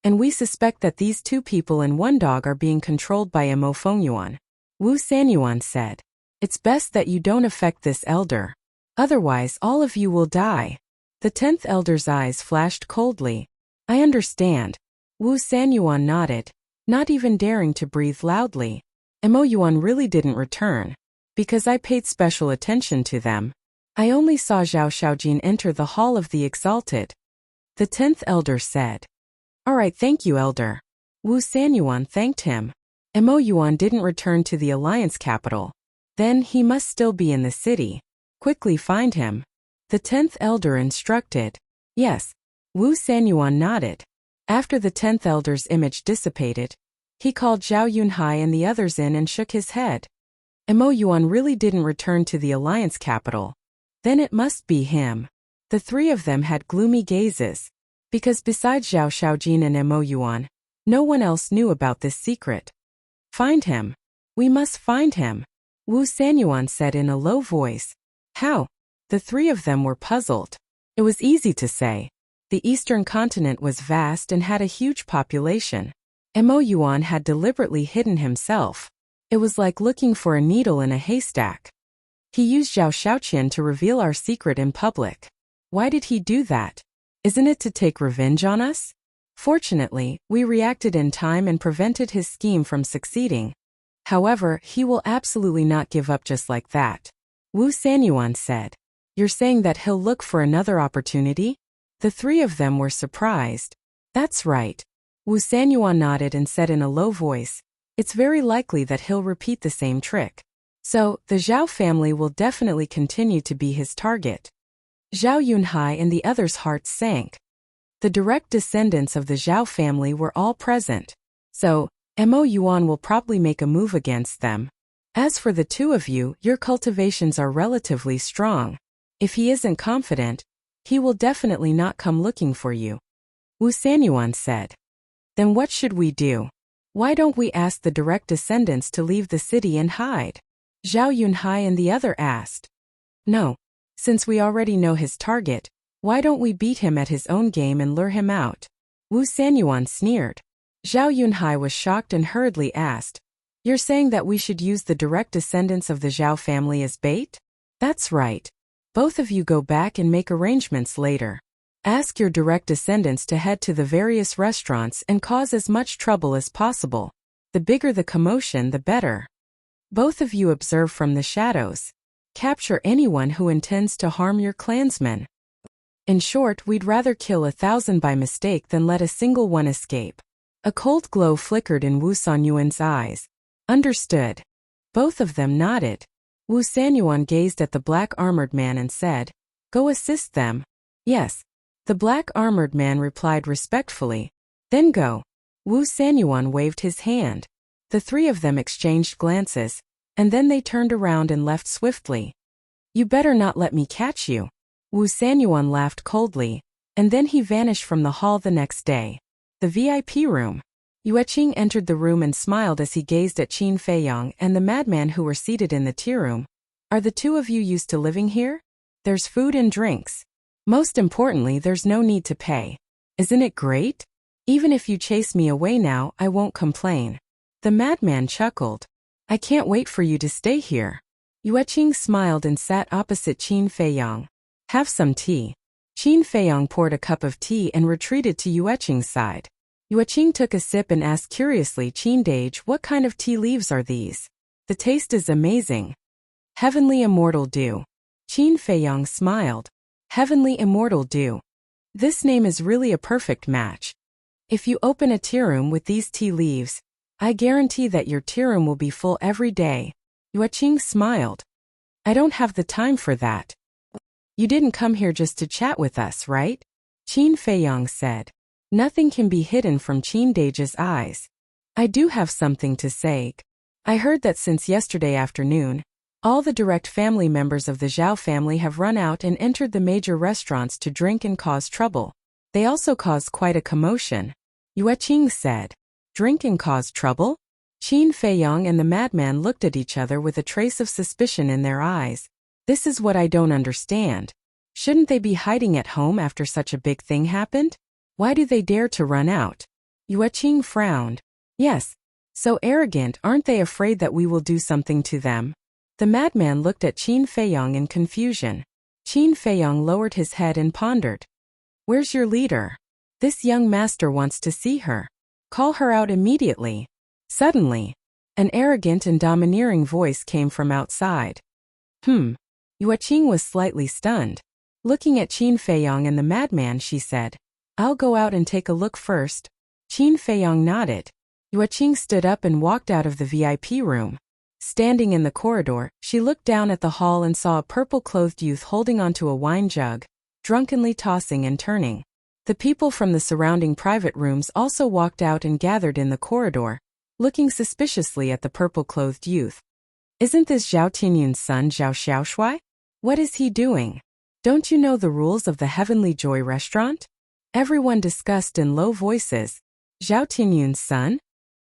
And we suspect that these 2 people and 1 dog are being controlled by Mo Fengyuan. Wu Sanyuan said. It's best that you don't affect this elder. Otherwise all of you will die. The 10th elder's eyes flashed coldly. I understand. Wu Sanyuan nodded, not even daring to breathe loudly. Mo Yuan really didn't return. Because I paid special attention to them. I only saw Zhao Shaojin enter the Hall of the Exalted. The 10th elder said. Alright, thank you, elder. Wu Sanyuan thanked him. Mo Yuan didn't return to the Alliance capital. Then he must still be in the city. Quickly find him. The 10th elder instructed. Yes. Wu Sanyuan nodded. After the 10th elder's image dissipated, he called Zhao Yunhai and the others in and shook his head. Mo Yuan really didn't return to the Alliance capital. Then it must be him. The 3 of them had gloomy gazes. Because besides Zhao Xiaojin and Mo Yuan, no one else knew about this secret. Find him. We must find him, Wu Sanyuan said in a low voice. How? The three of them were puzzled. It was easy to say. The eastern continent was vast and had a huge population. Mo Yuan had deliberately hidden himself. It was like looking for a needle in a haystack. He used Zhao Xiaoqian to reveal our secret in public. Why did he do that? Isn't it to take revenge on us? Fortunately, we reacted in time and prevented his scheme from succeeding. However, he will absolutely not give up just like that. Wu Sanyuan said. You're saying that he'll look for another opportunity? The three of them were surprised. That's right. Wu Sanyuan nodded and said in a low voice, it's very likely that he'll repeat the same trick. So, the Zhao family will definitely continue to be his target. Zhao Yunhai and the others' hearts sank. The direct descendants of the Zhao family were all present. So, Mo Yuan will probably make a move against them. As for the two of you, your cultivations are relatively strong. If he isn't confident, he will definitely not come looking for you. Wu Sanyuan said. Then what should we do? Why don't we ask the direct descendants to leave the city and hide? Zhao Yunhai and the other asked. No. Since we already know his target, why don't we beat him at his own game and lure him out? Wu Sanyuan sneered. Zhao Yunhai was shocked and hurriedly asked. You're saying that we should use the direct descendants of the Zhao family as bait? That's right. Both of you go back and make arrangements later. Ask your direct descendants to head to the various restaurants and cause as much trouble as possible. The bigger the commotion, the better. Both of you observe from the shadows. Capture anyone who intends to harm your clansmen. In short, we'd rather kill 1,000 by mistake than let a single one escape. A cold glow flickered in Wu Sanyuan's eyes. Understood. Both of them nodded. Wu Sanyuan gazed at the black-armored man and said, Go assist them. Yes. The black-armored man replied respectfully. Then go. Wu Sanyuan waved his hand. The three of them exchanged glances, and then they turned around and left swiftly. You better not let me catch you. Wu Sanyuan laughed coldly, and then he vanished from the hall the next day. The VIP room. Yueqing entered the room and smiled as he gazed at Qin Feiyang and the madman who were seated in the tea room. Are the two of you used to living here? There's food and drinks. Most importantly, there's no need to pay. Isn't it great? Even if you chase me away now, I won't complain. The madman chuckled. I can't wait for you to stay here. Yueqing smiled and sat opposite Qin Feiyang. Have some tea. Qin Feiyang poured a cup of tea and retreated to Yueqing's side. Yueqing took a sip and asked curiously, Qin Dage, what kind of tea leaves are these? The taste is amazing. Heavenly Immortal Dew. Qin Feiyang smiled. Heavenly Immortal Dew. This name is really a perfect match. If you open a tea room with these tea leaves, I guarantee that your tea room will be full every day. Yueqing smiled. I don't have the time for that. You didn't come here just to chat with us, right? Qin Feiyang said. Nothing can be hidden from Qin Dage's eyes. I do have something to say. I heard that since yesterday afternoon, all the direct family members of the Zhao family have run out and entered the major restaurants to drink and cause trouble. They also caused quite a commotion. Yueqing said. Drink and cause trouble? Qin Feiyang and the madman looked at each other with a trace of suspicion in their eyes. This is what I don't understand. Shouldn't they be hiding at home after such a big thing happened? Why do they dare to run out? Yueqing frowned. Yes. So arrogant, aren't they afraid that we will do something to them? The madman looked at Qin Feiyang in confusion. Qin Feiyang lowered his head and pondered. Where's your leader? This young master wants to see her. Call her out immediately. Suddenly, an arrogant and domineering voice came from outside. Yueqing was slightly stunned. Looking at Qin Feiyang and the madman, she said, I'll go out and take a look first. Qin Feiyang nodded. Yueqing stood up and walked out of the VIP room. Standing in the corridor, she looked down at the hall and saw a purple-clothed youth holding onto a wine jug, drunkenly tossing and turning. The people from the surrounding private rooms also walked out and gathered in the corridor, looking suspiciously at the purple-clothed youth. Isn't this Zhao Tianyun's son Zhao Xiaoshui? What is he doing? Don't you know the rules of the Heavenly Joy restaurant? Everyone discussed in low voices. Zhao Tianyun's son?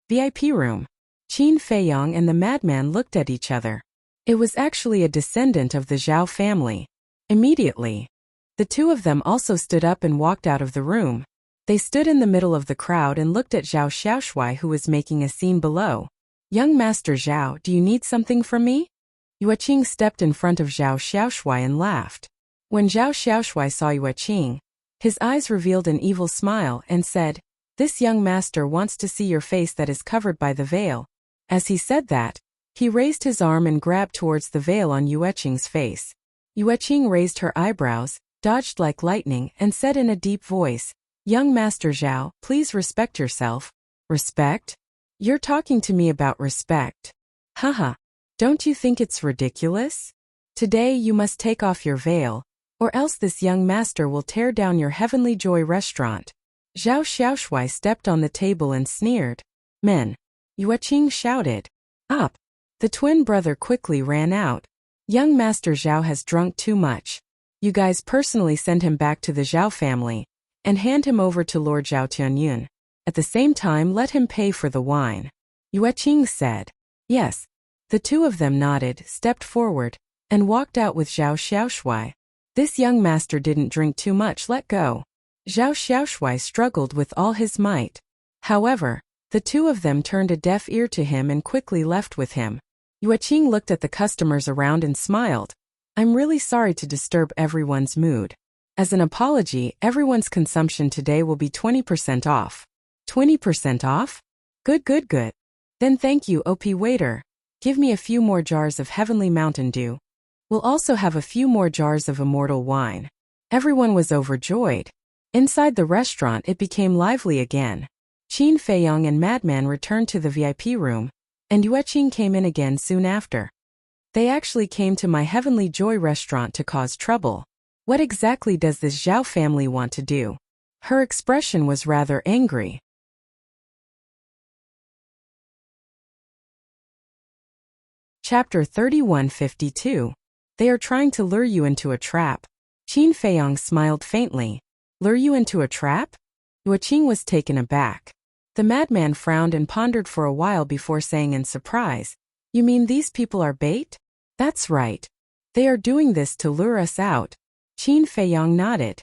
VIP room. Qin Feiyong and the madman looked at each other. It was actually a descendant of the Zhao family. Immediately, the two of them also stood up and walked out of the room. They stood in the middle of the crowd and looked at Zhao Xiaoshui, who was making a scene below. Young Master Zhao, do you need something from me? Yueqing stepped in front of Zhao Xiaoshui and laughed. When Zhao Xiaoshui saw Yueqing, his eyes revealed an evil smile and said, "This young master wants to see your face that is covered by the veil." As he said that, he raised his arm and grabbed towards the veil on Yueqing's face. Yueqing raised her eyebrows, dodged like lightning, and said in a deep voice, "Young Master Zhao, please respect yourself." Respect? You're talking to me about respect. Haha. Don't you think it's ridiculous? Today you must take off your veil, or else this young master will tear down your Heavenly Joy restaurant. Zhao Xiaoshui stepped on the table and sneered. Men. Yueqing shouted. Up. The twin brother quickly ran out. Young Master Zhao has drunk too much. You guys personally send him back to the Zhao family, and hand him over to Lord Zhao Tianyun. At the same time, let him pay for the wine. Yueqing said. Yes. The two of them nodded, stepped forward, and walked out with Zhao Xiaoshui. This young master didn't drink too much, let go. Zhao Xiaoshui struggled with all his might. However, the two of them turned a deaf ear to him and quickly left with him. Yueqing looked at the customers around and smiled. I'm really sorry to disturb everyone's mood. As an apology, everyone's consumption today will be 20% off. 20% off? Good. Then thank you, OP waiter. Give me a few more jars of Heavenly Mountain Dew. We'll also have a few more jars of immortal wine. Everyone was overjoyed. Inside the restaurant it became lively again. Qin Feiyong and Madman returned to the VIP room, and Yueqing came in again soon after. They actually came to my Heavenly Joy restaurant to cause trouble. What exactly does this Zhao family want to do? Her expression was rather angry. Chapter 3152. They are trying to lure you into a trap. Qin Feiyong smiled faintly. Lure you into a trap? Yueqing was taken aback. The madman frowned and pondered for a while before saying in surprise, You mean these people are bait? That's right. They are doing this to lure us out. Qin Feiyong nodded.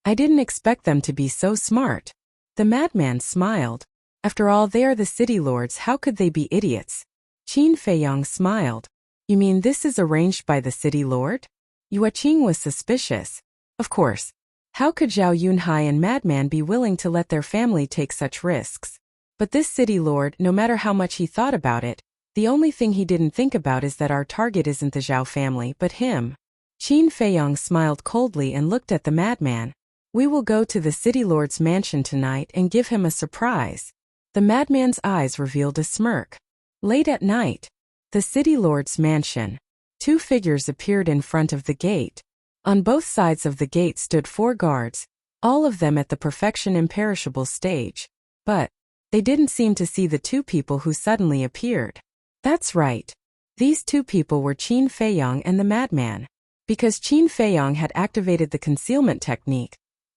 I didn't expect them to be so smart. The madman smiled. After all, they are the city lords, how could they be idiots? Qin Feiyong smiled. You mean this is arranged by the city lord? Yueqing was suspicious. Of course. How could Zhao Yunhai and Madman be willing to let their family take such risks? But this city lord, no matter how much he thought about it, the only thing he didn't think about is that our target isn't the Zhao family but him. Qin Feiyong smiled coldly and looked at the madman. We will go to the city lord's mansion tonight and give him a surprise. The madman's eyes revealed a smirk. Late at night, the city lord's mansion. Two figures appeared in front of the gate. On both sides of the gate stood 4 guards, all of them at the perfection imperishable stage. But they didn't seem to see the 2 people who suddenly appeared. That's right. These 2 people were Qin Feiyong and the madman. Because Qin Feiyong had activated the concealment technique,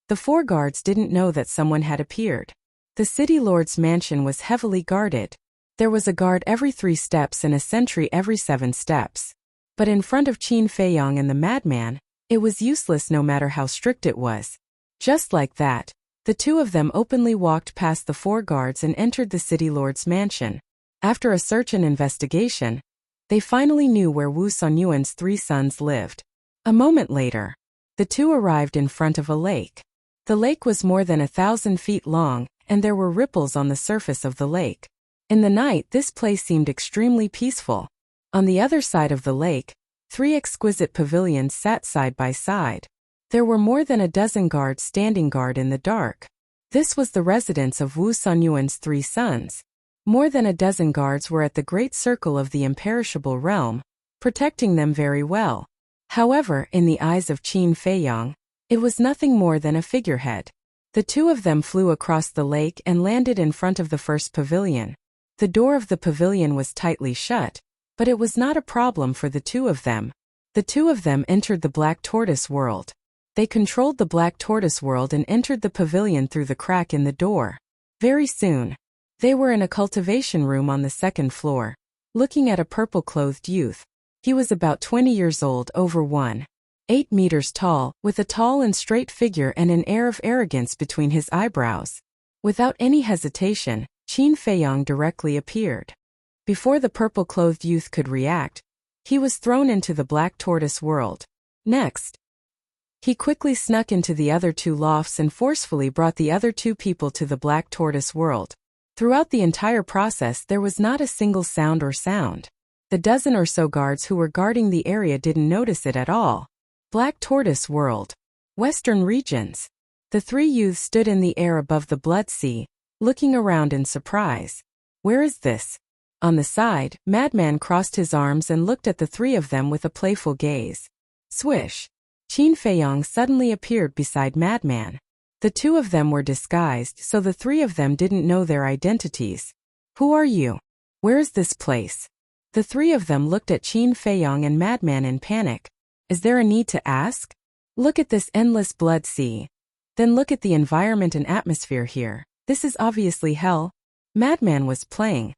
the 4 guards didn't know that someone had appeared. The city lord's mansion was heavily guarded. There was a guard every 3 steps and a sentry every 7 steps. But in front of Qin Feiyong and the madman, it was useless no matter how strict it was. Just like that, the 2 of them openly walked past the 4 guards and entered the city lord's mansion. After a search and investigation, they finally knew where Wu Sonyuan's 3 sons lived. A moment later, the 2 arrived in front of a lake. The lake was more than 1,000 feet long, and there were ripples on the surface of the lake. In the night, this place seemed extremely peaceful. On the other side of the lake, 3 exquisite pavilions sat side by side. There were more than a dozen guards standing guard in the dark. This was the residence of Wu Sonyuan's 3 sons. More than a dozen guards were at the great circle of the imperishable realm, protecting them very well. However, in the eyes of Qin Feiyong, it was nothing more than a figurehead. The 2 of them flew across the lake and landed in front of the first pavilion. The door of the pavilion was tightly shut, but it was not a problem for the 2 of them. The 2 of them entered the Black Tortoise world. They controlled the Black Tortoise world and entered the pavilion through the crack in the door. Very soon, they were in a cultivation room on the second floor, looking at a purple-clothed youth. He was about 20 years old, over 1.8 meters tall, with a tall and straight figure and an air of arrogance between his eyebrows. Without any hesitation, Qin Feiyong directly appeared. Before the purple-clothed youth could react, he was thrown into the Black Tortoise world. Next, he quickly snuck into the other two lofts and forcefully brought the other two people to the Black Tortoise world. Throughout the entire process there was not a single sound or sound. The dozen or so guards who were guarding the area didn't notice it at all. Black Tortoise world. Western regions. The three youths stood in the air above the blood sea, looking around in surprise. Where is this? On the side, Madman crossed his arms and looked at the three of them with a playful gaze. Swish! Qin Feiyong suddenly appeared beside Madman. The two of them were disguised, so the three of them didn't know their identities. Who are you? Where is this place? The three of them looked at Qin Feiyong and Madman in panic. Is there a need to ask? Look at this endless blood sea. Then look at the environment and atmosphere here. This is obviously hell. Madman was playing.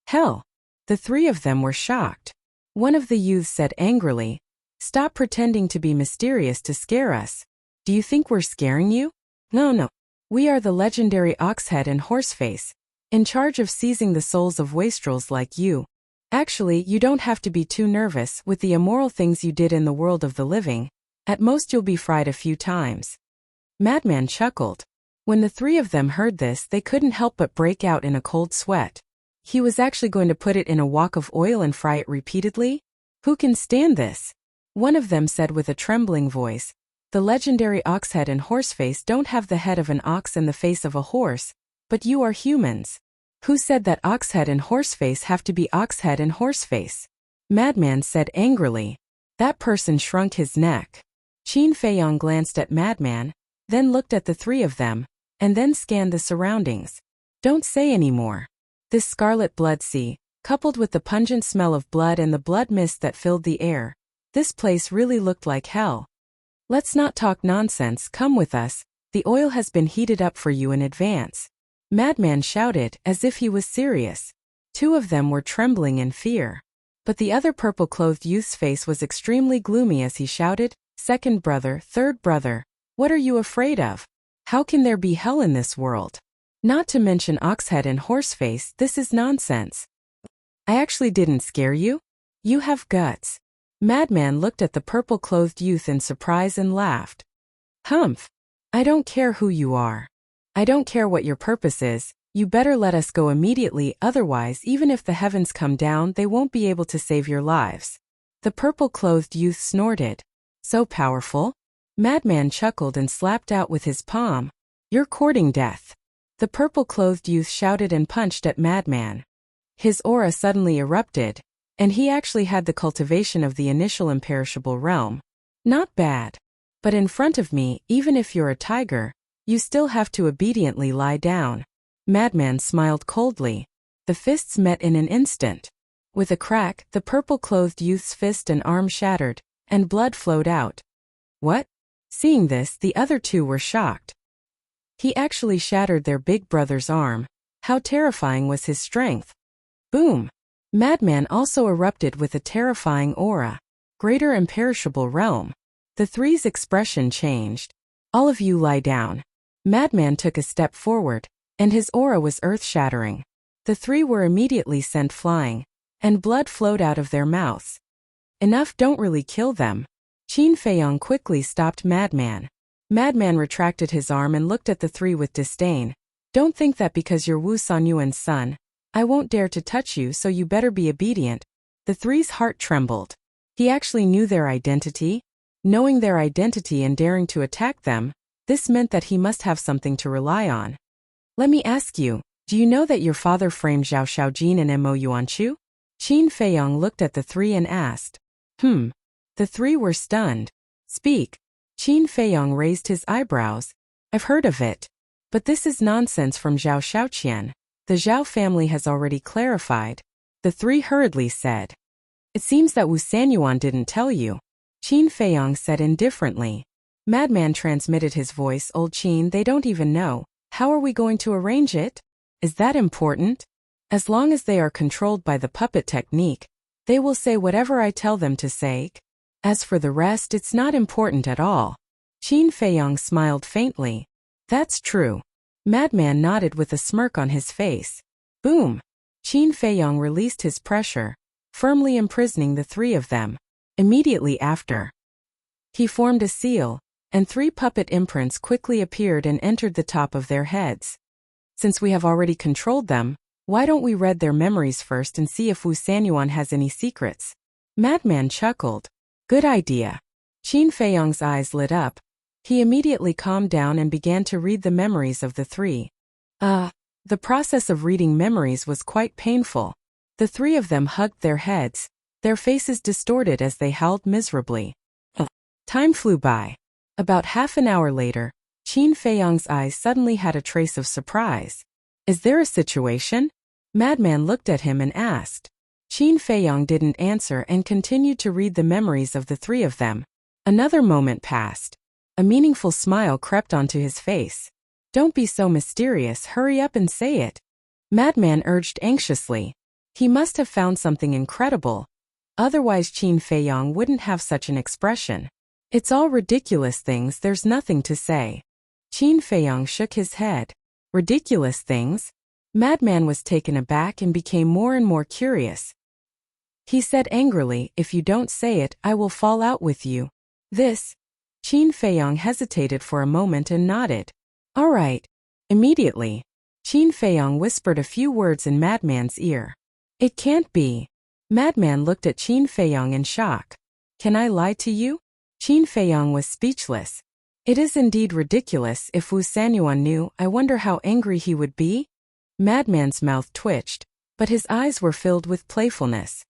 Hell. The three of them were shocked. One of the youths said angrily, "Stop pretending to be mysterious to scare us. Do you think we're scaring you? No. We are the legendary Oxhead and Horseface, in charge of seizing the souls of wastrels like you. Actually, you don't have to be too nervous with the immoral things you did in the world of the living. At most you'll be fried a few times." Madman chuckled. When the three of them heard this, they couldn't help but break out in a cold sweat. He was actually going to put it in a wok of oil and fry it repeatedly? Who can stand this? One of them said with a trembling voice, "The legendary Oxhead and Horseface don't have the head of an ox and the face of a horse, but you are humans. Who said that Oxhead and Horseface have to be Oxhead and Horseface?" Madman said angrily. That person shrunk his neck. Qin Feiyong glanced at Madman, then looked at the three of them, and then scanned the surroundings. Don't say any more. This scarlet blood sea, coupled with the pungent smell of blood and the blood mist that filled the air, this place really looked like hell. Let's not talk nonsense, come with us, the oil has been heated up for you in advance. Madman shouted, as if he was serious. Two of them were trembling in fear. But the other purple-clothed youth's face was extremely gloomy as he shouted, "Second brother, third brother, what are you afraid of? How can there be hell in this world? Not to mention Oxhead and Horseface, this is nonsense. I actually didn't scare you? You have guts." Madman looked at the purple-clothed youth in surprise and laughed. "Humph! I don't care who you are. I don't care what your purpose is, you better let us go immediately, otherwise even if the heavens come down they won't be able to save your lives." The purple-clothed youth snorted. "So powerful?" Madman chuckled and slapped out with his palm. "You're courting death." The purple-clothed youth shouted and punched at Madman. His aura suddenly erupted, and he actually had the cultivation of the initial imperishable realm. Not bad. But in front of me, even if you're a tiger, you still have to obediently lie down. Madman smiled coldly. The fists met in an instant. With a crack, the purple-clothed youth's fist and arm shattered, and blood flowed out. What? Seeing this, the other two were shocked. He actually shattered their big brother's arm. How terrifying was his strength? Boom! Madman also erupted with a terrifying aura. Greater imperishable realm. The three's expression changed. "All of you lie down." Madman took a step forward, and his aura was earth-shattering. The three were immediately sent flying, and blood flowed out of their mouths. "Enough, don't really kill them." Qin Feiyong quickly stopped Madman. Madman retracted his arm and looked at the three with disdain. "Don't think that because you're Wu Sanyuan's son, I won't dare to touch you, so you better be obedient." The three's heart trembled. He actually knew their identity. Knowing their identity and daring to attack them, this meant that he must have something to rely on. "Let me ask you, do you know that your father framed Zhao Shaojin and Mo Yuanchu?" Qin Feiyong looked at the three and asked. The three were stunned. "Speak." Qin Feiyong raised his eyebrows. "I've heard of it. But this is nonsense from Zhao Shaoqian. The Zhao family has already clarified." The three hurriedly said. "It seems that Wu Sanyuan didn't tell you." Qin Feiyong said indifferently. Madman transmitted his voice. Old Qin, they don't even know. How are we going to arrange it? Is that important? As long as they are controlled by the puppet technique, they will say whatever I tell them to say. As for the rest, it's not important at all. Qin Feiyong smiled faintly. That's true. Madman nodded with a smirk on his face. Boom! Qin Feiyong released his pressure, firmly imprisoning the three of them. Immediately after, he formed a seal, and 3 puppet imprints quickly appeared and entered the top of their heads. Since we have already controlled them, why don't we read their memories first and see if Wu Sanyuan has any secrets? Madman chuckled. Good idea. Qin Feiyong's eyes lit up. He immediately calmed down and began to read the memories of the 3. The process of reading memories was quite painful. The 3 of them hugged their heads, their faces distorted as they howled miserably. Time flew by. About half an hour later, Qin Feiyong's eyes suddenly had a trace of surprise. Is there a situation? Madman looked at him and asked. Qin Feiyong didn't answer and continued to read the memories of the 3 of them. Another moment passed. A meaningful smile crept onto his face. Don't be so mysterious, hurry up and say it. Madman urged anxiously. He must have found something incredible. Otherwise Qin Feiyong wouldn't have such an expression. It's all ridiculous things, there's nothing to say. Qin Feiyong shook his head. Ridiculous things? Madman was taken aback and became more and more curious. He said angrily, if you don't say it, I will fall out with you. This? Qin Feiyong hesitated for a moment and nodded. All right. Immediately, Qin Feiyong whispered a few words in Madman's ear. It can't be. Madman looked at Qin Feiyong in shock. Can I lie to you? Qin Feiyong was speechless. It is indeed ridiculous. If Wu Sanyuan knew, I wonder how angry he would be? Madman's mouth twitched, but his eyes were filled with playfulness.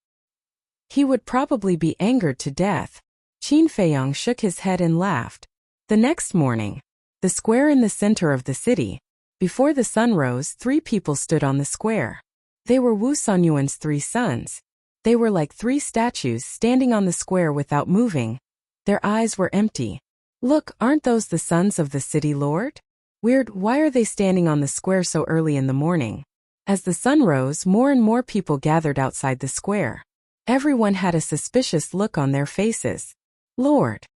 He would probably be angered to death. Qin Feiyong shook his head and laughed. The next morning, the square in the center of the city. Before the sun rose, 3 people stood on the square. They were Wu Sanyuan's 3 sons. They were like 3 statues standing on the square without moving. Their eyes were empty. Look, aren't those the sons of the city lord? Weird, why are they standing on the square so early in the morning? As the sun rose, more and more people gathered outside the square. Everyone had a suspicious look on their faces. Lord.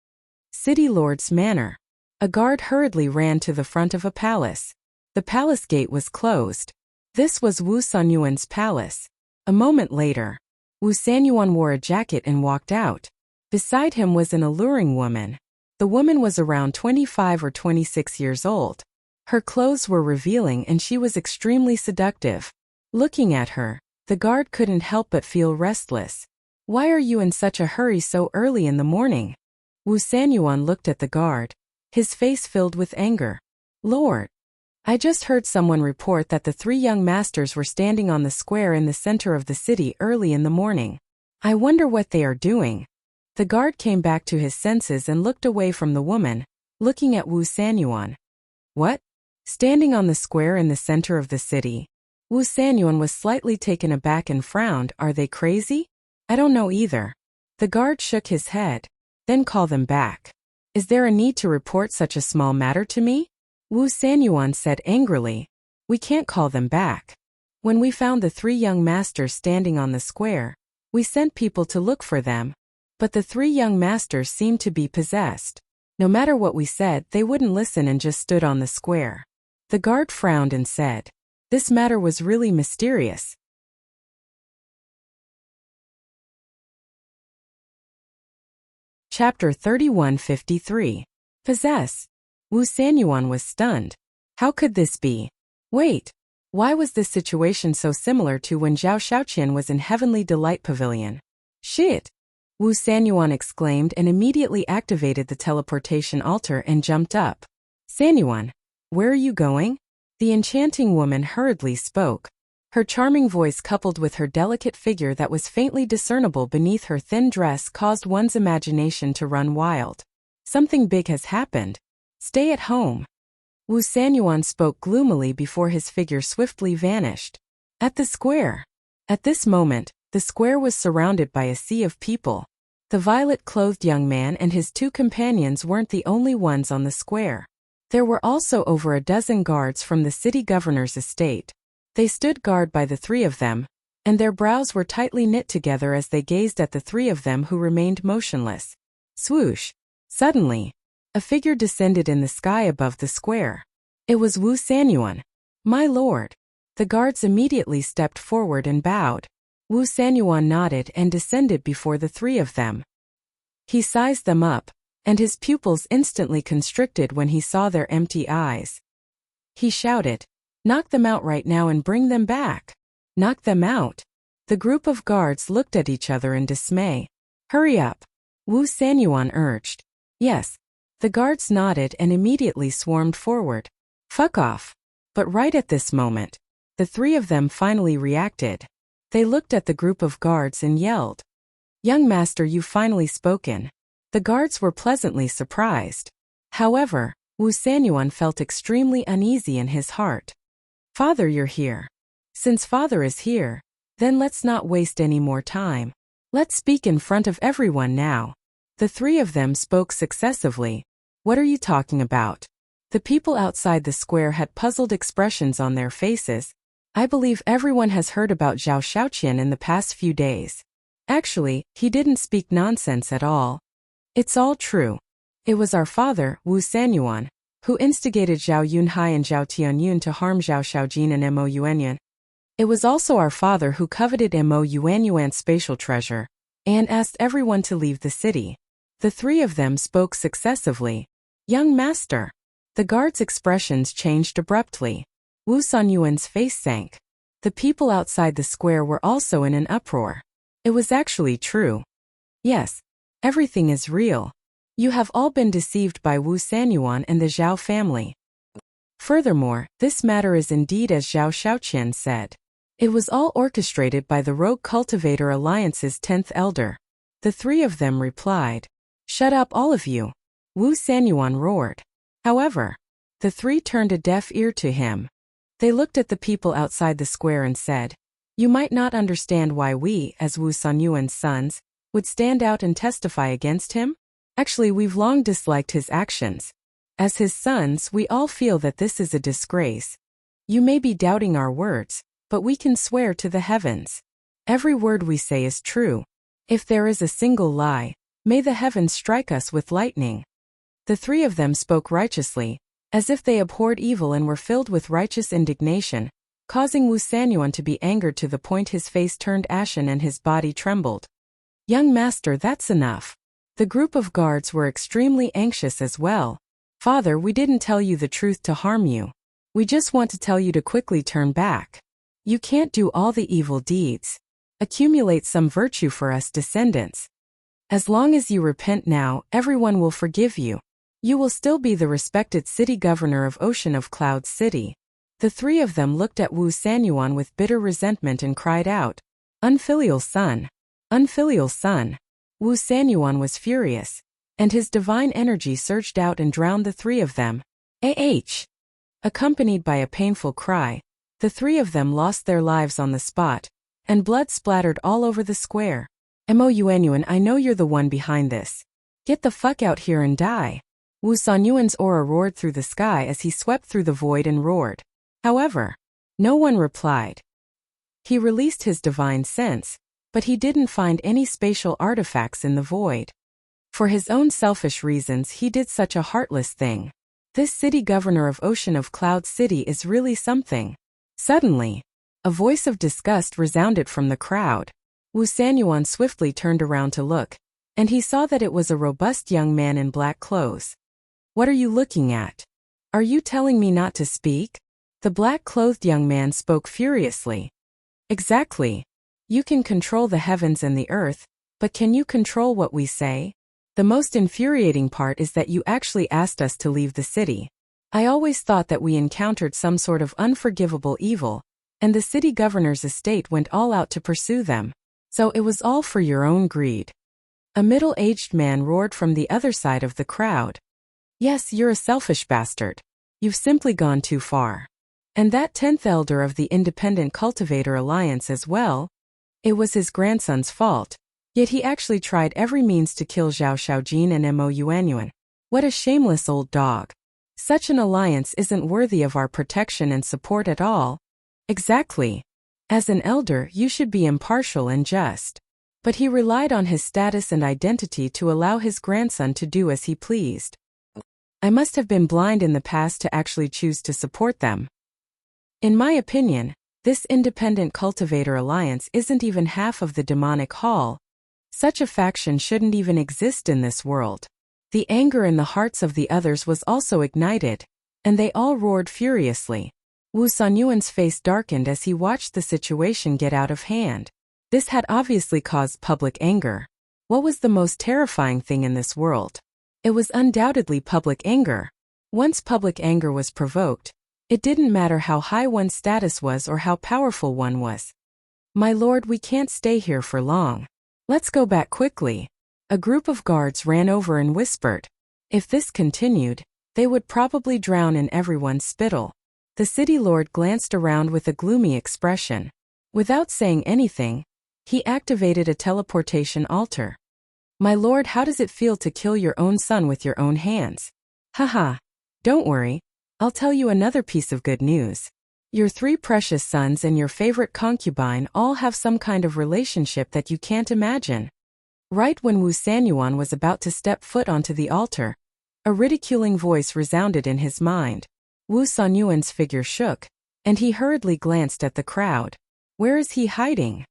City Lord's manor. A guard hurriedly ran to the front of a palace. The palace gate was closed. This was Wu Sanyuan's palace. A moment later, Wu Sanyuan wore a jacket and walked out. Beside him was an alluring woman. The woman was around 25 or 26 years old. Her clothes were revealing and she was extremely seductive. Looking at her, the guard couldn't help but feel restless. Why are you in such a hurry so early in the morning? Wu Sanyuan looked at the guard. His face filled with anger. Lord, I just heard someone report that the 3 young masters were standing on the square in the center of the city early in the morning. I wonder what they are doing. The guard came back to his senses and looked away from the woman, looking at Wu Sanyuan. What? Standing on the square in the center of the city? Wu Sanyuan was slightly taken aback and frowned. Are they crazy? I don't know either. The guard shook his head. Then call them back. Is there a need to report such a small matter to me? Wu Sanyuan said angrily. We can't call them back. When we found the 3 young masters standing on the square, we sent people to look for them. But the 3 young masters seemed to be possessed. No matter what we said, they wouldn't listen and just stood on the square. The guard frowned and said, this matter was really mysterious. Chapter 3153. Possess. Wu Sanyuan was stunned. How could this be? Wait. Why was this situation so similar to when Zhao Shaoqian was in Heavenly Delight Pavilion? Shit! Wu Sanyuan exclaimed and immediately activated the teleportation altar and jumped up. Sanyuan, where are you going? The enchanting woman hurriedly spoke. Her charming voice coupled with her delicate figure that was faintly discernible beneath her thin dress caused one's imagination to run wild. Something big has happened. Stay at home. Wu Sanyuan spoke gloomily before his figure swiftly vanished. At the square. At this moment, the square was surrounded by a sea of people. The violet-clothed young man and his two companions weren't the only ones on the square. There were also over a dozen guards from the city governor's estate. They stood guard by the three of them, and their brows were tightly knit together as they gazed at the three of them who remained motionless. Swoosh! Suddenly, a figure descended in the sky above the square. It was Wu Sanyuan. My lord. The guards immediately stepped forward and bowed. Wu Sanyuan nodded and descended before the three of them. He sized them up, and his pupils instantly constricted when he saw their empty eyes. He shouted, "Knock them out right now and bring them back." Knock them out? The group of guards looked at each other in dismay. Hurry up, Wu Sanyuan urged. Yes. The guards nodded and immediately swarmed forward. Fuck off. But right at this moment, the three of them finally reacted. They looked at the group of guards and yelled, "Young master, you've finally spoken." The guards were pleasantly surprised. However, Wu Sanyuan felt extremely uneasy in his heart. Father, you're here. Since father is here, then let's not waste any more time. Let's speak in front of everyone now. The three of them spoke successively. What are you talking about? The people outside the square had puzzled expressions on their faces. I believe everyone has heard about Zhao Xiaoqian in the past few days. Actually, he didn't speak nonsense at all. It's all true. It was our father, Wu Sanyuan, who instigated Zhao Yunhai and Zhao Tianyun to harm Zhao Xiaojin and Mo Yuanyuan. It was also our father who coveted Mo Yuanyuan's spatial treasure, and asked everyone to leave the city. The three of them spoke successively. Young master. The guards' expressions changed abruptly. Wu Sanyuan's face sank. The people outside the square were also in an uproar. It was actually true. Yes, everything is real. You have all been deceived by Wu Sanyuan and the Zhao family. Furthermore, this matter is indeed as Zhao Xiaoqian said. It was all orchestrated by the Rogue Cultivator Alliance's 10th elder. The three of them replied, "Shut up, all of you," Wu Sanyuan roared. However, the three turned a deaf ear to him. They looked at the people outside the square and said, "You might not understand why we, as Wu Sanyuan's sons, would stand out and testify against him? Actually, we've long disliked his actions. As his sons, we all feel that this is a disgrace. You may be doubting our words, but we can swear to the heavens. Every word we say is true. If there is a single lie, may the heavens strike us with lightning." The three of them spoke righteously, as if they abhorred evil and were filled with righteous indignation, causing Wu Sanyuan to be angered to the point his face turned ashen and his body trembled. "Young master, that's enough." The group of guards were extremely anxious as well. "Father, we didn't tell you the truth to harm you. We just want to tell you to quickly turn back. You can't do all the evil deeds. Accumulate some virtue for us descendants. As long as you repent now, everyone will forgive you. You will still be the respected city governor of Ocean of Clouds City." The three of them looked at Wu Sanyuan with bitter resentment and cried out, "Unfilial son! Unfilial son!" Wu Sanyuan was furious, and his divine energy surged out and drowned the three of them. Accompanied by a painful cry, the three of them lost their lives on the spot, and blood splattered all over the square. "Mo Yuanyuan, I know you're the one behind this. Get the fuck out here and die." Wu Sanyuan's aura roared through the sky as he swept through the void and roared. However, no one replied. He released his divine sense, but he didn't find any spatial artifacts in the void. For his own selfish reasons, he did such a heartless thing. This city governor of Ocean of Cloud City is really something. Suddenly, a voice of disgust resounded from the crowd. Wu Sanyuan swiftly turned around to look, and he saw that it was a robust young man in black clothes. "What are you looking at? Are you telling me not to speak?" The black-clothed young man spoke furiously. "Exactly. You can control the heavens and the earth, but can you control what we say? The most infuriating part is that you actually asked us to leave the city. I always thought that we encountered some sort of unforgivable evil, and the city governor's estate went all out to pursue them. So it was all for your own greed." A middle-aged man roared from the other side of the crowd. "Yes, you're a selfish bastard. You've simply gone too far. And that 10th elder of the Independent Cultivator Alliance as well? It was his grandson's fault. Yet he actually tried every means to kill Zhao Shaojin and Mo Yuanyuan. What a shameless old dog. Such an alliance isn't worthy of our protection and support at all. Exactly. As an elder, you should be impartial and just. But he relied on his status and identity to allow his grandson to do as he pleased. I must have been blind in the past to actually choose to support them. In my opinion, this independent cultivator alliance isn't even half of the demonic haul. Such a faction shouldn't even exist in this world. The anger in the hearts of the others was also ignited, and they all roared furiously. Wu Sanyuan's face darkened as he watched the situation get out of hand. This had obviously caused public anger. What was the most terrifying thing in this world? It was undoubtedly public anger. Once public anger was provoked, it didn't matter how high one's status was or how powerful one was. My lord, we can't stay here for long. Let's go back quickly. A group of guards ran over and whispered. If this continued, they would probably drown in everyone's spittle. The city lord glanced around with a gloomy expression. Without saying anything, he activated a teleportation altar. My lord, how does it feel to kill your own son with your own hands? Haha. Don't worry. I'll tell you another piece of good news. Your 3 precious sons and your favorite concubine all have some kind of relationship that you can't imagine. Right when Wu Sanyuan was about to step foot onto the altar, a ridiculing voice resounded in his mind. Wu Sanyuan's figure shook, and he hurriedly glanced at the crowd. Where is he hiding?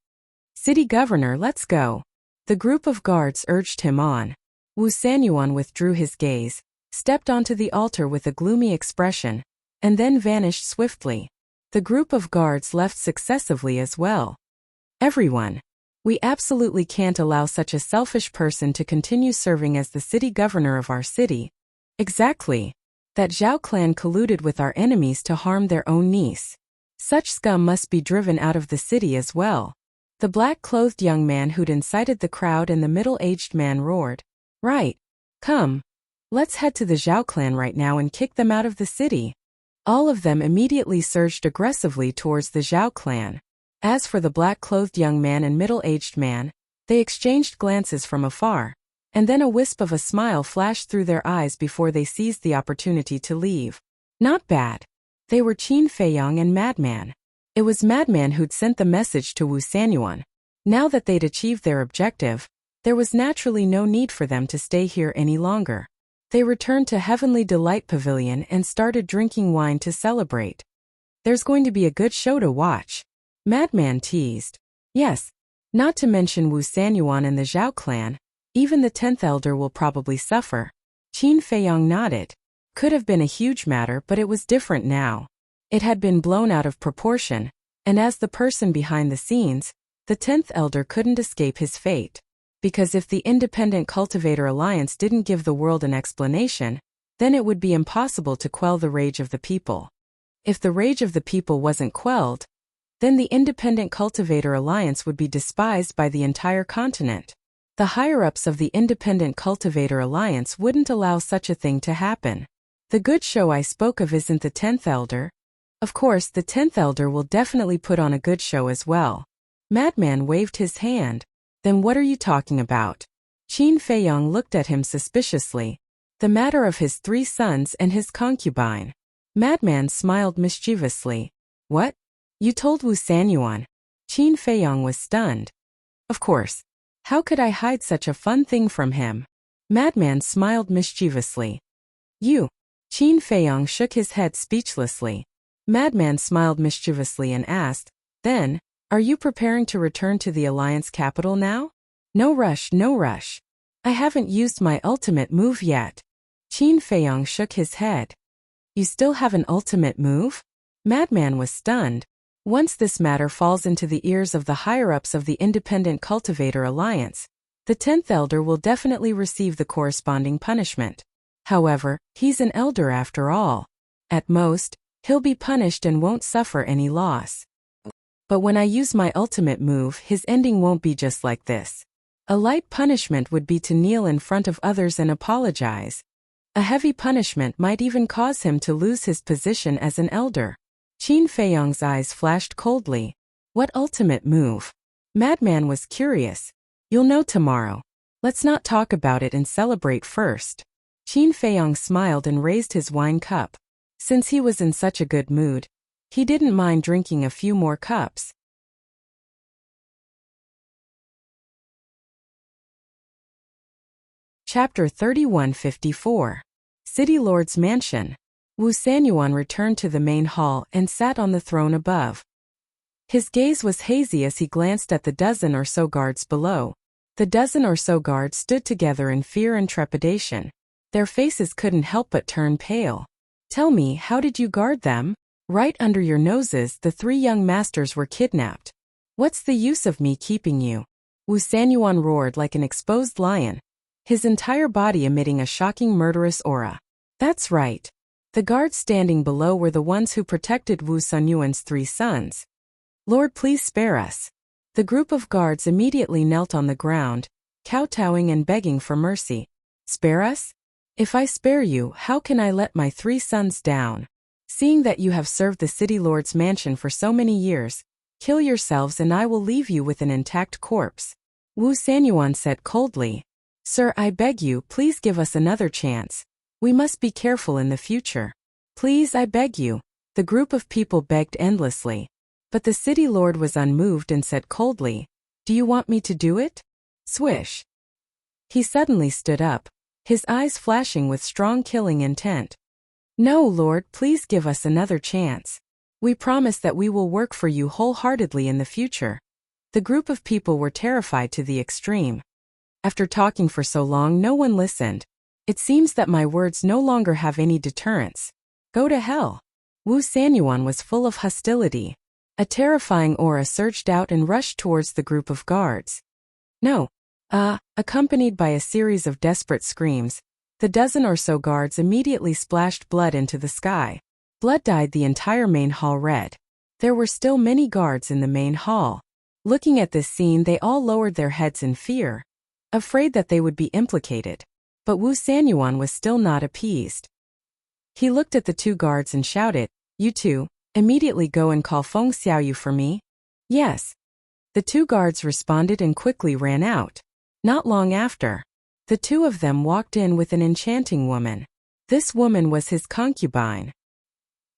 City governor, let's go. The group of guards urged him on. Wu Sanyuan withdrew his gaze, stepped onto the altar with a gloomy expression, and then vanished swiftly. The group of guards left successively as well. Everyone. We absolutely can't allow such a selfish person to continue serving as the city governor of our city. Exactly. That Zhao clan colluded with our enemies to harm their own niece. Such scum must be driven out of the city as well. The black-clothed young man who'd incited the crowd and the middle-aged man roared. Right. Come. Let's head to the Zhao clan right now and kick them out of the city. All of them immediately surged aggressively towards the Zhao clan. As for the black-clothed young man and middle-aged man, they exchanged glances from afar, and then a wisp of a smile flashed through their eyes before they seized the opportunity to leave. Not bad. They were Qin Feiyong and Madman. It was Madman who'd sent the message to Wu Sanyuan. Now that they'd achieved their objective, there was naturally no need for them to stay here any longer. They returned to Heavenly Delight Pavilion and started drinking wine to celebrate. There's going to be a good show to watch. Madman teased. Yes. Not to mention Wu Sanyuan and the Zhao clan. Even the 10th elder will probably suffer. Qin Feiyong nodded. Could have been a huge matter, but it was different now. It had been blown out of proportion, and as the person behind the scenes, the 10th elder couldn't escape his fate. Because if the Independent Cultivator Alliance didn't give the world an explanation, then it would be impossible to quell the rage of the people. If the rage of the people wasn't quelled, then the Independent Cultivator Alliance would be despised by the entire continent. The higher-ups of the Independent Cultivator Alliance wouldn't allow such a thing to happen. The good show I spoke of isn't the 10th elder. Of course, the 10th elder will definitely put on a good show as well. Madman waved his hand. Then what are you talking about? Qin Feiyong looked at him suspiciously. The matter of his 3 sons and his concubine. Madman smiled mischievously. What? You told Wu Sanyuan? Qin Feiyong was stunned. Of course. How could I hide such a fun thing from him? Madman smiled mischievously. You. Qin Feiyong shook his head speechlessly. Madman smiled mischievously and asked, Then, are you preparing to return to the Alliance capital now? No rush, no rush. I haven't used my ultimate move yet. Qin Feiyong shook his head. You still have an ultimate move? Madman was stunned. Once this matter falls into the ears of the higher-ups of the Independent Cultivator Alliance, the 10th elder will definitely receive the corresponding punishment. However, he's an elder after all. At most, he'll be punished and won't suffer any loss. But when I use my ultimate move, his ending won't be just like this. A light punishment would be to kneel in front of others and apologize. A heavy punishment might even cause him to lose his position as an elder. Qin Feiyong's eyes flashed coldly. What ultimate move? Madman was curious. You'll know tomorrow. Let's not talk about it and celebrate first. Qin Feiyong smiled and raised his wine cup. Since he was in such a good mood, he didn't mind drinking a few more cups. Chapter 3154. City Lord's Mansion. Wu Sanyuan returned to the main hall and sat on the throne above. His gaze was hazy as he glanced at the dozen or so guards below. The dozen or so guards stood together in fear and trepidation. Their faces couldn't help but turn pale. Tell me, how did you guard them? Right under your noses, the three young masters were kidnapped. What's the use of me keeping you? Wu Sanyuan roared like an exposed lion, his entire body emitting a shocking murderous aura. That's right. The guards standing below were the ones who protected Wu Sanyuan's 3 sons. Lord, please spare us. The group of guards immediately knelt on the ground, kowtowing and begging for mercy. Spare us? If I spare you, how can I let my 3 sons down? Seeing that you have served the city lord's mansion for so many years, kill yourselves and I will leave you with an intact corpse. Wu Sanyuan said coldly. Sir, I beg you, please give us another chance. We must be careful in the future. Please, I beg you. The group of people begged endlessly. But the city lord was unmoved and said coldly, Do you want me to do it? Swish. He suddenly stood up, his eyes flashing with strong killing intent. No, Lord, please give us another chance. We promise that we will work for you wholeheartedly in the future. The group of people were terrified to the extreme. After talking for so long, no one listened. It seems that my words no longer have any deterrence. Go to hell. Wu Sanyuan was full of hostility. A terrifying aura surged out and rushed towards the group of guards. No. Accompanied by a series of desperate screams, the dozen or so guards immediately splashed blood into the sky. Blood dyed the entire main hall red. There were still many guards in the main hall. Looking at this scene, they all lowered their heads in fear, afraid that they would be implicated. But Wu Sanyuan was still not appeased. He looked at the 2 guards and shouted, You two, immediately go and call Feng Xiaoyu for me? Yes. The 2 guards responded and quickly ran out. Not long after, the 2 of them walked in with an enchanting woman. This woman was his concubine.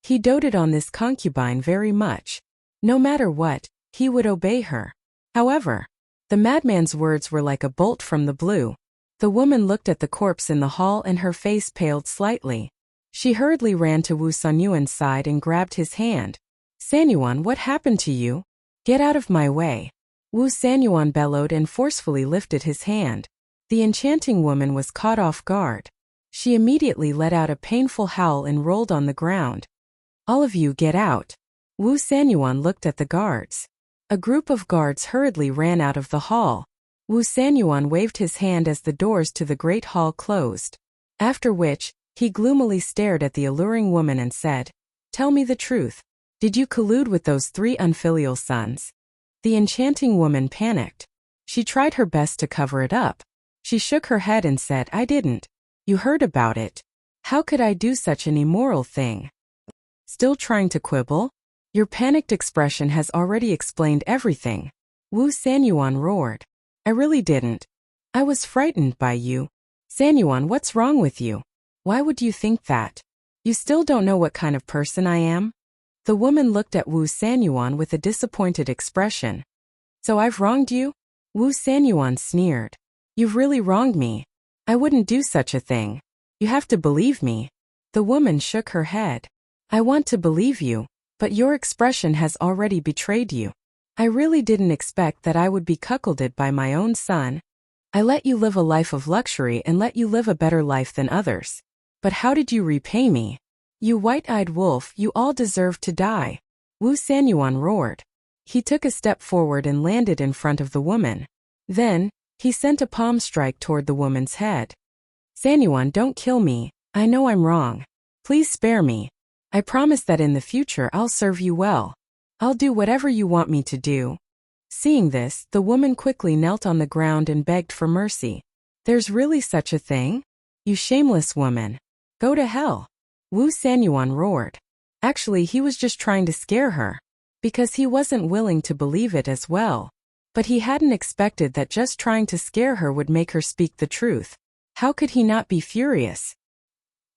He doted on this concubine very much. No matter what, he would obey her. However, the madman's words were like a bolt from the blue. The woman looked at the corpse in the hall and her face paled slightly. She hurriedly ran to Wu Sanyuan's side and grabbed his hand. Sanyuan, what happened to you? Get out of my way. Wu Sanyuan bellowed and forcefully lifted his hand. The enchanting woman was caught off guard. She immediately let out a painful howl and rolled on the ground. All of you get out. Wu Sanyuan looked at the guards. A group of guards hurriedly ran out of the hall. Wu Sanyuan waved his hand as the doors to the great hall closed. After which, he gloomily stared at the alluring woman and said, Tell me the truth. Did you collude with those 3 unfilial sons? The enchanting woman panicked. She tried her best to cover it up. She shook her head and said, I didn't. You heard about it. How could I do such an immoral thing? Still trying to quibble? Your panicked expression has already explained everything. Wu Sanyuan roared. I really didn't. I was frightened by you. Sanyuan, what's wrong with you? Why would you think that? You still don't know what kind of person I am? The woman looked at Wu Sanyuan with a disappointed expression. So I've wronged you? Wu Sanyuan sneered. You've really wronged me. I wouldn't do such a thing. You have to believe me. The woman shook her head. I want to believe you, but your expression has already betrayed you. I really didn't expect that I would be cuckolded by my own son. I let you live a life of luxury and let you live a better life than others. But how did you repay me? You white-eyed wolf, you all deserve to die. Wu Sanyuan roared. He took a step forward and landed in front of the woman. Then, he sent a palm strike toward the woman's head. Sanyuan, don't kill me. I know I'm wrong. Please spare me. I promise that in the future I'll serve you well. I'll do whatever you want me to do. Seeing this, the woman quickly knelt on the ground and begged for mercy. There's really such a thing? You shameless woman. Go to hell. Wu Sanyuan roared. Actually, he was just trying to scare her, because he wasn't willing to believe it as well. But he hadn't expected that just trying to scare her would make her speak the truth. How could he not be furious?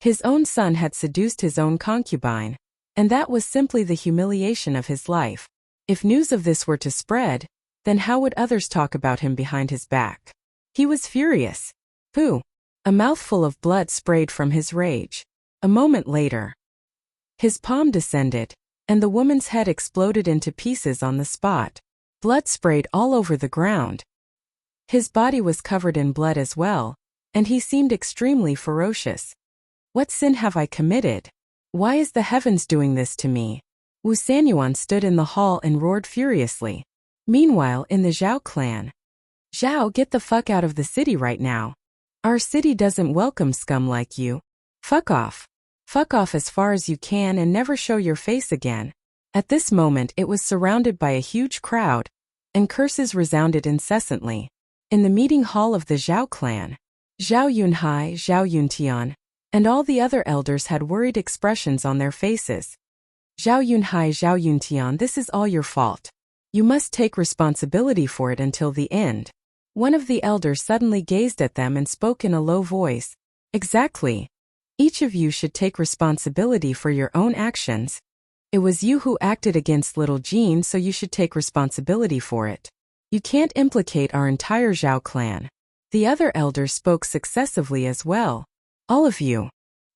His own son had seduced his own concubine, and that was simply the humiliation of his life. If news of this were to spread, then how would others talk about him behind his back? He was furious. Pooh! A mouthful of blood sprayed from his rage. A moment later, his palm descended, and the woman's head exploded into pieces on the spot. Blood sprayed all over the ground. His body was covered in blood as well, and he seemed extremely ferocious. What sin have I committed? Why is the heavens doing this to me? Wu Sanyuan stood in the hall and roared furiously. Meanwhile, in the Zhao clan, Zhao, get the fuck out of the city right now. Our city doesn't welcome scum like you. Fuck off. Fuck off as far as you can and never show your face again. At this moment it was surrounded by a huge crowd, and curses resounded incessantly. In the meeting hall of the Zhao clan, Zhao Yunhai, Zhao Yuntian, and all the other elders had worried expressions on their faces. Zhao Yunhai, Zhao Yuntian, this is all your fault. You must take responsibility for it until the end. One of the elders suddenly gazed at them and spoke in a low voice. Exactly. Each of you should take responsibility for your own actions. It was you who acted against little Jean, so you should take responsibility for it. You can't implicate our entire Zhao clan. The other elders spoke successively as well. All of you.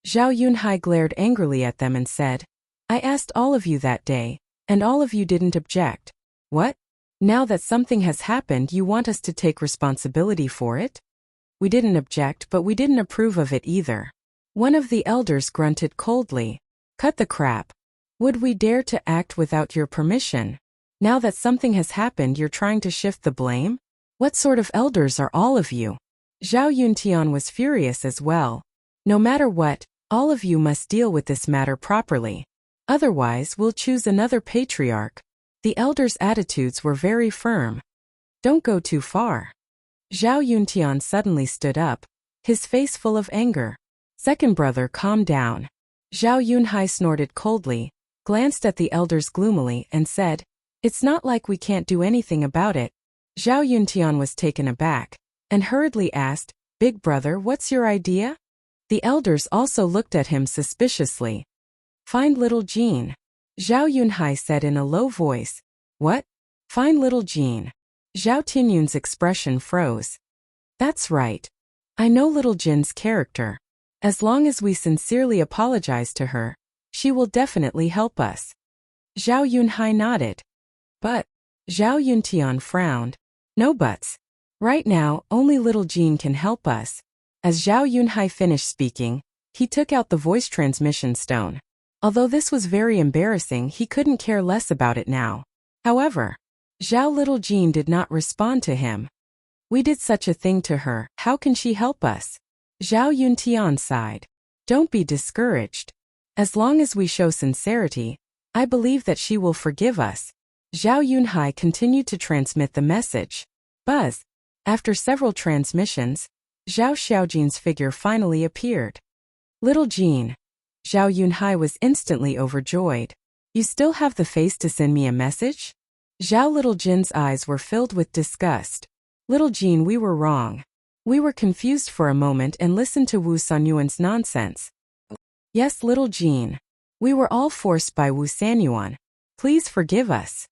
Zhao Yunhai glared angrily at them and said, I asked all of you that day, and all of you didn't object. What? Now that something has happened, you want us to take responsibility for it? We didn't object, but we didn't approve of it either. One of the elders grunted coldly. Cut the crap. Would we dare to act without your permission? Now that something has happened, you're trying to shift the blame? What sort of elders are all of you? Zhao Yuntian was furious as well. No matter what, all of you must deal with this matter properly. Otherwise, we'll choose another patriarch. The elders' attitudes were very firm. Don't go too far. Zhao Yuntian suddenly stood up, his face full of anger. Second brother, calm down. Zhao Yunhai snorted coldly, glanced at the elders gloomily, and said, It's not like we can't do anything about it. Zhao Yuntian was taken aback, and hurriedly asked, Big brother, what's your idea? The elders also looked at him suspiciously. Find little Jean. Zhao Yunhai said in a low voice. What? Find little Jean. Zhao Tinyun's expression froze. That's right. I know little Jin's character. As long as we sincerely apologize to her, she will definitely help us. Zhao Yunhai nodded. But, Zhao Yuntian frowned. No buts. Right now, only little Jean can help us. As Zhao Yunhai finished speaking, he took out the voice transmission stone. Although this was very embarrassing, he couldn't care less about it now. However, Zhao little Jean did not respond to him. We did such a thing to her, how can she help us? Zhao Yuntian sighed. Don't be discouraged. As long as we show sincerity, I believe that she will forgive us. Zhao Yunhai continued to transmit the message. Buzz. After several transmissions, Zhao Xiaojin's figure finally appeared. Little Jean. Zhao Yunhai was instantly overjoyed. You still have the face to send me a message? Zhao Little Jin's eyes were filled with disgust. Little Jean, we were wrong. We were confused for a moment and listened to Wu Sanyuan's nonsense. Yes, little Jean. We were all forced by Wu Sanyuan. Please forgive us.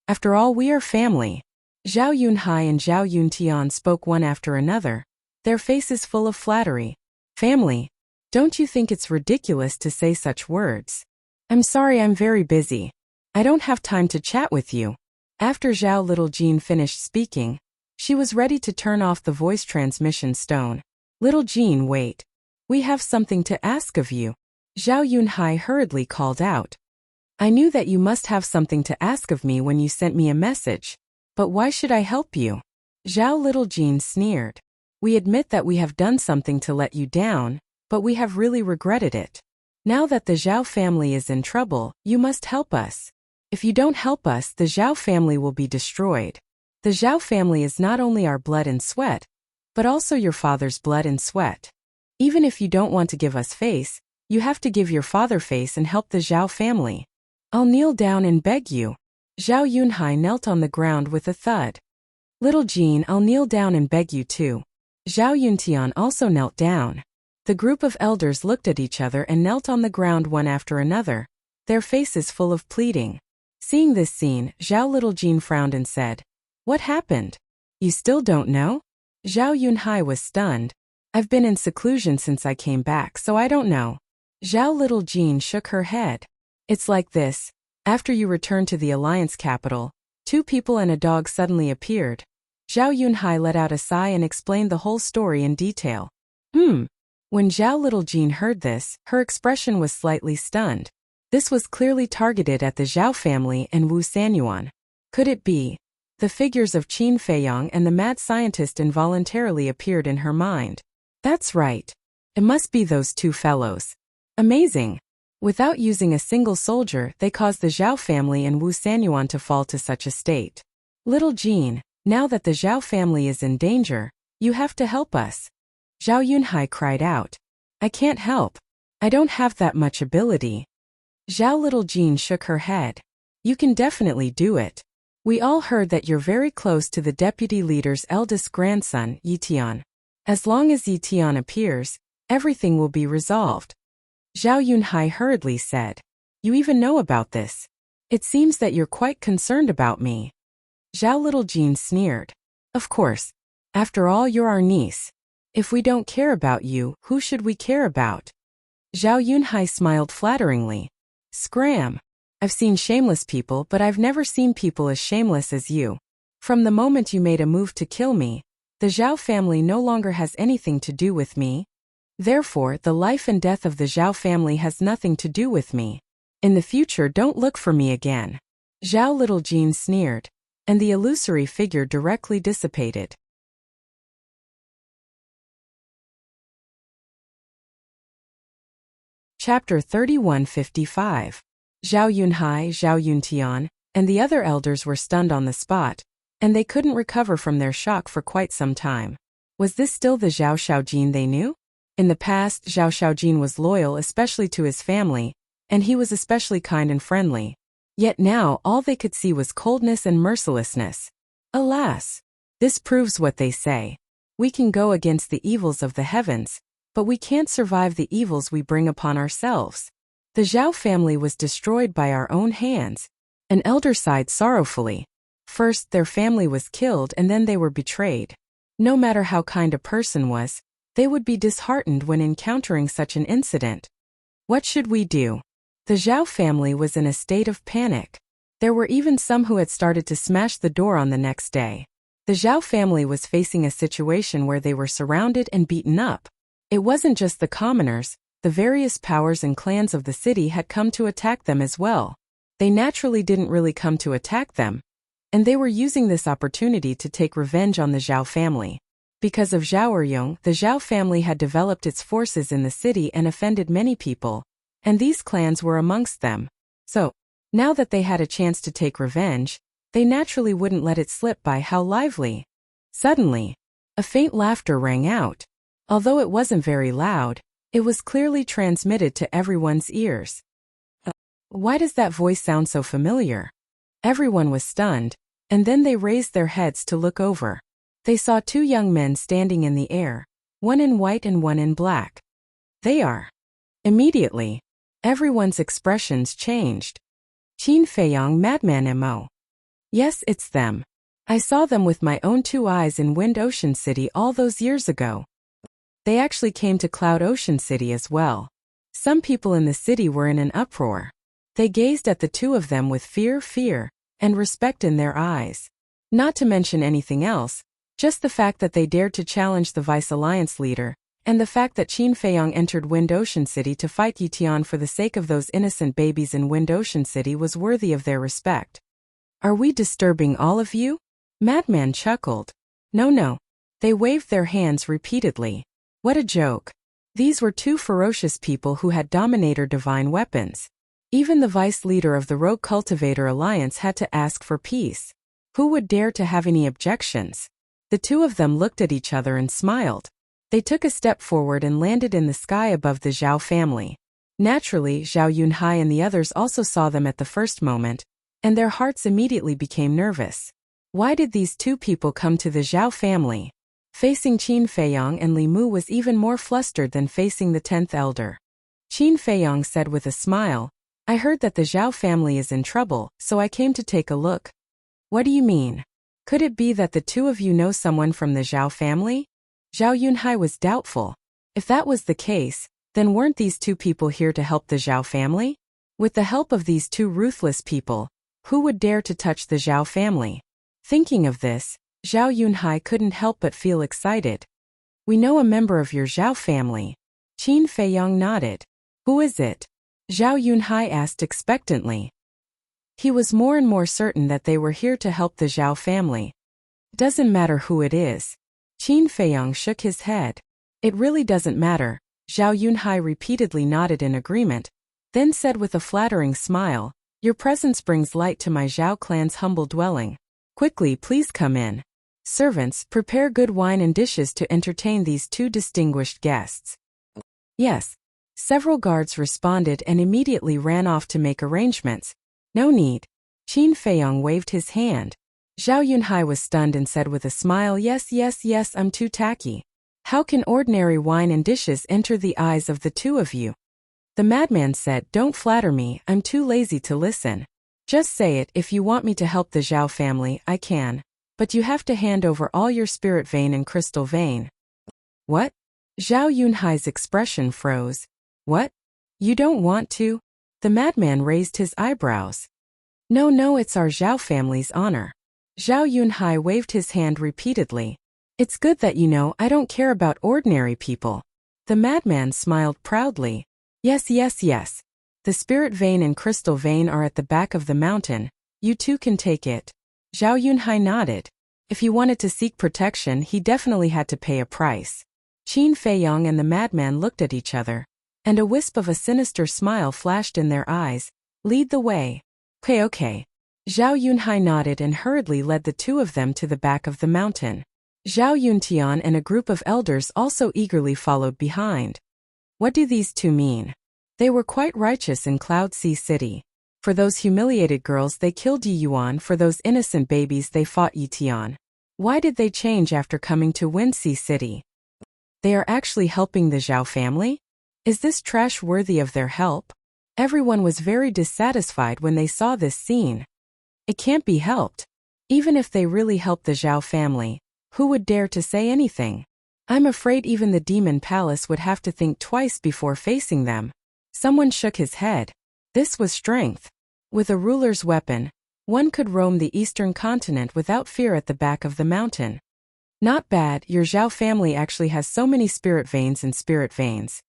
After all, we are family. Zhao Yunhai and Zhao Yuntian spoke one after another, their faces full of flattery. Family. Don't you think it's ridiculous to say such words? I'm sorry, I'm very busy. I don't have time to chat with you. After Zhao Little Jean finished speaking, she was ready to turn off the voice transmission stone. Little Jean, wait. We have something to ask of you. Zhao Yunhai hurriedly called out. I knew that you must have something to ask of me when you sent me a message. But why should I help you? Zhao Little Jean sneered. We admit that we have done something to let you down, but we have really regretted it. Now that the Zhao family is in trouble, you must help us. If you don't help us, the Zhao family will be destroyed. The Zhao family is not only our blood and sweat, but also your father's blood and sweat. Even if you don't want to give us face, you have to give your father face and help the Zhao family. I'll kneel down and beg you. Zhao Yunhai knelt on the ground with a thud. Little Jean, I'll kneel down and beg you too. Zhao Yuntian also knelt down. The group of elders looked at each other and knelt on the ground one after another, their faces full of pleading. Seeing this scene, Zhao Little Jean frowned and said, "What happened? You still don't know?" Zhao Yunhai was stunned. "I've been in seclusion since I came back, so I don't know." Zhao Little Jean shook her head. "It's like this. After you returned to the Alliance capital, 2 people and a dog suddenly appeared." Zhao Yunhai let out a sigh and explained the whole story in detail. When Zhao Little Jean heard this, her expression was slightly stunned. This was clearly targeted at the Zhao family and Wu Sanyuan. Could it be? The figures of Qin Feiyang and the mad scientist involuntarily appeared in her mind. That's right. It must be those 2 fellows. Amazing. Without using a single soldier, they caused the Zhao family and Wu Sanyuan to fall to such a state. Little Jean, now that the Zhao family is in danger, you have to help us. Zhao Yunhai cried out. "I can't help. I don't have that much ability." Zhao Little Jean shook her head. "You can definitely do it. We all heard that you're very close to the deputy leader's eldest grandson, Yitian. As long as Yitian appears, everything will be resolved." Zhao Yunhai hurriedly said. "You even know about this. It seems that you're quite concerned about me." Zhao Little Jean sneered. "Of course. After all, you're our niece. If we don't care about you, who should we care about?" Zhao Yunhai smiled flatteringly. "Scram. I've seen shameless people, but I've never seen people as shameless as you. From the moment you made a move to kill me, the Zhao family no longer has anything to do with me. Therefore, the life and death of the Zhao family has nothing to do with me. In the future, don't look for me again." Zhao Little Jean sneered, and the illusory figure directly dissipated. Chapter 3155. Zhao Yunhai, Zhao Yuntian, and the other elders were stunned on the spot, and they couldn't recover from their shock for quite some time. Was this still the Zhao Shaojin they knew? In the past, Zhao Shaojin was loyal especially to his family, and he was especially kind and friendly. Yet now all they could see was coldness and mercilessness. Alas! This proves what they say. We can go against the evils of the heavens, but we can't survive the evils we bring upon ourselves. The Zhao family was destroyed by our own hands. An elder sighed sorrowfully. First, their family was killed and then they were betrayed. No matter how kind a person was, they would be disheartened when encountering such an incident. What should we do? The Zhao family was in a state of panic. There were even some who had started to smash the door on the next day. The Zhao family was facing a situation where they were surrounded and beaten up. It wasn't just the commoners, the various powers and clans of the city had come to attack them as well. They naturally didn't really come to attack them, and they were using this opportunity to take revenge on the Zhao family. Because of Zhao Eryong, the Zhao family had developed its forces in the city and offended many people, and these clans were amongst them. So, now that they had a chance to take revenge, they naturally wouldn't let it slip by. How lively. Suddenly, a faint laughter rang out. Although it wasn't very loud, it was clearly transmitted to everyone's ears. Why does that voice sound so familiar? Everyone was stunned, and then they raised their heads to look over. They saw 2 young men standing in the air, one in white and one in black. They are. Immediately, everyone's expressions changed. Qin Feiyang, Madman Mo. Yes, it's them. I saw them with my own 2 eyes in Wind Ocean City all those years ago. They actually came to Cloud Ocean City as well. Some people in the city were in an uproar. They gazed at the 2 of them with fear, and respect in their eyes. Not to mention anything else, just the fact that they dared to challenge the Vice Alliance leader, and the fact that Qin Feiyang entered Wind Ocean City to fight Yitian for the sake of those innocent babies in Wind Ocean City was worthy of their respect. Are we disturbing all of you? Madman chuckled. No. They waved their hands repeatedly. What a joke. These were 2 ferocious people who had Dominator divine weapons. Even the vice leader of the Rogue Cultivator Alliance had to ask for peace. Who would dare to have any objections? The 2 of them looked at each other and smiled. They took a step forward and landed in the sky above the Zhao family. Naturally, Zhao Yunhai and the others also saw them at the first moment, and their hearts immediately became nervous. Why did these two people come to the Zhao family? Facing Qin Feiyang and Li Mu was even more flustered than facing the 10th elder. Qin Feiyang said with a smile, I heard that the Zhao family is in trouble, so I came to take a look. What do you mean? Could it be that the two of you know someone from the Zhao family? Zhao Yunhai was doubtful. If that was the case, then weren't these two people here to help the Zhao family? With the help of these two ruthless people, who would dare to touch the Zhao family? Thinking of this, Zhao Yunhai couldn't help but feel excited. We know a member of your Zhao family. Qin Feiyang nodded. Who is it? Zhao Yunhai asked expectantly. He was more and more certain that they were here to help the Zhao family. Doesn't matter who it is. Qin Feiyang shook his head. It really doesn't matter. Zhao Yunhai repeatedly nodded in agreement, then said with a flattering smile, Your presence brings light to my Zhao clan's humble dwelling. Quickly, please come in. Servants, prepare good wine and dishes to entertain these two distinguished guests. Yes. Several guards responded and immediately ran off to make arrangements. No need. Qin Feiyang waved his hand. Zhao Yunhai was stunned and said with a smile, Yes, I'm too tacky. How can ordinary wine and dishes enter the eyes of the two of you? The madman said, Don't flatter me, I'm too lazy to listen. Just say it, if you want me to help the Zhao family, I can. But you have to hand over all your spirit vein and crystal vein. What? Zhao Yunhai's expression froze. What? You don't want to? The madman raised his eyebrows. No, it's our Zhao family's honor. Zhao Yunhai waved his hand repeatedly. It's good that you know I don't care about ordinary people. The madman smiled proudly. Yes. The spirit vein and crystal vein are at the back of the mountain. You too can take it. Zhao Yunhai nodded. If he wanted to seek protection, he definitely had to pay a price. Qin Feiyang and the madman looked at each other, and a wisp of a sinister smile flashed in their eyes. Lead the way. Okay. Zhao Yunhai nodded and hurriedly led the two of them to the back of the mountain. Zhao Yuntian and a group of elders also eagerly followed behind. What do these two mean? They were quite righteous in Cloud Sea City. For those humiliated girls they killed Yi Yuan, for those innocent babies they fought Yi Tian. Why did they change after coming to Wind Sea City? They are actually helping the Zhao family? Is this trash worthy of their help? Everyone was very dissatisfied when they saw this scene. It can't be helped. Even if they really helped the Zhao family, who would dare to say anything? I'm afraid even the Demon Palace would have to think twice before facing them. Someone shook his head. This was strength. With a ruler's weapon, one could roam the eastern continent without fear at the back of the mountain. Not bad, your Zhao family actually has so many spirit veins and spirit veins.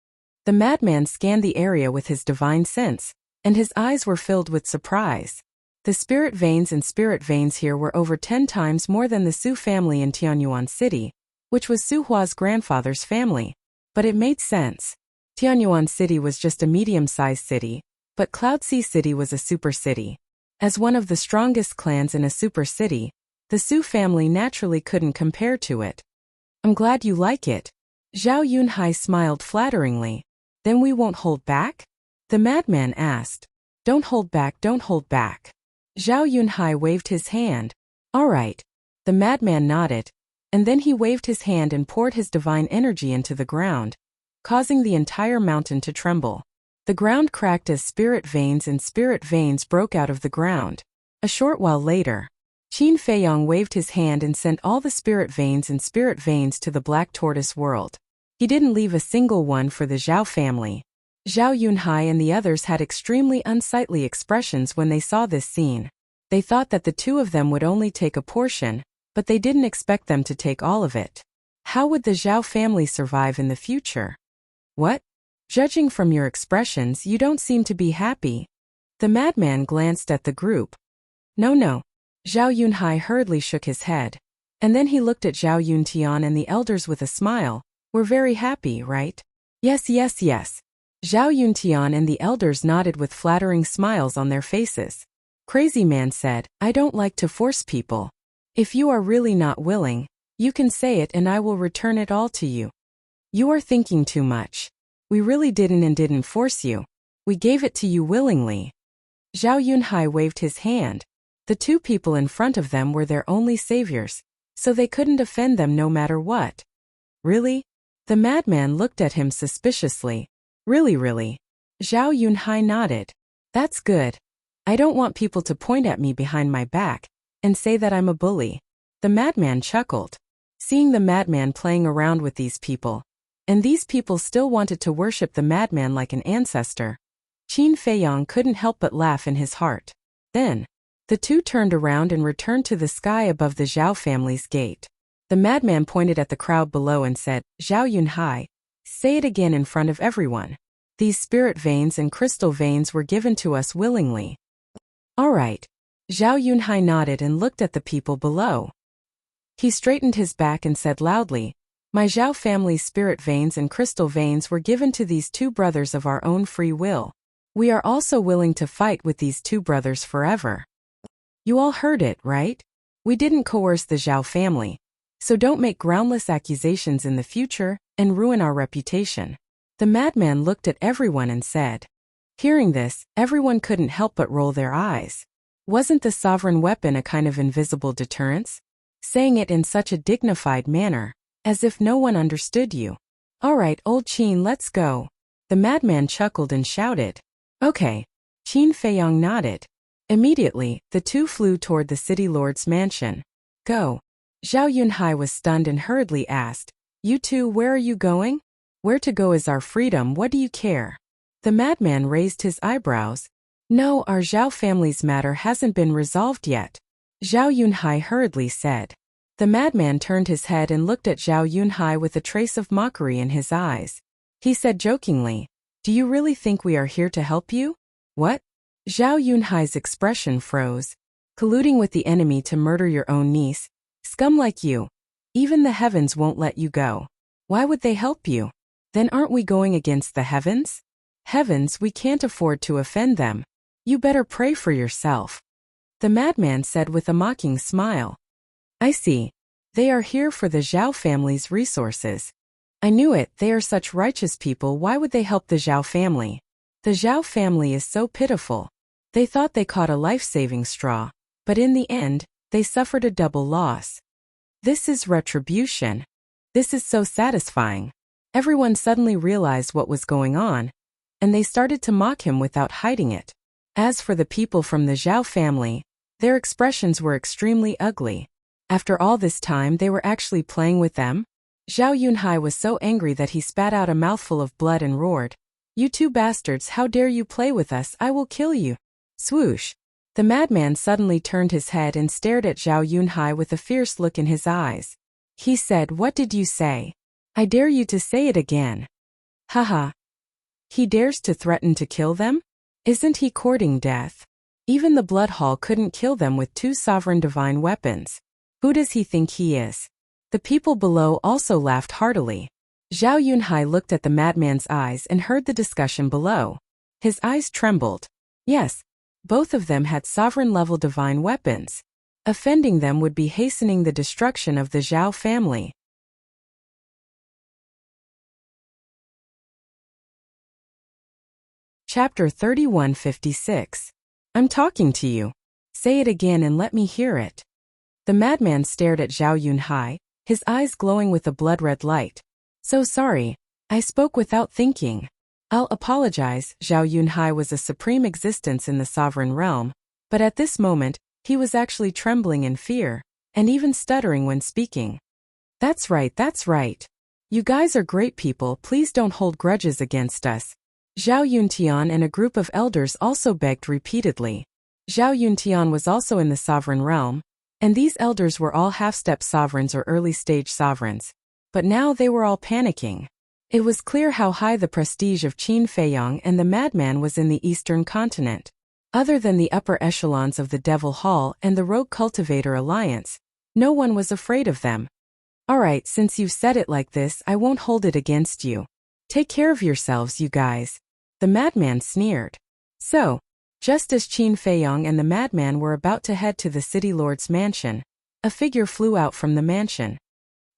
The madman scanned the area with his divine sense, and his eyes were filled with surprise. The spirit veins and spirit veins here were over 10 times more than the Su family in Tianyuan City, which was Su Hua's grandfather's family. But it made sense. Tianyuan City was just a medium-sized city, but Cloud Sea City was a super city. As one of the strongest clans in a super city, the Su family naturally couldn't compare to it. I'm glad you like it. Zhao Yunhai smiled flatteringly. Then we won't hold back? The madman asked. Don't hold back. Zhao Yunhai waved his hand. All right. The madman nodded, and then he waved his hand and poured his divine energy into the ground, causing the entire mountain to tremble. The ground cracked as spirit veins and spirit veins broke out of the ground. A short while later, Qin Feiyang waved his hand and sent all the spirit veins and spirit veins to the Black Tortoise world. He didn't leave a single one for the Zhao family. Zhao Yunhai and the others had extremely unsightly expressions when they saw this scene. They thought that the two of them would only take a portion, but they didn't expect them to take all of it. How would the Zhao family survive in the future? What? Judging from your expressions, you don't seem to be happy. The madman glanced at the group. No. Zhao Yunhai hurriedly shook his head. And then he looked at Zhao Yuntian and the elders with a smile. We're very happy, right? Yes. Zhao Yuntian and the elders nodded with flattering smiles on their faces. Crazy Man said, I don't like to force people. If you are really not willing, you can say it and I will return it all to you. You are thinking too much. We really didn't force you. We gave it to you willingly. Zhao Yunhai waved his hand. The two people in front of them were their only saviors, so they couldn't offend them no matter what. Really? The madman looked at him suspiciously. Really? Zhao Yunhai nodded. That's good. I don't want people to point at me behind my back and say that I'm a bully. The madman chuckled. Seeing the madman playing around with these people, and these people still wanted to worship the madman like an ancestor, Qin Feiyang couldn't help but laugh in his heart. Then, the two turned around and returned to the sky above the Zhao family's gate. The madman pointed at the crowd below and said, Zhao Yunhai, say it again in front of everyone. These spirit veins and crystal veins were given to us willingly. All right. Zhao Yunhai nodded and looked at the people below. He straightened his back and said loudly, my Zhao family's spirit veins and crystal veins were given to these two brothers of our own free will. We are also willing to fight with these two brothers forever. You all heard it, right? We didn't coerce the Zhao family, so don't make groundless accusations in the future and ruin our reputation. The madman looked at everyone and said. Hearing this, everyone couldn't help but roll their eyes. Wasn't the sovereign weapon a kind of invisible deterrence? Saying it in such a dignified manner, as if no one understood you. All right, old Qin, let's go. The madman chuckled and shouted. Okay. Qin Feiyang nodded. Immediately, the two flew toward the city lord's mansion. Go. Zhao Yunhai was stunned and hurriedly asked, you two, where are you going? Where to go is our freedom, what do you care? The madman raised his eyebrows. No, our Zhao family's matter hasn't been resolved yet. Zhao Yunhai hurriedly said. The madman turned his head and looked at Zhao Yunhai with a trace of mockery in his eyes. He said jokingly, do you really think we are here to help you? What? Zhao Yunhai's expression froze. Colluding with the enemy to murder your own niece? Scum like you. Even the heavens won't let you go. Why would they help you? Then aren't we going against the heavens? Heavens, we can't afford to offend them. You better pray for yourself. The madman said with a mocking smile. I see. They are here for the Zhao family's resources. I knew it, they are such righteous people, why would they help the Zhao family? The Zhao family is so pitiful. They thought they caught a life-saving straw, but in the end, they suffered a double loss. This is retribution. This is so satisfying. Everyone suddenly realized what was going on, and they started to mock him without hiding it. As for the people from the Zhao family, their expressions were extremely ugly. After all this time they were actually playing with them? Zhao Yunhai was so angry that he spat out a mouthful of blood and roared, you two bastards, how dare you play with us, I will kill you. Swoosh. The madman suddenly turned his head and stared at Zhao Yunhai with a fierce look in his eyes. He said, what did you say? I dare you to say it again. Haha. He dares to threaten to kill them? Isn't he courting death? Even the Blood Hall couldn't kill them with two sovereign divine weapons. Who does he think he is? The people below also laughed heartily. Zhao Yunhai looked at the madman's eyes and heard the discussion below. His eyes trembled. Yes, both of them had sovereign-level divine weapons. Offending them would be hastening the destruction of the Zhao family. Chapter 3156. I'm talking to you. Say it again and let me hear it. The madman stared at Zhao Yunhai, his eyes glowing with a blood-red light. So sorry, I spoke without thinking. I'll apologize. Zhao Yunhai was a supreme existence in the sovereign realm, but at this moment, he was actually trembling in fear, and even stuttering when speaking. That's right, that's right. You guys are great people, please don't hold grudges against us. Zhao Yuntian and a group of elders also begged repeatedly. Zhao Yuntian was also in the sovereign realm, and these elders were all half-step sovereigns or early-stage sovereigns. But now they were all panicking. It was clear how high the prestige of Qin Feiyang and the madman was in the Eastern continent. Other than the upper echelons of the Devil Hall and the Rogue Cultivator Alliance, no one was afraid of them. Alright, since you've said it like this, I won't hold it against you. Take care of yourselves, you guys. The madman sneered. So, just as Qin Feiyang and the madman were about to head to the city lord's mansion, a figure flew out from the mansion.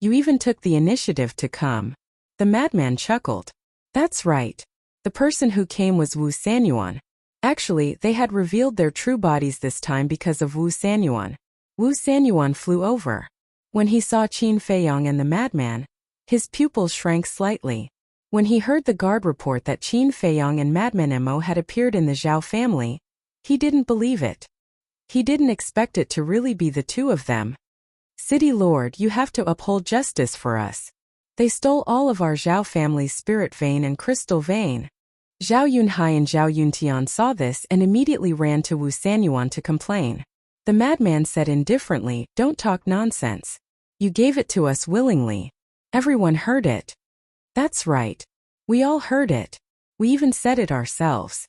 You even took the initiative to come. The madman chuckled. That's right. The person who came was Wu Sanyuan. Actually, they had revealed their true bodies this time because of Wu Sanyuan. Wu Sanyuan flew over. When he saw Qin Feiyong and the madman, his pupils shrank slightly. When he heard the guard report that Qin Feiyong and Madman Mo had appeared in the Zhao family, he didn't believe it. He didn't expect it to really be the two of them. City Lord, you have to uphold justice for us. They stole all of our Zhao family's spirit vein and crystal vein. Zhao Yunhai and Zhao Yuntian saw this and immediately ran to Wu Sanyuan to complain. The madman said indifferently, "Don't talk nonsense. You gave it to us willingly. Everyone heard it." "That's right. We all heard it. We even said it ourselves."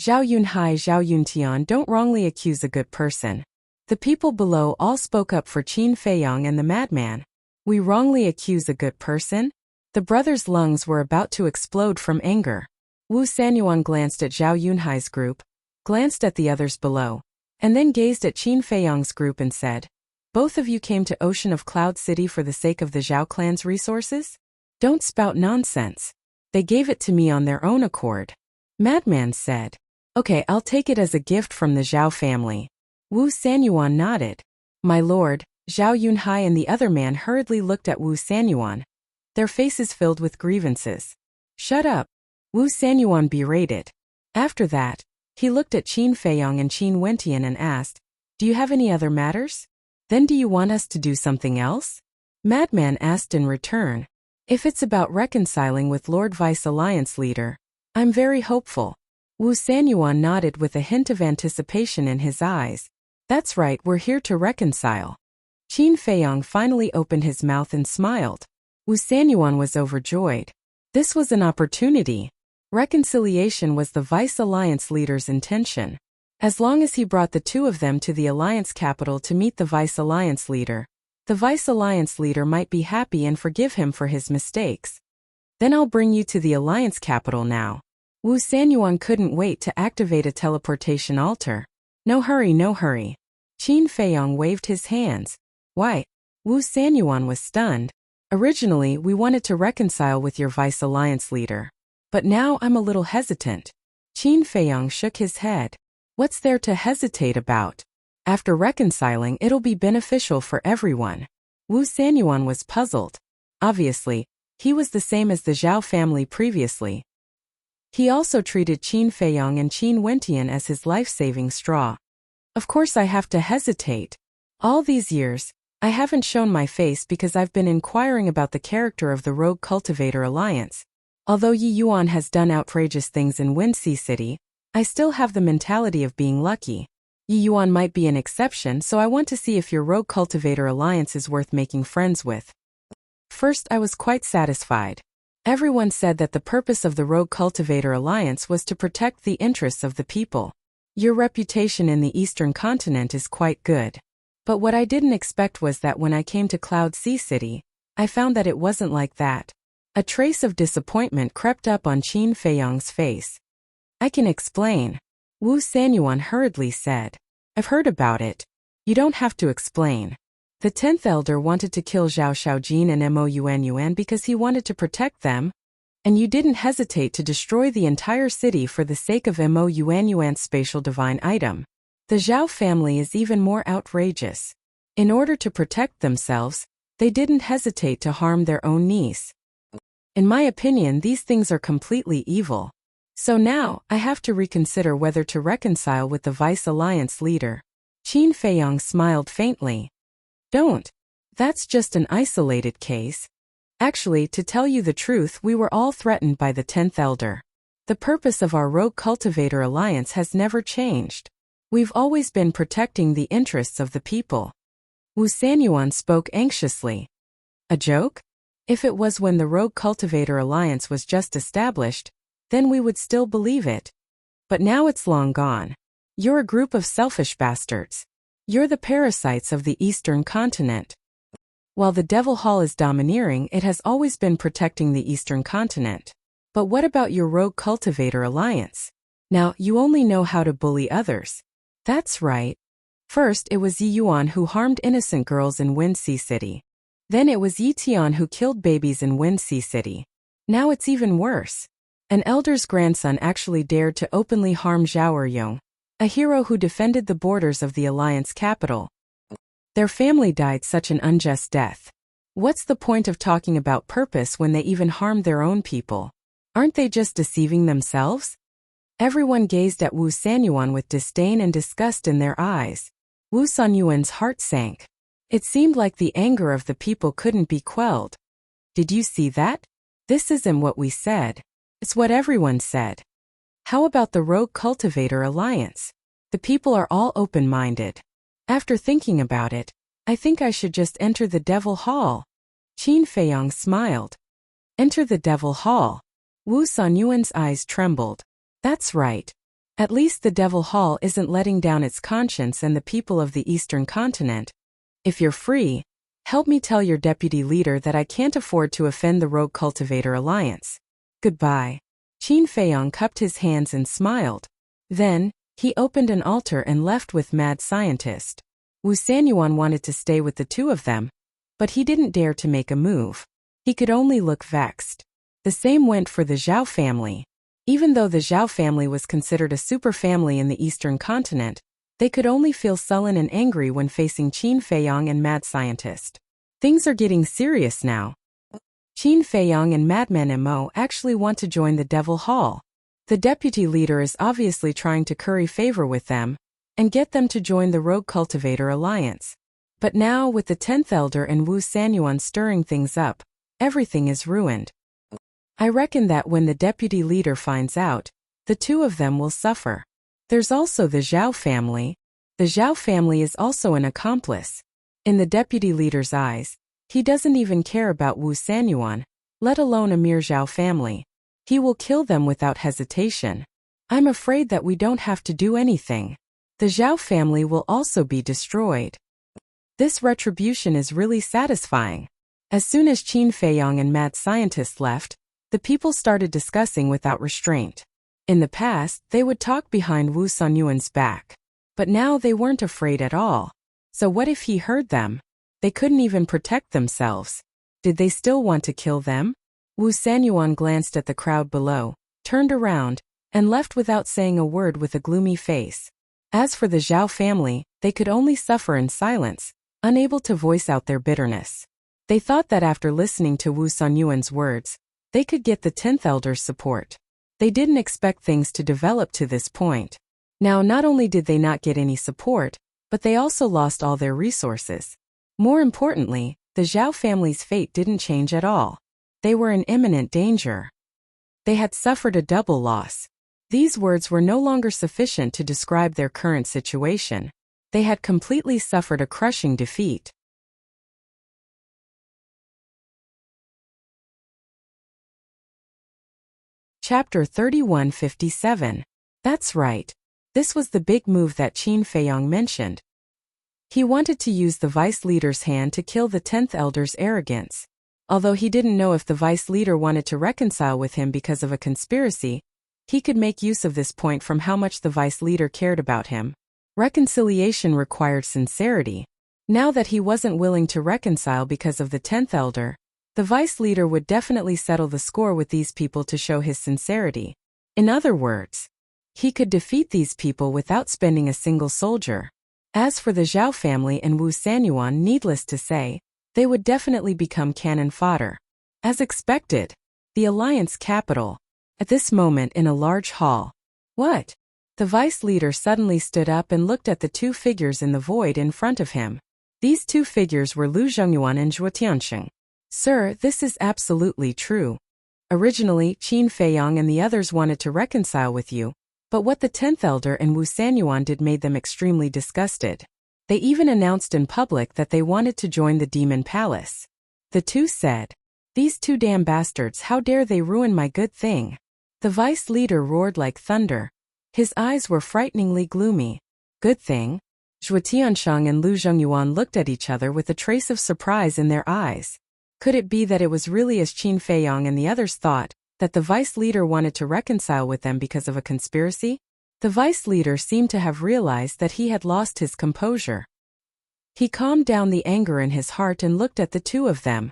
Zhao Yunhai, Zhao Yuntian, don't wrongly accuse a good person. The people below all spoke up for Qin Feiyong and the madman. We wrongly accuse a good person? The brothers' lungs were about to explode from anger. Wu Sanyuan glanced at Zhao Yunhai's group, glanced at the others below, and then gazed at Qin Feiyong's group and said, "Both of you came to Ocean of Cloud City for the sake of the Zhao clan's resources? Don't spout nonsense. They gave it to me on their own accord." Madman said, "Okay, I'll take it as a gift from the Zhao family." Wu Sanyuan nodded. "My lord." Zhao Yunhai and the other man hurriedly looked at Wu Sanyuan, their faces filled with grievances. "Shut up," Wu Sanyuan berated. After that, he looked at Qin Feiyong and Qin Wentian and asked, "Do you have any other matters? Then do you want us to do something else?" Madman asked in return, "If it's about reconciling with Lord Vice Alliance Leader, I'm very hopeful." Wu Sanyuan nodded with a hint of anticipation in his eyes. "That's right, we're here to reconcile." Qin Feiyong finally opened his mouth and smiled. Wu Sanyuan was overjoyed. This was an opportunity. Reconciliation was the Vice Alliance leader's intention. As long as he brought the two of them to the Alliance capital to meet the Vice Alliance leader, the Vice Alliance leader might be happy and forgive him for his mistakes. "Then I'll bring you to the Alliance capital now." Wu Sanyuan couldn't wait to activate a teleportation altar. "No hurry, no hurry." Qin Feiyong waved his hands. "Why?" Wu Sanyuan was stunned. "Originally, we wanted to reconcile with your Vice Alliance leader. But now I'm a little hesitant." Qin Feiyong shook his head. "What's there to hesitate about? After reconciling, it'll be beneficial for everyone." Wu Sanyuan was puzzled. Obviously, he was the same as the Zhao family previously. He also treated Qin Feiyong and Qin Wentian as his life-saving straw. "Of course I have to hesitate. All these years, I haven't shown my face because I've been inquiring about the character of the Rogue Cultivator Alliance. Although Yi Yuan has done outrageous things in Windsea City, I still have the mentality of being lucky. Yi Yuan might be an exception, so I want to see if your Rogue Cultivator Alliance is worth making friends with." First, I was quite satisfied. Everyone said that the purpose of the Rogue Cultivator Alliance was to protect the interests of the people. Your reputation in the Eastern continent is quite good. But what I didn't expect was that when I came to Cloud Sea City, I found that it wasn't like that. A trace of disappointment crept up on Qin Feiyong's face. "I can explain," Wu Sanyuan hurriedly said. "I've heard about it. You don't have to explain. The 10th Elder wanted to kill Zhao Shaojin and Mo Yuanyuan because he wanted to protect them, and you didn't hesitate to destroy the entire city for the sake of Mo Yuanyuan's spatial divine item. The Zhao family is even more outrageous. In order to protect themselves, they didn't hesitate to harm their own niece. In my opinion, these things are completely evil. So now, I have to reconsider whether to reconcile with the Vice Alliance leader." Qin Feiyong smiled faintly. "Don't. That's just an isolated case. Actually, to tell you the truth, we were all threatened by the 10th Elder. The purpose of our Rogue Cultivator Alliance has never changed. We've always been protecting the interests of the people." Wu Sanyuan spoke anxiously. "A joke? If it was when the Rogue Cultivator Alliance was just established, then we would still believe it. But now it's long gone. You're a group of selfish bastards. You're the parasites of the Eastern continent. While the Devil Hall is domineering, it has always been protecting the Eastern continent. But what about your Rogue Cultivator Alliance? Now, you only know how to bully others." "That's right. First, it was Yi Yuan who harmed innocent girls in Windsea City. Then it was Yi Tian who killed babies in Windsea City. Now it's even worse. An elder's grandson actually dared to openly harm Zhao Eryong, a hero who defended the borders of the alliance capital. Their family died such an unjust death. What's the point of talking about purpose when they even harmed their own people? Aren't they just deceiving themselves? Everyone gazed at Wu Sanyuan with disdain and disgust in their eyes. Wu Sanyuan's heart sank. It seemed like the anger of the people couldn't be quelled. Did you see that? This isn't what we said. It's what everyone said. How about the Rogue Cultivator Alliance? The people are all open-minded. After thinking about it, I think I should just enter the Devil Hall. Qin Feiyong smiled. Enter the Devil Hall. Wu Sanyuan's eyes trembled. That's right. At least the Devil Hall isn't letting down its conscience and the people of the Eastern continent. If you're free, help me tell your deputy leader that I can't afford to offend the Rogue Cultivator Alliance. Goodbye. Qin Feiyong cupped his hands and smiled. Then, he opened an altar and left with Mad Scientist. Wu Sanyuan wanted to stay with the two of them, but he didn't dare to make a move. He could only look vexed. The same went for the Zhao family. Even though the Zhao family was considered a superfamily in the Eastern continent, they could only feel sullen and angry when facing Qin Feiyong and Mad Scientist. Things are getting serious now. Qin Feiyong and Madman Mo actually want to join the Devil Hall. The deputy leader is obviously trying to curry favor with them and get them to join the Rogue Cultivator Alliance. But now, with the 10th Elder and Wu Sanyuan stirring things up, everything is ruined. I reckon that when the deputy leader finds out, the two of them will suffer. There's also the Zhao family. The Zhao family is also an accomplice. In the deputy leader's eyes, he doesn't even care about Wu Sanyuan, let alone a mere Zhao family. He will kill them without hesitation. I'm afraid that we don't have to do anything. The Zhao family will also be destroyed. This retribution is really satisfying. As soon as Qin Feiyong and Mad Scientist left, the people started discussing without restraint. In the past, they would talk behind Wu Sanyuan's back. But now they weren't afraid at all. So what if he heard them? They couldn't even protect themselves. Did they still want to kill them? Wu Sanyuan glanced at the crowd below, turned around, and left without saying a word with a gloomy face. As for the Zhao family, they could only suffer in silence, unable to voice out their bitterness. They thought that after listening to Wu Sanyuan's words, they could get the 10th Elder's support. They didn't expect things to develop to this point. Now, not only did they not get any support, but they also lost all their resources. More importantly, the Zhao family's fate didn't change at all. They were in imminent danger. They had suffered a double loss. These words were no longer sufficient to describe their current situation. They had completely suffered a crushing defeat. Chapter 3157. That's right. This was the big move that Qin Feiyong mentioned. He wanted to use the vice leader's hand to kill the 10th Elder's arrogance. Although he didn't know if the vice leader wanted to reconcile with him because of a conspiracy, he could make use of this point from how much the vice leader cared about him. Reconciliation required sincerity. Now that he wasn't willing to reconcile because of the 10th Elder, the vice leader would definitely settle the score with these people to show his sincerity. In other words, he could defeat these people without spending a single soldier. As for the Zhao family and Wu Sanyuan, needless to say, they would definitely become cannon fodder. As expected, the alliance capital. At this moment in a large hall. What? The vice leader suddenly stood up and looked at the two figures in the void in front of him. These two figures were Lu Zhongyuan and Zhuo Tiansheng. Sir, this is absolutely true. Originally, Qin Feiyong and the others wanted to reconcile with you, but what the 10th Elder and Wu Sanyuan did made them extremely disgusted. They even announced in public that they wanted to join the Demon Palace. The two said, "These two damn bastards, how dare they ruin my good thing?" The vice leader roared like thunder. His eyes were frighteningly gloomy. Good thing? Zhuo Tiansheng and Lu Zhongyuan looked at each other with a trace of surprise in their eyes. Could it be that it was really as Qin Feiyong and the others thought, that the vice leader wanted to reconcile with them because of a conspiracy? The vice leader seemed to have realized that he had lost his composure. He calmed down the anger in his heart and looked at the two of them.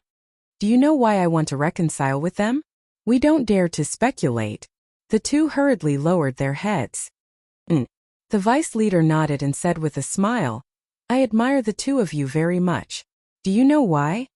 Do you know why I want to reconcile with them? We don't dare to speculate. The two hurriedly lowered their heads. The vice leader nodded and said with a smile, I admire the two of you very much. Do you know why?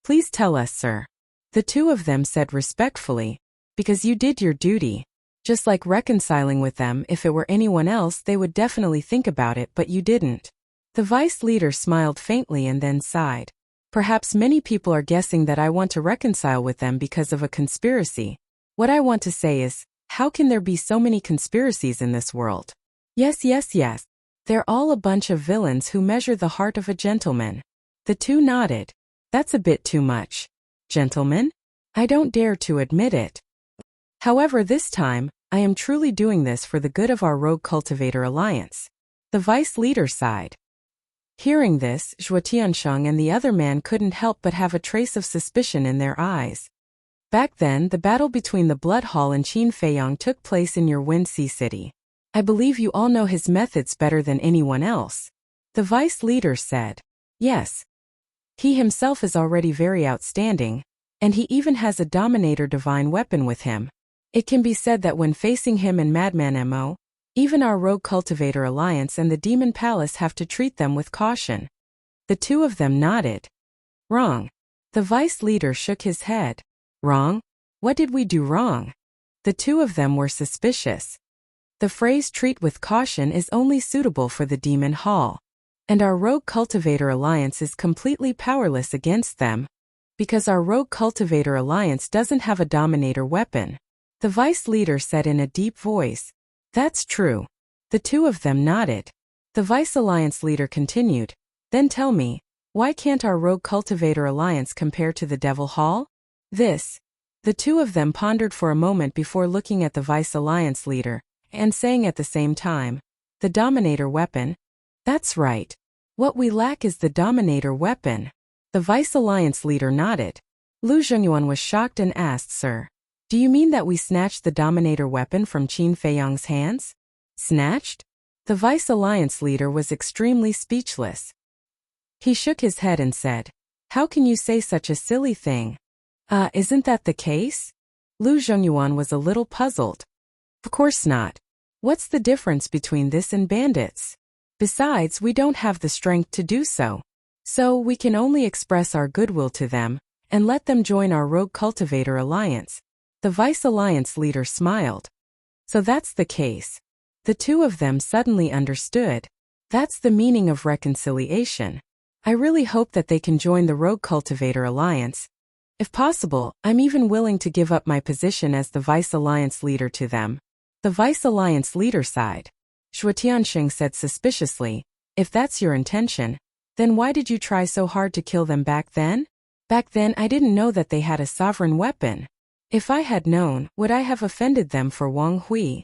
Please tell us, sir. The two of them said respectfully, because you did your duty. Just like reconciling with them, if it were anyone else they would definitely think about it, but you didn't. The vice leader smiled faintly and then sighed. Perhaps many people are guessing that I want to reconcile with them because of a conspiracy. What I want to say is, how can there be so many conspiracies in this world? Yes. They're all a bunch of villains who measure the heart of a gentleman. The two nodded. That's a bit too much. Gentlemen? I don't dare to admit it. However, this time, I am truly doing this for the good of our Rogue Cultivator Alliance. The vice leader sighed. Hearing this, Zhuo Tiansheng and the other man couldn't help but have a trace of suspicion in their eyes. Back then, the battle between the Blood Hall and Qin Feiyang took place in your Wind Sea City. I believe you all know his methods better than anyone else. The vice leader said. Yes. He himself is already very outstanding, and he even has a Dominator divine weapon with him. It can be said that when facing him and Madman Mo, even our Rogue Cultivator Alliance and the Demon Palace have to treat them with caution. The two of them nodded. Wrong. The vice leader shook his head. Wrong? What did we do wrong? The two of them were suspicious. The phrase treat with caution is only suitable for the Demon Hall. And our Rogue Cultivator Alliance is completely powerless against them, because our Rogue Cultivator Alliance doesn't have a Dominator weapon. The vice leader said in a deep voice. That's true. The two of them nodded. The Vice Alliance leader continued. Then tell me, why can't our Rogue Cultivator Alliance compare to the Devil Hall? The two of them pondered for a moment before looking at the Vice Alliance leader, and saying at the same time, the Dominator weapon? That's right. What we lack is the Dominator weapon. The Vice Alliance leader nodded. Lu Zhengyuan was shocked and asked, Sir, do you mean that we snatched the Dominator weapon from Qin Feiyang's hands? Snatched? The Vice Alliance leader was extremely speechless. He shook his head and said, How can you say such a silly thing? Isn't that the case? Lu Zhengyuan was a little puzzled. Of course not. What's the difference between this and bandits? Besides, we don't have the strength to do so. So we can only express our goodwill to them, and let them join our Rogue Cultivator Alliance. The Vice Alliance leader smiled. So that's the case. The two of them suddenly understood. That's the meaning of reconciliation. I really hope that they can join the Rogue Cultivator Alliance. If possible, I'm even willing to give up my position as the Vice Alliance leader to them. The Vice Alliance leader sighed. Zhuo Tiansheng said suspiciously, If that's your intention, then why did you try so hard to kill them back then? Back then I didn't know that they had a sovereign weapon. If I had known, would I have offended them for Wang Hui?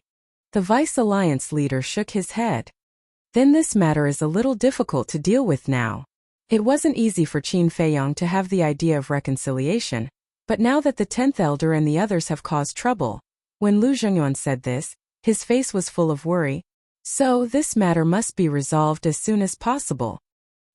The Vice Alliance leader shook his head. Then this matter is a little difficult to deal with now. It wasn't easy for Qin Feiyang to have the idea of reconciliation, but now that the 10th Elder and the others have caused trouble. When Lu Zhengyuan said this, his face was full of worry. So this matter must be resolved as soon as possible.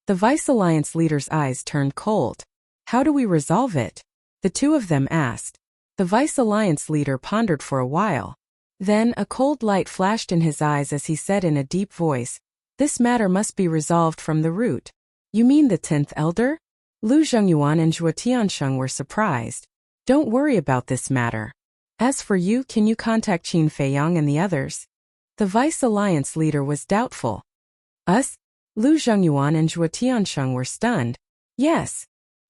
The Vice Alliance leader's eyes turned cold. How do we resolve it? The two of them asked. The Vice Alliance leader pondered for a while. Then a cold light flashed in his eyes as he said in a deep voice, This matter must be resolved from the root. You mean the 10th Elder? Lu Zhengyuan and Zhuo Tiansheng were surprised. Don't worry about this matter. As for you, can you contact Qin Feiyang and the others? The Vice Alliance leader was doubtful. Us? Lu Zhengyuan and Zhuo Tiansheng were stunned. Yes.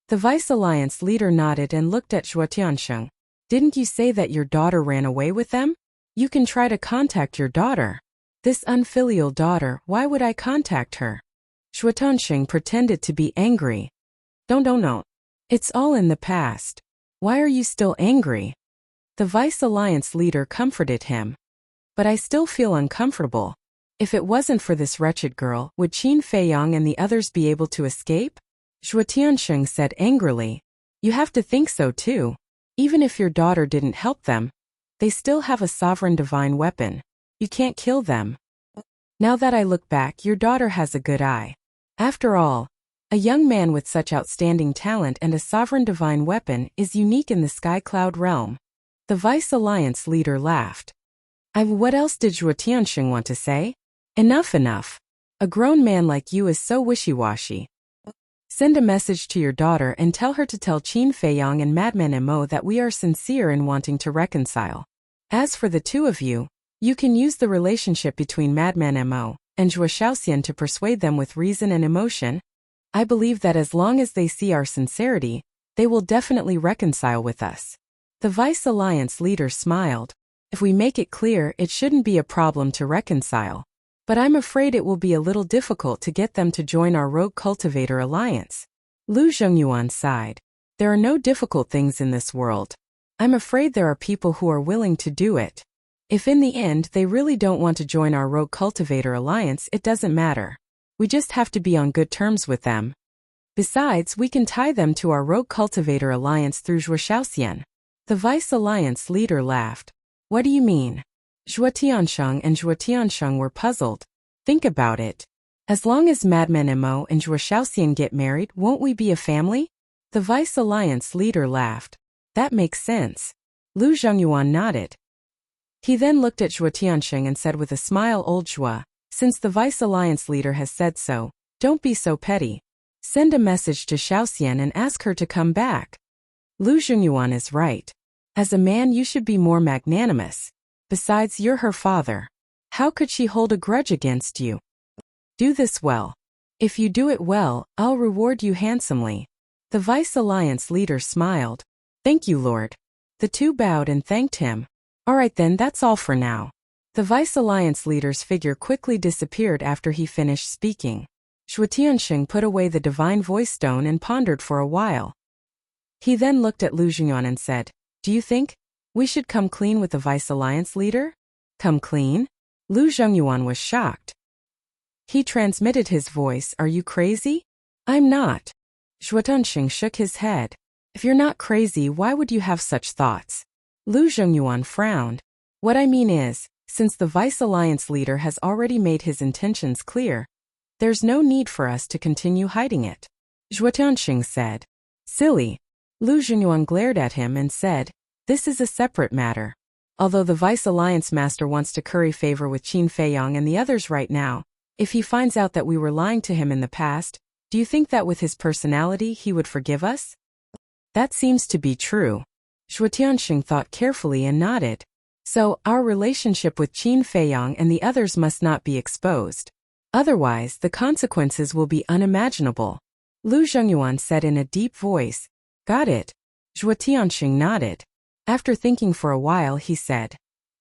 The Vice Alliance leader nodded and looked at Zhuo Tiansheng. Didn't you say that your daughter ran away with them? You can try to contact your daughter. This unfilial daughter, why would I contact her? Zhuo Tiansheng pretended to be angry. Don't. It's all in the past. Why are you still angry? The Vice Alliance leader comforted him. But I still feel uncomfortable. If it wasn't for this wretched girl, would Qin Feiyang and the others be able to escape? Zhuo Tiansheng said angrily. You have to think so too. Even if your daughter didn't help them, they still have a sovereign divine weapon. You can't kill them. Now that I look back, your daughter has a good eye. After all, a young man with such outstanding talent and a sovereign divine weapon is unique in the Sky Cloud realm. The Vice Alliance leader laughed. What else did Zhuo Tianxing want to say? Enough, enough. A grown man like you is so wishy-washy. Send a message to your daughter and tell her to tell Qin Feiyang and Madman Mo that we are sincere in wanting to reconcile. As for the two of you, you can use the relationship between Madman Mo and Zhuo Shaoxian to persuade them with reason and emotion. I believe that as long as they see our sincerity, they will definitely reconcile with us. The Vice Alliance leader smiled. If we make it clear, it shouldn't be a problem to reconcile. But I'm afraid it will be a little difficult to get them to join our Rogue Cultivator Alliance. Lu Zhengyuan sighed. There are no difficult things in this world. I'm afraid there are people who are willing to do it. If in the end they really don't want to join our Rogue Cultivator Alliance, it doesn't matter. We just have to be on good terms with them. Besides, we can tie them to our Rogue Cultivator Alliance through Zhuo Shaoxian. The Vice Alliance leader laughed. What do you mean? Zhuo Tianxing and Zhuo Tianxing were puzzled. Think about it. As long as Madman Mo and Zhuo Shaoxian get married, won't we be a family? The Vice Alliance leader laughed. That makes sense. Lu Zhengyuan nodded. He then looked at Zhuo Tianxing and said with a smile, Old Zhuo, since the Vice Alliance leader has said so, don't be so petty. Send a message to Shaoxian and ask her to come back. Lu Zhengyuan is right. As a man, you should be more magnanimous. Besides, you're her father. How could she hold a grudge against you? Do this well. If you do it well, I'll reward you handsomely. The Vice Alliance leader smiled. Thank you, Lord. The two bowed and thanked him. All right then, that's all for now. The Vice Alliance leader's figure quickly disappeared after he finished speaking. Zhuo Tianxing put away the divine voice stone and pondered for a while. He then looked at Lu Zhengyuan and said, Do you think we should come clean with the Vice Alliance leader? Come clean? Lu Zhengyuan was shocked. He transmitted his voice, Are you crazy? I'm not. Zhuo Tianxing shook his head. If you're not crazy, why would you have such thoughts? Lu Zhengyuan frowned. What I mean is, since the Vice Alliance leader has already made his intentions clear, there's no need for us to continue hiding it. Zhuo Tianxing said. Silly. Lu Zhengyuan glared at him and said, This is a separate matter. Although the Vice Alliance master wants to curry favor with Qin Feiyang and the others right now, if he finds out that we were lying to him in the past, do you think that with his personality he would forgive us? That seems to be true. Zhuo Tianxing thought carefully and nodded. So, our relationship with Qin Feiyang and the others must not be exposed. Otherwise, the consequences will be unimaginable. Lu Zhengyuan said in a deep voice. Got it. Zhuo Tianxing nodded. After thinking for a while, he said,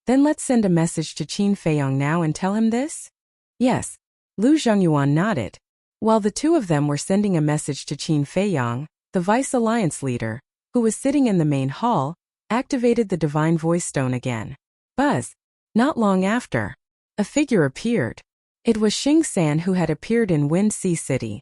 Then let's send a message to Qin Feiyang now and tell him this? Yes. Lu Zhengyuan nodded. While the two of them were sending a message to Qin Feiyang, the Vice Alliance leader, who was sitting in the main hall, activated the divine voice stone again. Buzz. Not long after, a figure appeared. It was Xing San who had appeared in Wind Sea City.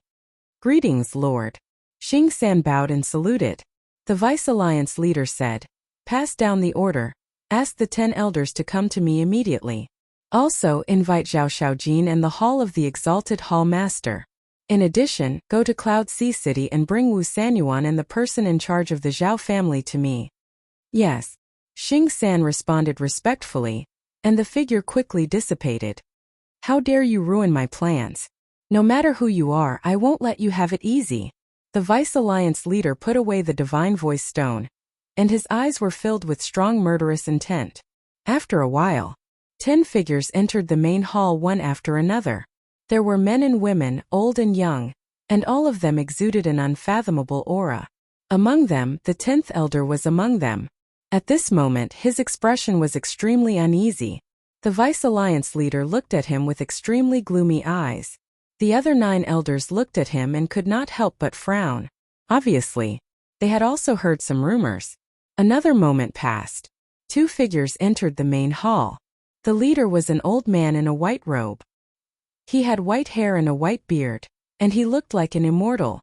Greetings, Lord. Xing San bowed and saluted. The Vice Alliance leader said, Pass down the order. Ask the 10 elders to come to me immediately. Also, invite Zhao Shaojin and the Hall of the Exalted Hall Master. In addition, go to Cloud Sea City and bring Wu Sanyuan and the person in charge of the Zhao family to me. Yes. Xing San responded respectfully, and the figure quickly dissipated. How dare you ruin my plans? No matter who you are, I won't let you have it easy. The Vice Alliance leader put away the divine voice stone, and his eyes were filled with strong murderous intent. After a while, 10 figures entered the main hall one after another. There were men and women, old and young, and all of them exuded an unfathomable aura. Among them, the 10th elder was among them. At this moment, his expression was extremely uneasy. The Vice Alliance leader looked at him with extremely gloomy eyes. The other 9 elders looked at him and could not help but frown. Obviously, they had also heard some rumors. Another moment passed. 2 figures entered the main hall. The leader was an old man in a white robe. He had white hair and a white beard, and he looked like an immortal.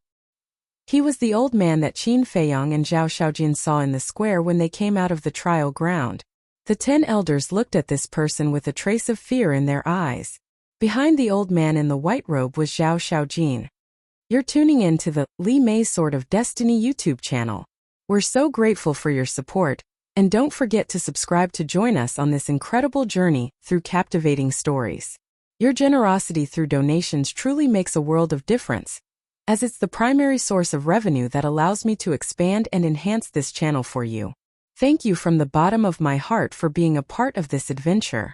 He was the old man that Qin Feiyang and Zhao Shaojin saw in the square when they came out of the trial ground. The 10 elders looked at this person with a trace of fear in their eyes. Behind the old man in the white robe was Zhao Shaojin. You're tuning in to the Li Mei Sword of Destiny YouTube channel. We're so grateful for your support. And don't forget to subscribe to join us on this incredible journey through captivating stories. Your generosity through donations truly makes a world of difference, as it's the primary source of revenue that allows me to expand and enhance this channel for you. Thank you from the bottom of my heart for being a part of this adventure.